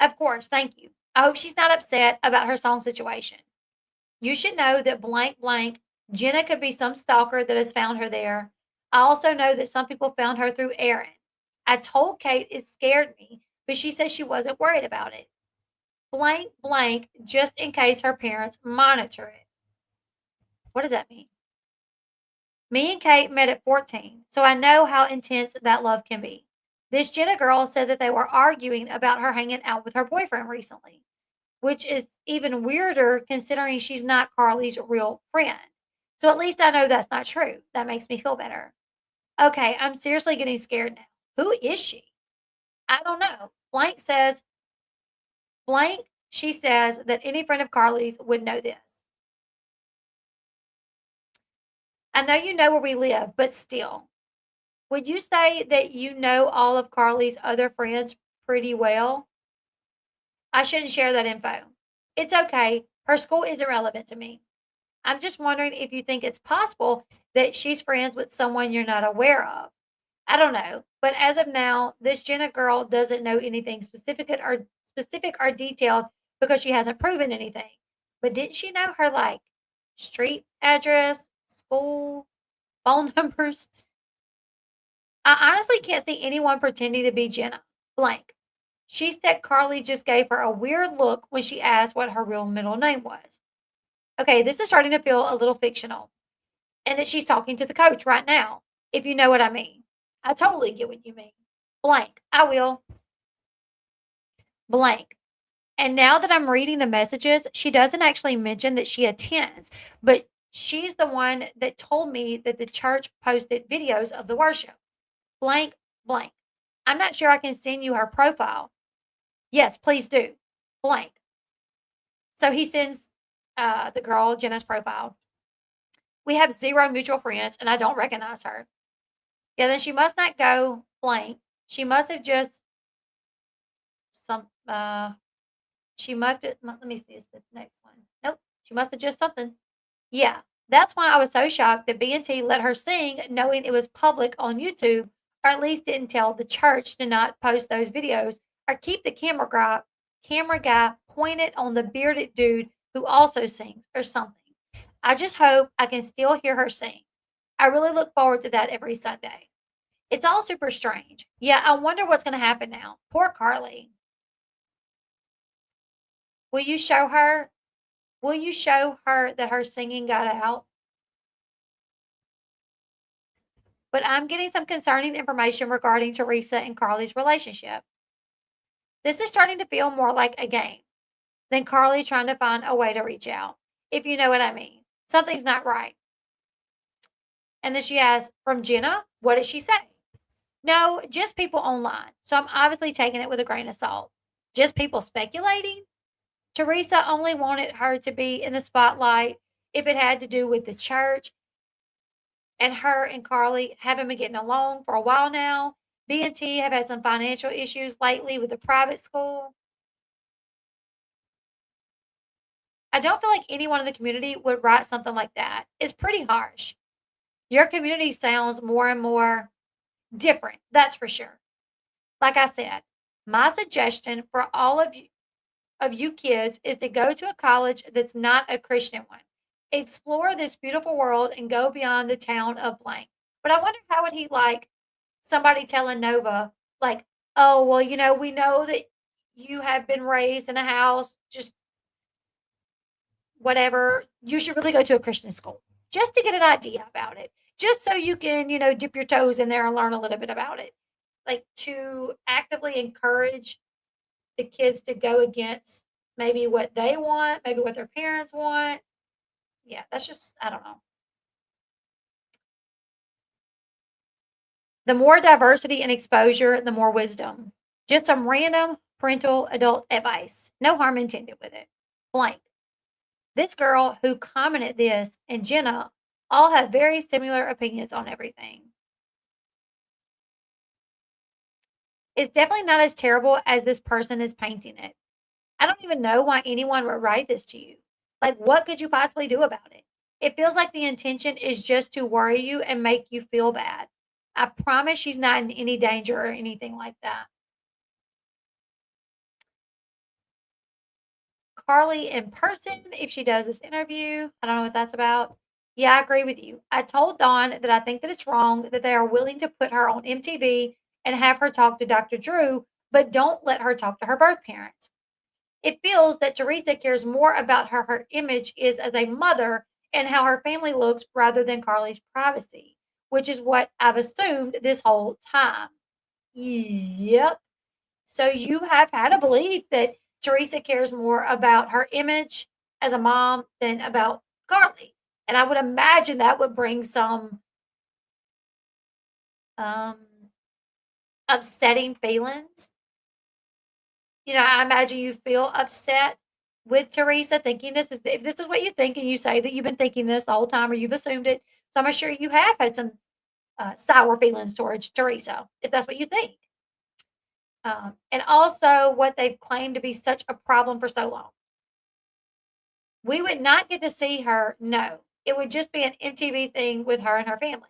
Of course, thank you. I hope she's not upset about her song situation. You should know that blank blank Jenna could be some stalker that has found her there. I also know that some people found her through Aaron. I told Kate it scared me, but she said she wasn't worried about it. Blank blank just in case her parents monitor it. What does that mean? Me and Kate met at 14, so I know how intense that love can be. This Jenna girl said that they were arguing about her hanging out with her boyfriend recently, which is even weirder considering she's not Carly's real friend. So at least I know that's not true. That makes me feel better. Okay, I'm seriously getting scared now. Who is she? I don't know. Blank, she says that any friend of Carly's would know this. I know you know where we live, but still. Would you say that you know all of Carly's other friends pretty well? I shouldn't share that info. It's okay. Her school isn't relevant to me. I'm just wondering if you think it's possible that she's friends with someone you're not aware of. I don't know, but as of now, this Jenna girl doesn't know anything specific or detailed because she hasn't proven anything. But didn't she know her like street address, school, phone numbers? I honestly can't see anyone pretending to be Jenna. Blank. She said Carly just gave her a weird look when she asked what her real middle name was. Okay, this is starting to feel a little fictional. And that she's talking to the coach right now, if you know what I mean. I totally get what you mean. Blank. I will. Blank. And now that I'm reading the messages, she doesn't actually mention that she attends, but she's the one that told me that the church posted videos of the worship. Blank, blank. I'm not sure I can send you her profile. Yes, please do. Blank. So he sends the girl Jenna's profile. We have zero mutual friends, and I don't recognize her. Yeah, then she must not go blank. She must have just some. She must. Let me see. Is the next one? Nope. She must have just something. Yeah, that's why I was so shocked that B&T let her sing, knowing it was public on YouTube, or at least didn't tell the church to not post those videos or keep the camera guy pointed on the bearded dude who also sings or something. I just hope I can still hear her sing. I really look forward to that every Sunday. It's all super strange. Yeah, I wonder what's going to happen now. Poor Carly. Will you show her? Will you show her that her singing got out? But I'm getting some concerning information regarding Teresa and Carly's relationship. This is starting to feel more like a game than Carly trying to find a way to reach out, if you know what I mean. Something's not right. And then she asks, from Jenna, what did she say? No, just people online. So I'm obviously taking it with a grain of salt. Just people speculating? Teresa only wanted her to be in the spotlight if it had to do with the church, and her and Carly haven't been getting along for a while now. B&T have had some financial issues lately with the private school. I don't feel like anyone in the community would write something like that. It's pretty harsh. Your community sounds more and more different, that's for sure. Like I said, my suggestion for all of you kids is to go to a college that's not a Christian one. Explore this beautiful world and go beyond the town of blank. But I wonder how would he like somebody telling Nova, like, oh, well, we know that you have been raised in a house, just whatever. You should really go to a Christian school just to get an idea about it, just so you can, dip your toes in there and learn a little bit about it. Like to actively encourage the kids to go against maybe what they want, maybe what their parents want. Yeah, that's just, I don't know. The more diversity and exposure, the more wisdom. Just some random parental adult advice. No harm intended with it. Blank. This girl who commented this and Jenna all have very similar opinions on everything. It's definitely not as terrible as this person is painting it. I don't even know why anyone would write this to you. Like, what could you possibly do about it? It feels like the intention is just to worry you and make you feel bad. I promise she's not in any danger or anything like that. Carly in person, if she does this interview, I don't know what that's about. Yeah, I agree with you. I told Dawn that I think that it's wrong that they are willing to put her on MTV and have her talk to Dr. Drew, but don't let her talk to her birth parents. It feels that Teresa cares more about her image is as a mother and how her family looks rather than Carly's privacy, which is what I've assumed this whole time. Yep. So you have had a belief that Teresa cares more about her image as a mom than about Carly. And I would imagine that would bring some um, upsetting feelings. I imagine you feel upset with Teresa thinking this is if this is what you think and you say that you've been thinking this the whole time or you've assumed it. So I'm sure you have had some sour feelings towards Teresa, if that's what you think. And also what they've claimed to be such a problem for so long. We would not get to see her. No, it would just be an MTV thing with her and her family.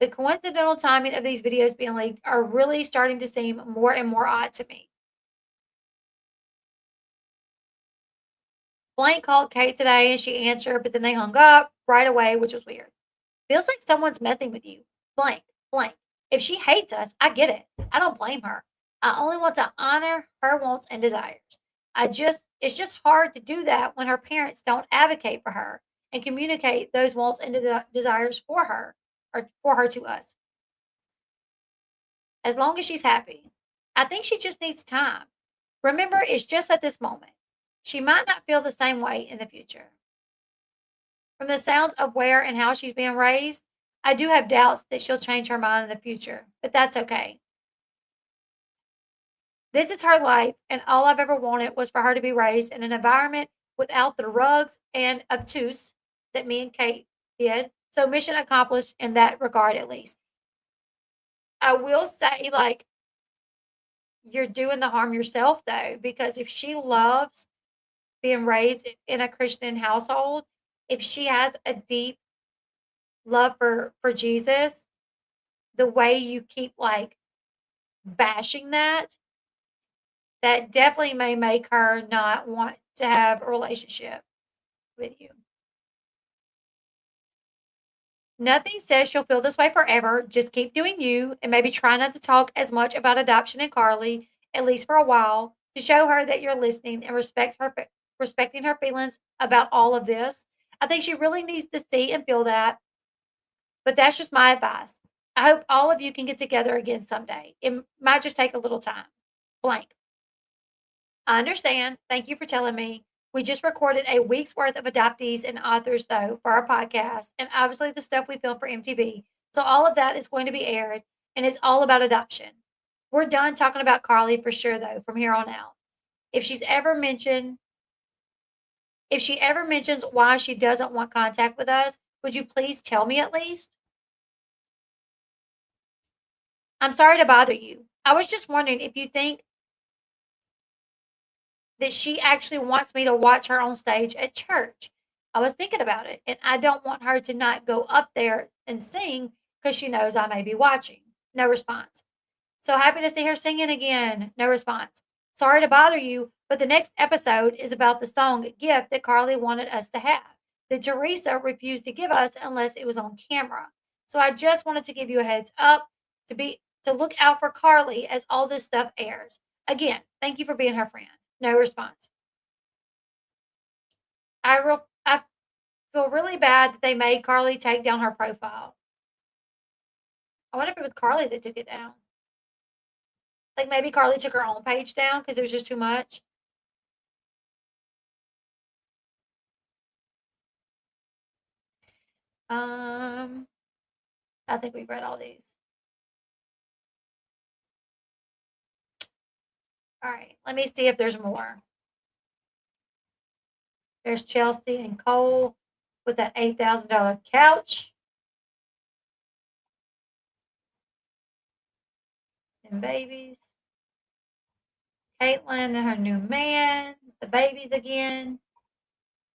The coincidental timing of these videos being leaked are really starting to seem more and more odd to me. Blank called Kate today and she answered, but then they hung up right away, which was weird. Feels like someone's messing with you. Blank, blank. If she hates us, I get it. I don't blame her. I only want to honor her wants and desires. It's just hard to do that when her parents don't advocate for her and communicate those wants and desires for her or for her to us. As long as she's happy. I think she just needs time. Remember, it's just at this moment. She might not feel the same way in the future. From the sounds of where and how she's being raised, I do have doubts that she'll change her mind in the future, but that's okay. This is her life, and all I've ever wanted was for her to be raised in an environment without the rugs and obtuse that me and Kate did. So, mission accomplished in that regard, at least. I will say, like, you're doing the harm yourself, though, because if she loves being raised in a Christian household, if she has a deep love for Jesus, the way you keep like bashing that, that definitely may make her not want to have a relationship with you. Nothing says she'll feel this way forever. Just keep doing you and maybe try not to talk as much about adoption and Carly, at least for a while, to show her that you're listening and respecting her feelings about all of this. I think she really needs to see and feel that, but that's just my advice. I hope all of you can get together again someday. It might just take a little time. Blank. I understand. Thank you for telling me. We just recorded a week's worth of adoptees and authors, though, for our podcast, and obviously the stuff we filmed for MTV. So all of that is going to be aired, and it's all about adoption. We're done talking about Carly for sure, though, from here on out. If she's ever mentioned, if she ever mentions why she doesn't want contact with us, would you please tell me at least? I'm sorry to bother you. I was just wondering if you think that she actually wants me to watch her on stage at church. I was thinking about it, and I don't want her to not go up there and sing because she knows I may be watching. No response. So happy to see her singing again. No response. Sorry to bother you, but the next episode is about the song Gift that Carly wanted us to have, that Teresa refused to give us unless it was on camera. So I just wanted to give you a heads up to look out for Carly as all this stuff airs. Again, thank you for being her friend. No response. I feel really bad that they made Carly take down her profile. I wonder if it was Carly that took it down. Like maybe Carly took her own page down because it was just too much. Um, I think we've read all these. All right, let me see if there's more. There's Chelsea and Cole with that $8,000 couch and babies. Caitlyn and her new man, the babies again.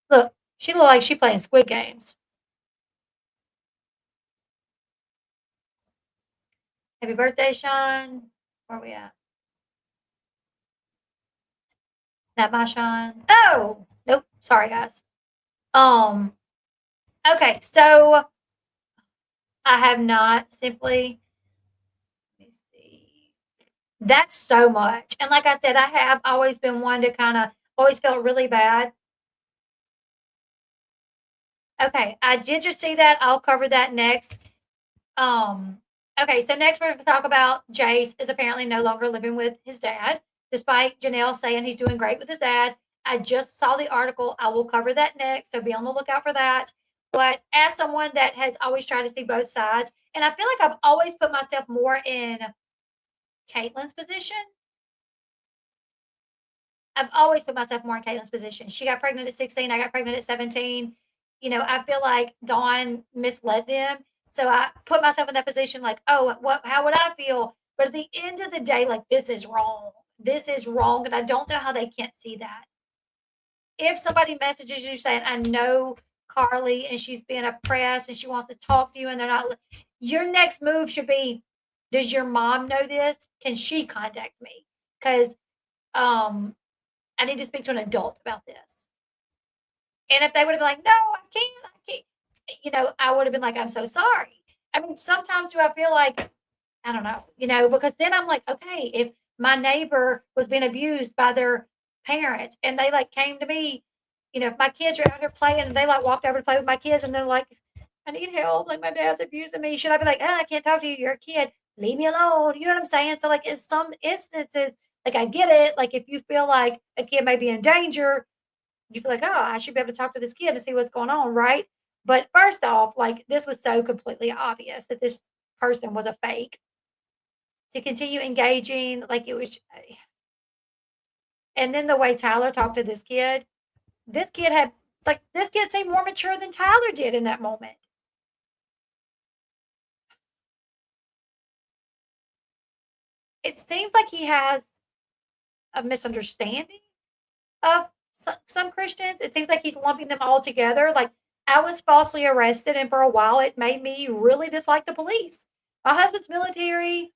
Look, she look like she playing Squid Games. Happy birthday, Sean. Where are we at? Not my Sean. Oh, nope. Sorry, guys. Um. Okay, so I have not simply. Let me see. That's so much, and like I said, I have always been one to kind of always felt really bad. Okay, I did just see that. I'll cover that next. Um, okay, so next we're going to talk about Jace is apparently no longer living with his dad, despite Janelle saying he's doing great with his dad. I just saw the article. I will cover that next, so be on the lookout for that. But as someone that has always tried to see both sides, and I feel like I've always put myself more in Caitlyn's position. I've always put myself more in Caitlyn's position. She got pregnant at 16. I got pregnant at 17. You know, I feel like Dawn misled them. So I put myself in that position like, oh, how would I feel? But at the end of the day, like, this is wrong. This is wrong. And I don't know how they can't see that. if somebody messages you saying, I know Carly and she's being oppressed and she wants to talk to you and they're not, your next move should be, does your mom know this? Can she contact me? Because I need to speak to an adult about this. And if they would have been like, no, I can't, I would have been like, I'm so sorry. I mean, sometimes do I feel like, I don't know, because then I'm like, okay, if my neighbor was being abused by their parents and they like came to me, if my kids are out here playing and they like walked over to play with my kids and they're like, I need help, like my dad's abusing me. Should I be like, I can't talk to you, you're a kid, leave me alone? You know what I'm saying? So like in some instances, like I get it. Like if you feel like a kid may be in danger, you feel like, oh, I should be able to talk to this kid to see what's going on, right? But first off, like this was so completely obvious that this person was a fake. To continue engaging, like it was, and then the way Tyler talked to this kid had, like, this kid seemed more mature than Tyler did in that moment. It seems like he has a misunderstanding of some Christians. It seems like he's lumping them all together. Like, I was falsely arrested, and for a while, it made me really dislike the police. My husband's military.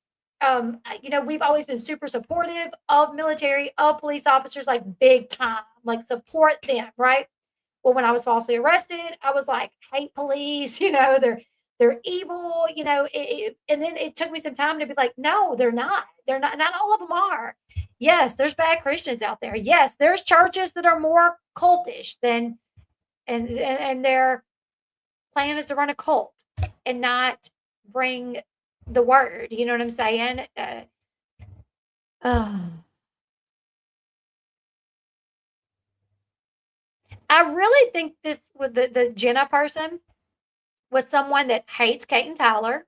We've always been super supportive of military, of police officers, like big time, like support them, right? Well, when I was falsely arrested, I was like, hate police, they're evil, and then it took me some time to be like, no, they're not. They're not. Not all of them are. Yes, there's bad Christians out there. Yes, there's churches that are more cultish than, and their plan is to run a cult and not bring the word. You know what I'm saying? I really think this with the Jenna person was someone that hates Kate and Tyler.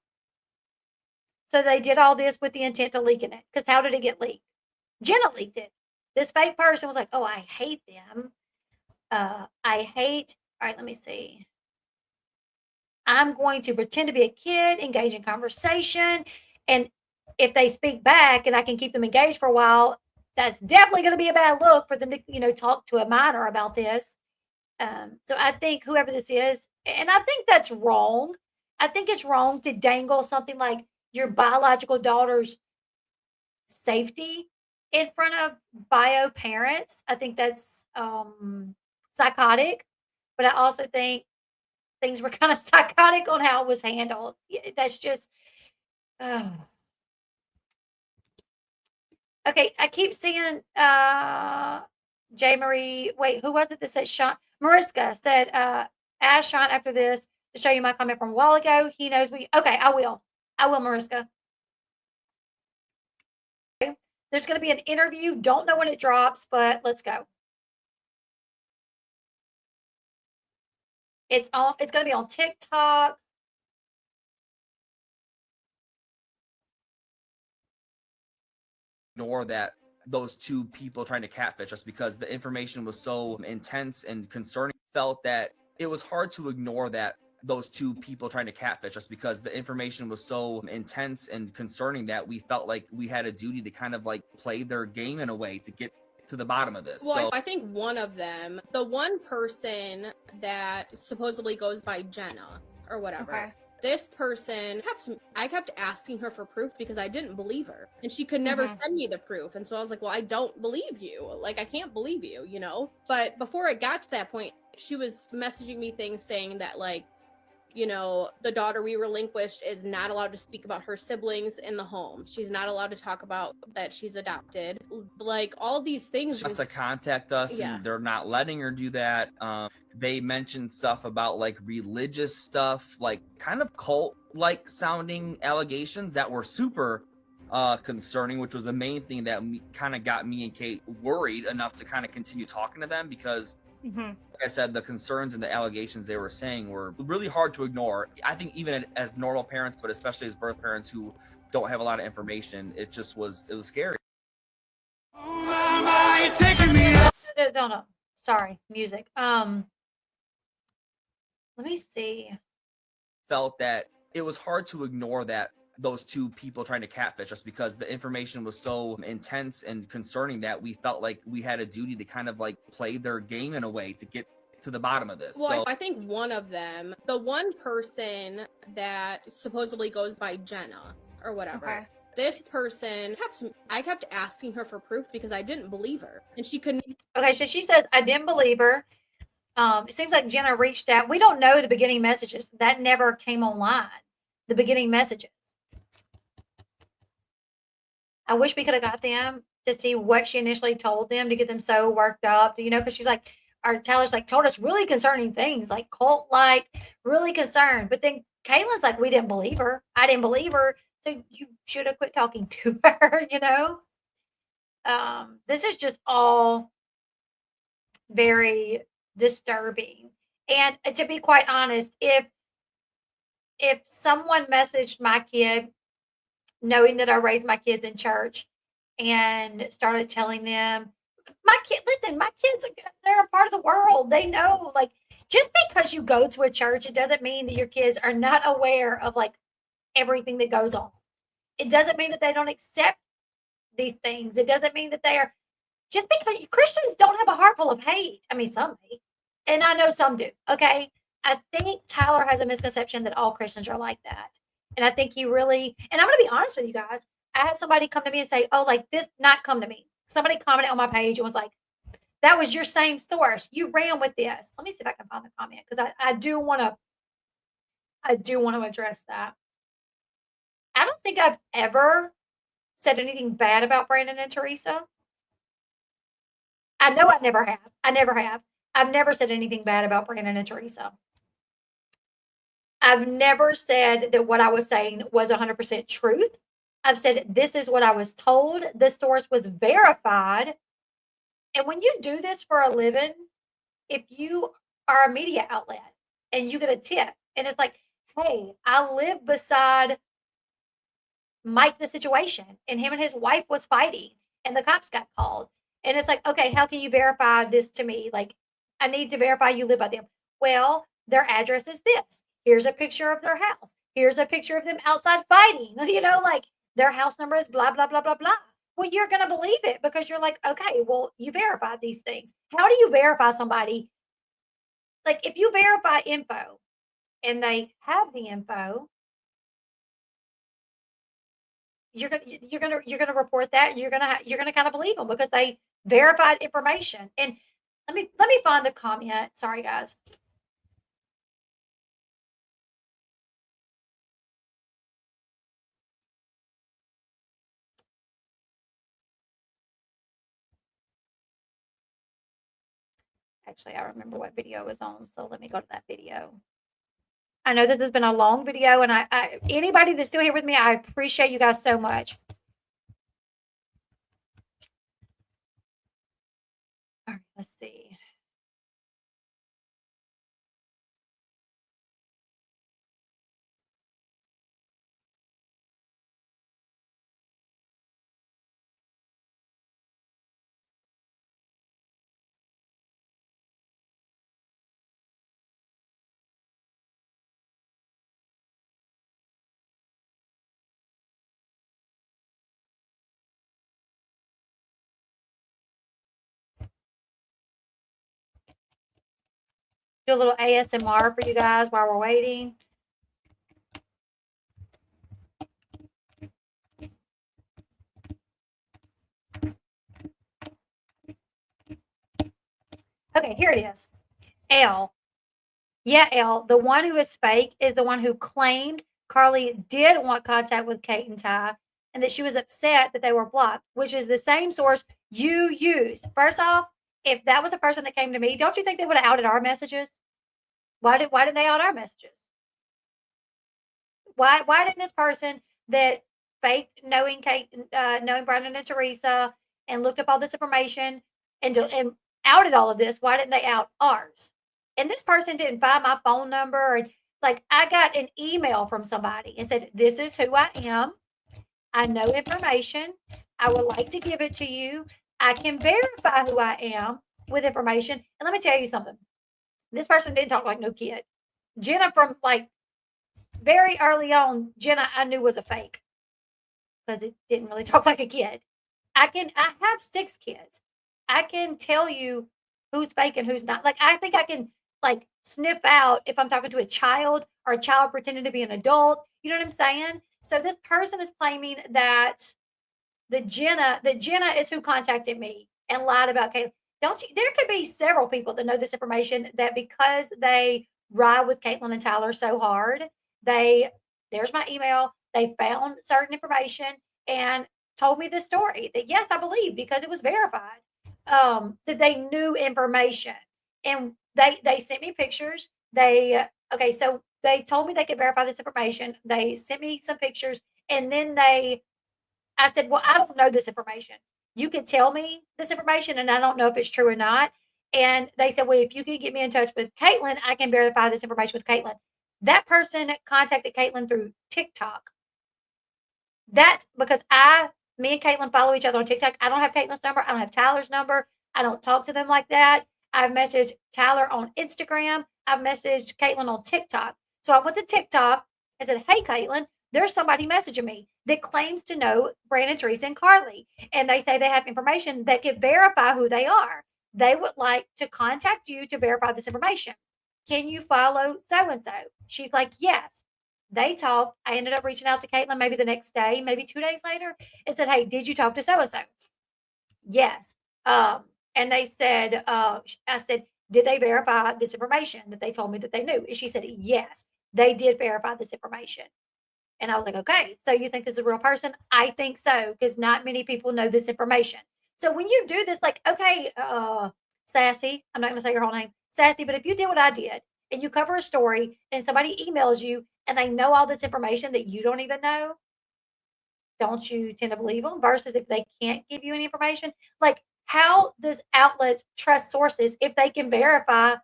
So they did all this with the intent of leaking it. Because how did it get leaked? Jenna leaked it. This fake person was like, oh, I hate them. I hate, all right, let me see. I'm going to pretend to be a kid, engage in conversation. And if they speak back and I can keep them engaged for a while, that's definitely going to be a bad look for them to, talk to a minor about this. So I think whoever this is, and I think that's wrong. I think it's wrong to dangle something like your biological daughter's safety in front of bio parents. I think that's psychotic, but I also think things were kind of psychotic on how it was handled. That's just, oh. Okay, I keep seeing J. Marie. Wait, who was it that said Sean? Mariska said, ask Sean after this to show you my comment from a while ago. He knows me. Okay, I will. I will, Mariska. Okay. There's going to be an interview. Don't know when it drops, but let's go. It's going to be on TikTok. Ignore that those two people trying to catfish us because the information was so intense and concerning. Felt that it was hard to ignore that those two people trying to catfish us because the information was so intense and concerning that we felt like we had a duty to kind of like play their game in a way to get to the bottom of this. Well, so I think one of them, the one person that supposedly goes by Jenna or whatever, Okay. this person I kept asking her for proof because I didn't believe her and she could never send me the proof. And so I was like, well, I don't believe you. Like, I can't believe you, But before it got to that point, she was messaging me things saying that, like, the daughter we relinquished is not allowed to speak about her siblings in the home. She's not allowed to talk about that she's adopted. Like, all these things. She wants to contact us, and they're not letting her do that. They mentioned stuff about like religious stuff, like kind of cult-like sounding allegations that were super concerning, which was the main thing that kind of got me and Kate worried enough to kind of continue talking to them because like I said, the concerns and the allegations they were saying were really hard to ignore. I think even as normal parents, but especially as birth parents who don't have a lot of information, it was scary. No. Sorry, music. Let me see. Felt that it was hard to ignore that those two people trying to catfish us, because the information was so intense and concerning that we felt like we had a duty to kind of like play their game in a way to get to the bottom of this. Well, So I think one of them, the one person that supposedly goes by Jenna or whatever, Okay. this person I kept asking her for proof because I didn't believe her, and she couldn't. Okay, so she says, I didn't believe her. It seems like Jenna reached out. We don't know the beginning messages. That never came online. The beginning messages. I wish we could have got them to see what she initially told them to get them so worked up, because she's like, or Tyler's like, told us really concerning things, like cult-like, really concerned. But then Caitlyn's like, we didn't believe her. I didn't believe her. So you should have quit talking to her, This is just all very disturbing. And to be quite honest, if someone messaged my kid, knowing that I raised my kids in church, and started telling them, my kids, they're a part of the world. They know, like, just because you go to a church, it doesn't mean that your kids are not aware of like everything that goes on. It doesn't mean that they don't accept these things. It doesn't mean that they are, just because Christians don't have a heart full of hate. I mean, some may, and I know some do. Okay. I think Tyler has a misconception that all Christians are like that. And I think he really, and I'm going to be honest with you guys. I had somebody come to me and say, oh, like this, not come to me. Somebody commented on my page and was like, that was your same source. You ran with this. Let me see if I can find the comment, because I do want to address that. I don't think I've ever said anything bad about Brandon and Teresa. I know I never have. I've never said anything bad about Brandon and Teresa. I've never said that what I was saying was 100% truth. I've said this is what I was told. The source was verified. And when you do this for a living, if you are a media outlet and you get a tip and it's like, hey, I live beside Mike the situation, and him and his wife was fighting and the cops got called. And it's like, okay, how can you verify this to me? Like, I need to verify you live by them. Well, their address is this. Here's a picture of their house. Here's a picture of them outside fighting. Like their house number is blah, blah, blah, blah, blah. Well, you're going to believe it because you're like, okay, well, you verified these things. How do you verify somebody? Like, if you verify info and they have the info, you're gonna report that, and you're gonna kind of believe them because they verified information. And let me find the comment. Sorry, guys. Actually, I remember what video it was on, so let me go to that video. I know this has been a long video, and I anybody that's still here with me, I appreciate you guys so much. All right, let's see. Do a little ASMR for you guys while we're waiting. Okay, here it is. Elle. Yeah, Elle, the one who is fake is the one who claimed Carly did want contact with Kate and Ty, and that she was upset that they were blocked, which is the same source you used. First off, if that was a person that came to me, don't you think they would have outed our messages? Why did they out our messages? Why didn't this person that faked knowing knowing Brandon and Teresa and looked up all this information and outed all of this, why didn't they out ours? And this person didn't find my phone number, or like, I got an email from somebody and said, this is who I am. I know information. I would like to give it to you. I can verify who I am with information. And let me tell you something. This person didn't talk like no kid. Jenna from like very early on, Jenna, I knew was a fake because it didn't really talk like a kid. I have 6 kids. I can tell you who's fake and who's not. Like, I think I can like sniff out if I'm talking to a child or a child pretending to be an adult. You know what I'm saying? So this person is claiming that Jenna is who contacted me and lied about Caitlyn. Don't you? There could be several people that know this information that because they ride with Caitlyn and Tyler so hard, there's my email. They found certain information and told me this story that yes, I believe because it was verified. That they knew information and they sent me pictures. Okay, so they told me they could verify this information. They sent me some pictures and then I said, well, I don't know this information. You could tell me this information and I don't know if it's true or not. And they said, well, if you could get me in touch with Caitlyn, I can verify this information with Caitlyn. That person contacted Caitlyn through TikTok. That's because me and Caitlyn follow each other on TikTok. I don't have Caitlyn's number. I don't have Tyler's number. I don't talk to them like that. I've messaged Tyler on Instagram. I've messaged Caitlyn on TikTok. So I went to TikTok and said, hey, Caitlyn, there's somebody messaging me that claims to know Brandon, Teresa, and Carly. And they say they have information that can verify who they are. They would like to contact you to verify this information. Can you follow so-and-so? She's like, yes. They talked. I ended up reaching out to Caitlyn maybe the next day, maybe 2 days later, and said, hey, did you talk to so-and-so? Yes. And they said, I said, did they verify this information that they told me that they knew? And she said, yes, they did verify this information. And I was like, okay, so you think this is a real person? I think so, because not many people know this information. So when you do this, like, okay, Sassy, I'm not going to say your whole name, Sassy, but if you did what I did and you cover a story and somebody emails you and they know all this information that you don't even know, don't you tend to believe them? Versus if they can't give you any information, like how does outlets trust sources if they can verify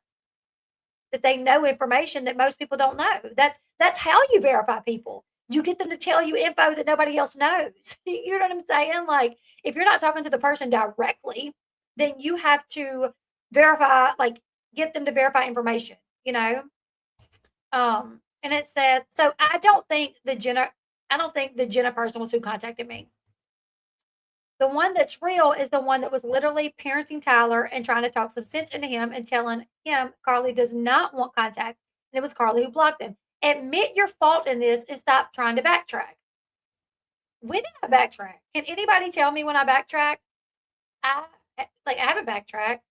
that they know information that most people don't know? That's how you verify people. You get them to tell you info that nobody else knows. You know what I'm saying? Like if you're not talking to the person directly, then you have to verify, like get them to verify information, you know? And it says, so I don't think the Jenna person was who contacted me. The one that's real is the one that was literally parenting Tyler and trying to talk some sense into him and telling him Carly does not want contact. And it was Carly who blocked them. Admit your fault in this and stop trying to backtrack. When did I backtrack? Can anybody tell me when I backtrack? I haven't backtracked.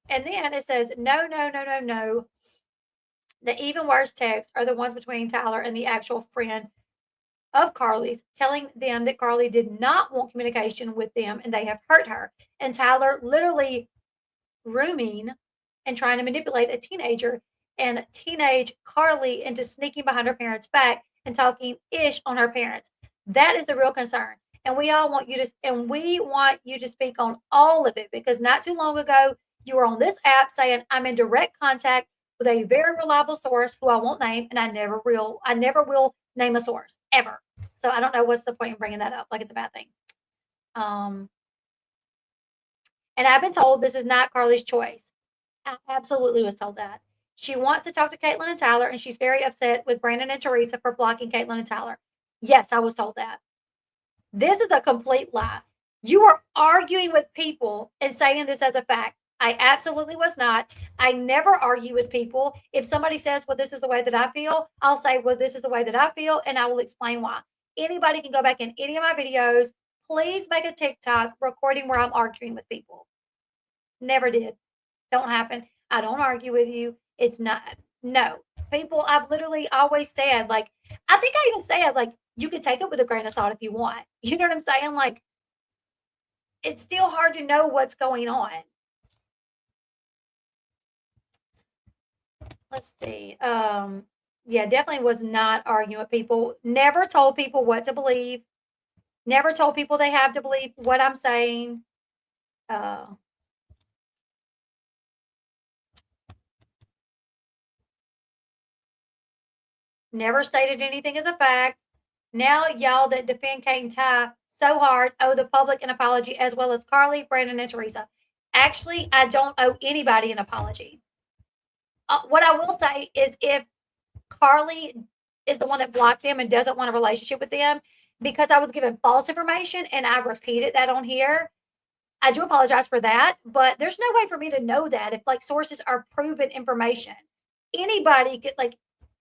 And then it says, no. The even worse texts are the ones between Tyler and the actual friend of Carly's, telling them that Carly did not want communication with them and they have hurt her. And Tyler literally grooming and trying to manipulate a teenager and teenage Carly into sneaking behind her parents' back and talking ish on her parents. That is the real concern. And we want you to speak on all of it because not too long ago you were on this app saying I'm in direct contact with a very reliable source who I won't name, and I never will name a source ever. So I don't know what's the point in bringing that up. Like it's a bad thing. And I've been told this is not Carly's choice. I absolutely was told that. She wants to talk to Caitlyn and Tyler, and she's very upset with Brandon and Teresa for blocking Caitlyn and Tyler. Yes, I was told that. This is a complete lie. You are arguing with people and saying this as a fact. I absolutely was not. I never argue with people. If somebody says, well, this is the way that I feel, I'll say, well, this is the way that I feel, and I will explain why. Anybody can go back in any of my videos. Please make a TikTok recording where I'm arguing with people. Never did. Don't happen. I don't argue with you. It's not. No. People, I've literally always said, like, I think I even said, like, you can take it with a grain of salt if you want. You know what I'm saying? Like, it's still hard to know what's going on. Let's see. Yeah, definitely was not arguing with people. Never told people what to believe. Never told people they have to believe what I'm saying. Never stated anything as a fact. Now, y'all that defend Kate and Ty so hard owe the public an apology, as well as Carly, Brandon, and Teresa. Actually, I don't owe anybody an apology. What I will say is if Carly is the one that blocked them and doesn't want a relationship with them because I was given false information and I repeated that on here. I do apologize for that, but there's no way for me to know that if like sources are proven information. Anybody could like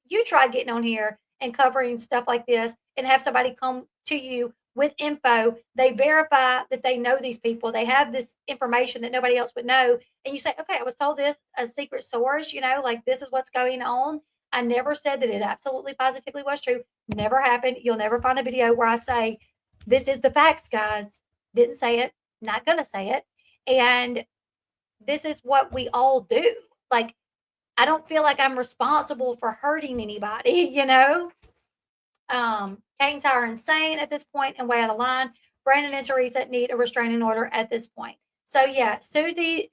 you try getting on here and covering stuff like this and have somebody come to you with info. They verify that they know these people. They have this information that nobody else would know. And you say, okay, I was told this, a secret source, like this is what's going on. I never said that it absolutely positively was true. Never happened. You'll never find a video where I say, this is the facts, guys. Didn't say it. Not going to say it. And this is what we all do. Like, I don't feel like I'm responsible for hurting anybody, Kate and Tyler are insane at this point and way out of line. Brandon and Teresa need a restraining order at this point. So yeah, Susie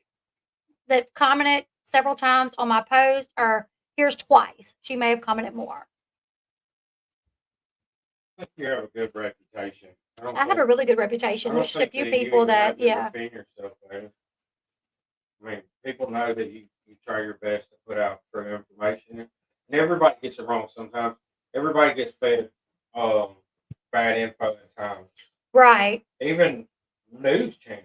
that commented several times on my post, or here's twice. She may have commented more. I think you have a good reputation. I have a really good reputation. There's just a few people that, yeah. I mean, people know that you try your best to put out true information. And everybody gets it wrong sometimes. Everybody gets fed bad info at times. Right. Even news channels.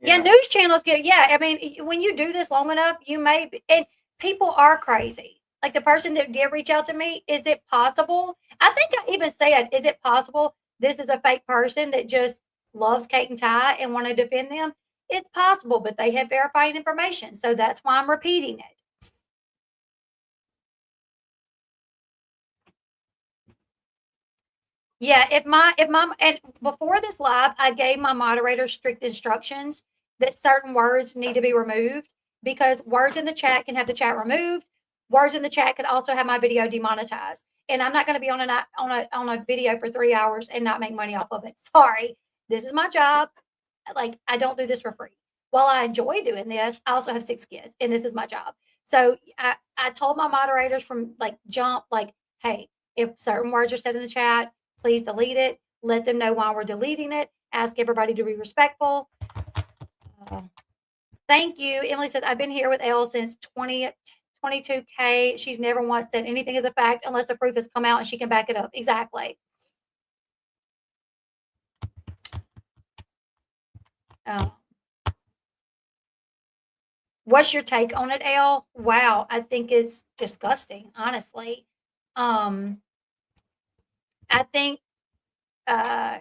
Yeah, news channels get, yeah. I mean, when you do this long enough, you may, and people are crazy. Like the person that did reach out to me, is it possible? I think I even said, is it possible this is a fake person that just loves Kate and Ty and want to defend them? It's possible, but they have verifying information. So that's why I'm repeating it. Yeah, and before this live, I gave my moderator strict instructions that certain words need to be removed because words in the chat can have the chat removed. Words in the chat could also have my video demonetized. And I'm not going to be on a video for 3 hours and not make money off of it. Sorry. This is my job. Like, I don't do this for free. While I enjoy doing this, I also have 6 kids and this is my job. So I told my moderators from like jump, like, hey, if certain words are said in the chat, please delete it. Let them know why we're deleting it. Ask everybody to be respectful. Thank you. Emily said, I've been here with Elle since 22K. She's never once said anything is a fact unless the proof has come out and she can back it up. Exactly. What's your take on it, Elle? Wow, I think it's disgusting, honestly. I think Kate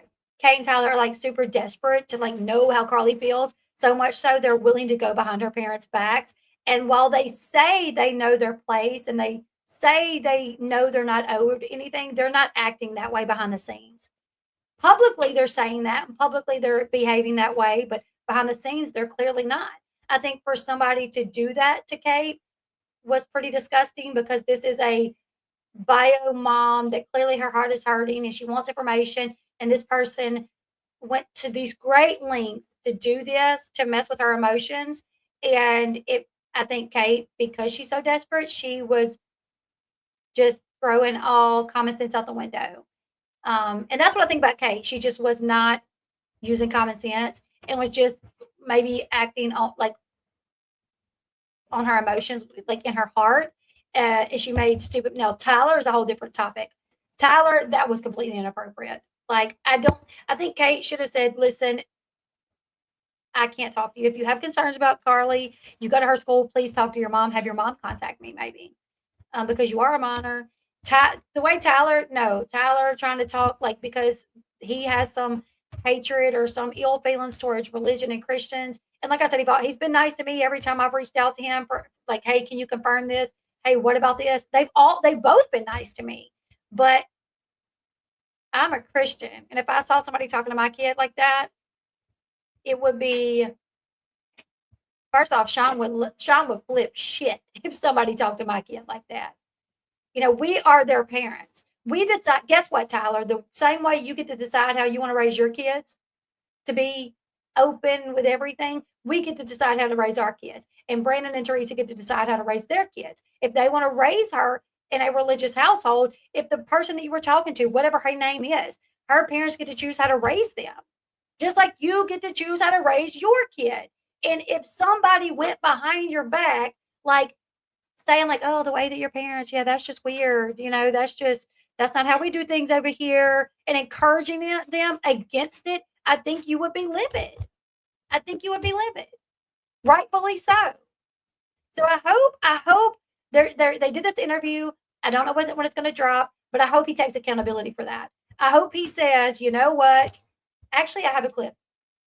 and Tyler are like super desperate to like know how Carly feels, so much so they're willing to go behind her parents' backs. And while they say they know their place and they say they know they're not owed anything, they're not acting that way behind the scenes. Publicly, they're saying that, and publicly they're behaving that way, but behind the scenes, they're clearly not. I think for somebody to do that to Kate was pretty disgusting because this is a bio mom that clearly her heart is hurting and she wants information. And this person went to these great lengths to do this, to mess with her emotions. And I think Kate, because she's so desperate, she was just throwing all common sense out the window. And that's what I think about Kate. She just was not using common sense and was just maybe acting on her emotions, like in her heart. And she made stupid. Now, Tyler is a whole different topic. Tyler, that was completely inappropriate. Like, I think Kate should have said, listen, I can't talk to you. If you have concerns about Carly, you go to her school, please talk to your mom. Have your mom contact me, maybe. Because you are a minor. The way Tyler trying to talk, like, because he has some hatred or some ill feelings towards religion and Christians. And like I said, he's been nice to me every time I've reached out to him for like, hey, can you confirm this? Hey, what about this? They've both been nice to me, but I'm a Christian. And if I saw somebody talking to my kid like that, it would be, first off, Sean would flip shit if somebody talked to my kid like that. We are their parents. We decide, guess what, Tyler? The same way you get to decide how you want to raise your kids, to be open with everything, we get to decide how to raise our kids. And Brandon and Teresa get to decide how to raise their kids. If they want to raise her in a religious household, if the person that you were talking to, whatever her name is, her parents get to choose how to raise them. Just like you get to choose how to raise your kid. And if somebody went behind your back, like saying like, oh, the way that your parents, yeah, that's just weird. That's just That's not how we do things over here, and encouraging them against it, I think you would be livid. I think you would be livid. Rightfully so. So I hope they did this interview. I don't know when it's going to drop, but I hope he takes accountability for that. I hope he says, you know what? Actually, I have a clip.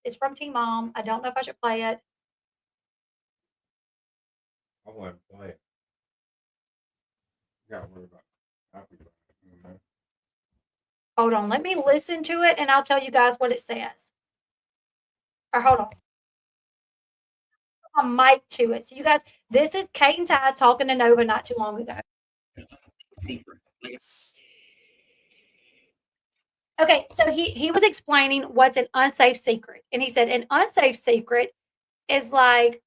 It's from Teen Mom. I don't know if I should play it. I want to play it. You gotta worry about copyright. Hold on. Let me listen to it and I'll tell you guys what it says. Or hold on. A mic to it. So you guys, this is Kate and Ty talking to Nova not too long ago. Okay, so he was explaining what's an unsafe secret. And he said an unsafe secret is like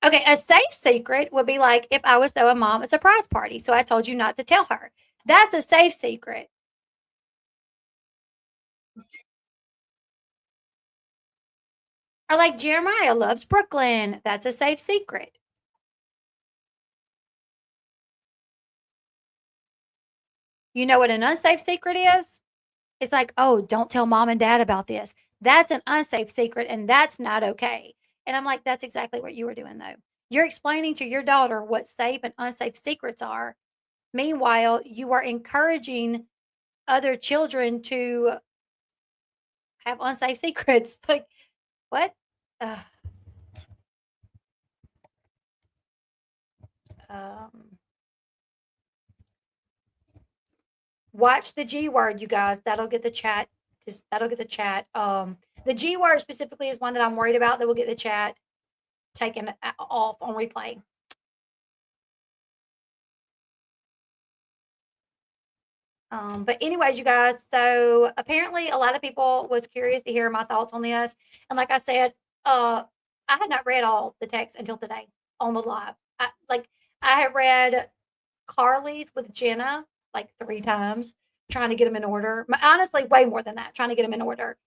okay, a safe secret would be like if I was throwing mom a surprise party, so I told you not to tell her. That's a safe secret. Or like Jeremiah loves Brooklyn. That's a safe secret. You know what an unsafe secret is? It's like, oh, don't tell mom and dad about this. That's an unsafe secret, and that's not okay. And I'm like, that's exactly what you were doing, though. You're explaining to your daughter what safe and unsafe secrets are. Meanwhile, you are encouraging other children to have unsafe secrets. Like, what? Ugh. Um, watch the G word, you guys. That'll get the chat. That'll get the chat. The G word specifically is one that I'm worried about that will get the chat taken off on replay. But anyways, you guys, so apparently a lot of people was curious to hear my thoughts on this. And like I said, I had not read all the text until today on the live. I had read Carly's with Jenna like 3 times, trying to get them in order. Honestly, way more than that, trying to get them in order.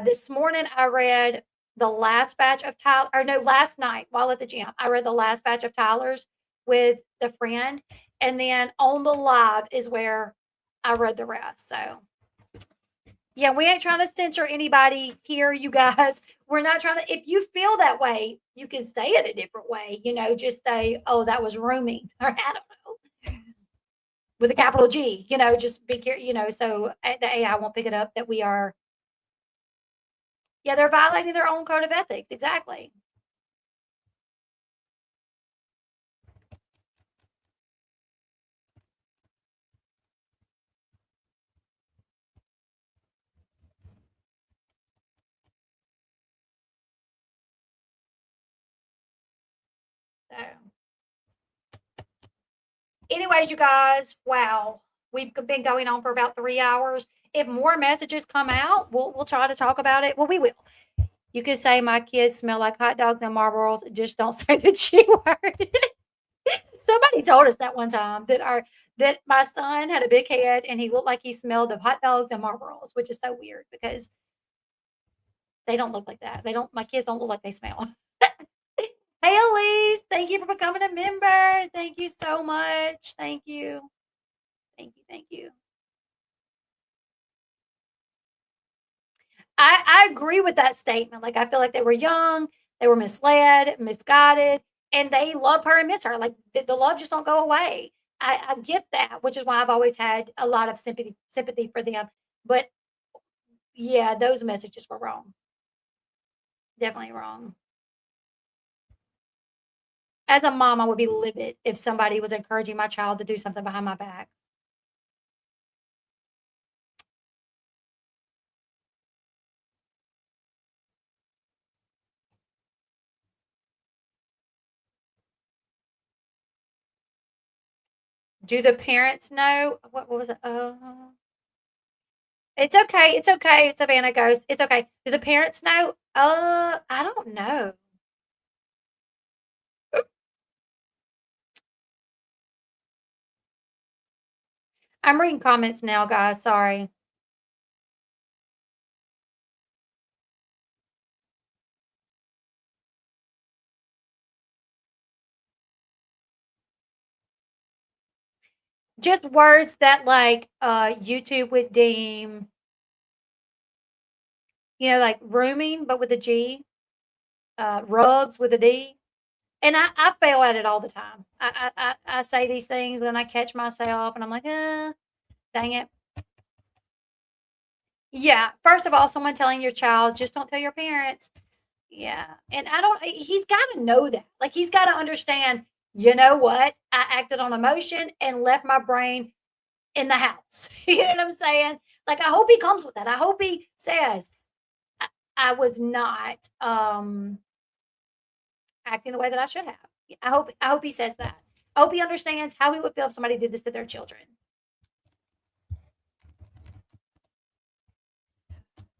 This morning I read the last batch of Tyler, or no, last night while at the gym, I read the last batch of Tyler's with the friend. And then on the live is where I read the rest. So yeah, we ain't trying to censor anybody here, you guys. We're not trying to, if you feel that way, you can say it a different way, just say, oh, that was rooming, or I don't know, with a capital G, just be careful, so the AI won't pick it up that we are, yeah, they're violating their own code of ethics. Exactly. So, anyways, you guys, wow, we've been going on for about 3 hours. If more messages come out, we'll try to talk about it. Well, we will. You could say my kids smell like hot dogs and Marlboros. Just don't say the G word. Somebody told us that one time that my son had a big head and he looked like he smelled of hot dogs and Marlboros, which is so weird because they don't look like that. My kids don't look like they smell. Hey, Elise, thank you for becoming a member. Thank you so much. Thank you. Thank you. Thank you. I agree with that statement. Like, I feel like they were young, they were misled, misguided, and they love her and miss her. Like, the love just don't go away. I get that, which is why I've always had a lot of sympathy for them. But yeah, those messages were wrong. Definitely wrong. As a mom, I would be livid if somebody was encouraging my child to do something behind my back. Do the parents know? What was it? It's okay. It's okay. Savannah goes, it's okay. Do the parents know? I don't know. I'm reading comments now, guys. Sorry. just words that like YouTube would deem, like rooming, but with a G, rugs with a D. And I fail at it all the time. I say these things, then I catch myself, and I'm like, dang it. Yeah. First of all, someone telling your child, just don't tell your parents. Yeah. And he's got to know that. Like, he's got to understand, you know what? I acted on emotion and left my brain in the house. You know what I'm saying? Like, I hope he comes with that. I hope he says, I was not acting the way that I should have. I hope he says that. I hope he understands how he would feel if somebody did this to their children.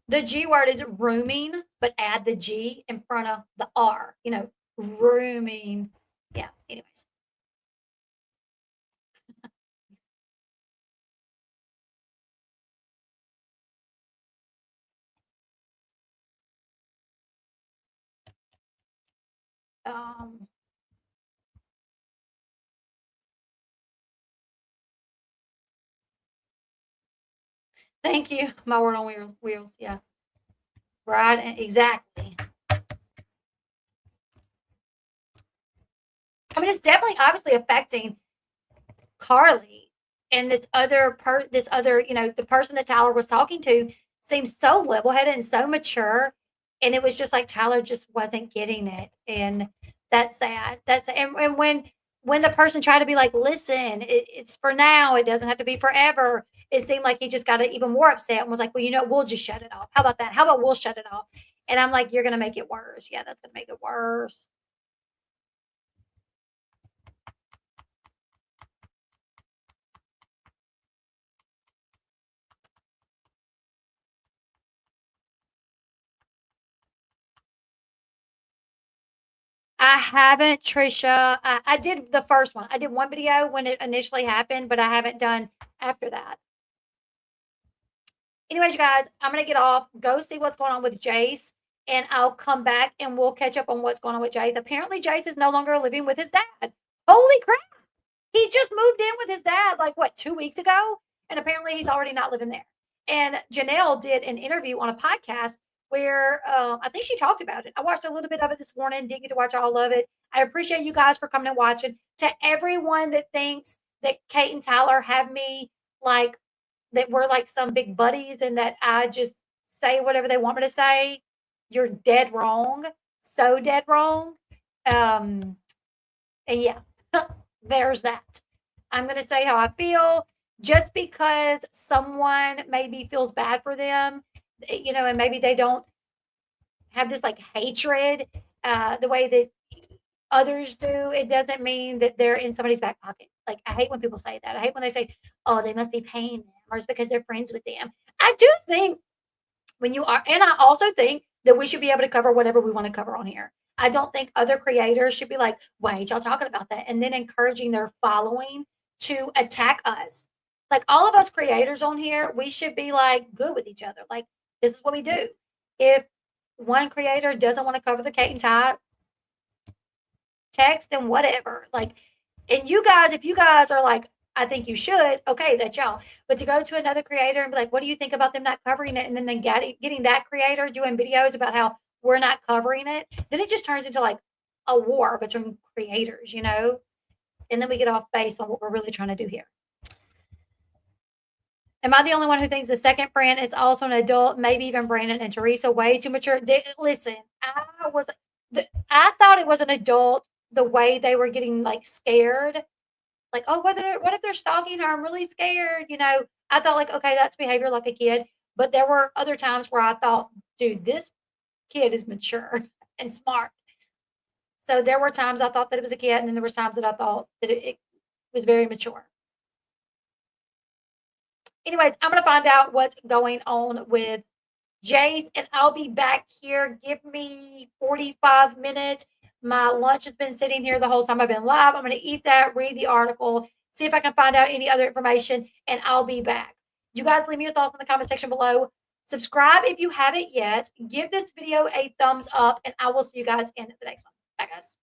The G word is rooming, but add the G in front of the R. Rooming. Yeah. Anyways. Thank you. My word on wheels. Yeah. Right. Exactly. I mean, it's definitely obviously affecting Carly and this other, the person that Tyler was talking to seems so level-headed and so mature. And it was just like Tyler just wasn't getting it. And that's sad. And when the person tried to be like, listen, it's for now, it doesn't have to be forever. It seemed like he just got even more upset and was like, well, we'll just shut it off. How about that? How about we'll shut it off? And I'm like, you're going to make it worse. Yeah, that's going to make it worse. I haven't, Trisha. I did the first one. I did one video when it initially happened, but I haven't done after that. Anyways, you guys, I'm going to get off, go see what's going on with Jace, and I'll come back and we'll catch up on what's going on with Jace. Apparently, Jace is no longer living with his dad. Holy crap. He just moved in with his dad, 2 weeks ago? And apparently, he's already not living there. And Janelle did an interview on a podcast where I think she talked about it. I watched a little bit of it this morning, didn't get to watch all of it. I appreciate you guys for coming and watching. To everyone that thinks that Kate and Tyler have me that we're like some big buddies and that I just say whatever they want me to say, you're dead wrong. So dead wrong. And yeah, there's that. I'm going to say how I feel. Just because someone maybe feels bad for them, and maybe they don't have this hatred the way that others do, it doesn't mean that they're in somebody's back pocket. I hate when people say that. I hate when they say, oh, they must be paying them or it's because they're friends with them. I do think when you are, and I also think that we should be able to cover whatever we want to cover on here. I don't think other creators should be like, why ain't y'all talking about that? And then encouraging their following to attack us. All of us creators on here, we should be good with each other. This is what we do. If one creator doesn't want to cover the Kate and Ty text, then whatever. And you guys, if you guys are I think you should, okay, that's y'all. But to go to another creator and be like, what do you think about them not covering it? And then getting that creator doing videos about how we're not covering it, then it just turns into a war between creators, And then we get off base on what we're really trying to do here. Am I the only one who thinks the second friend is also an adult? Maybe even Brandon and Teresa way too mature. Listen, I thought it was an adult the way they were getting scared. Oh, what if they're stalking her? I'm really scared. I thought okay, that's behavior like a kid. But there were other times where I thought, dude, this kid is mature and smart. So there were times I thought that it was a kid, and then there was times that I thought that it was very mature. Anyways, I'm going to find out what's going on with Jace, and I'll be back here. Give me 45 minutes. My lunch has been sitting here the whole time I've been live. I'm going to eat that, read the article, see if I can find out any other information, and I'll be back. You guys leave me your thoughts in the comment section below. Subscribe if you haven't yet. Give this video a thumbs up, and I will see you guys in the next one. Bye, guys.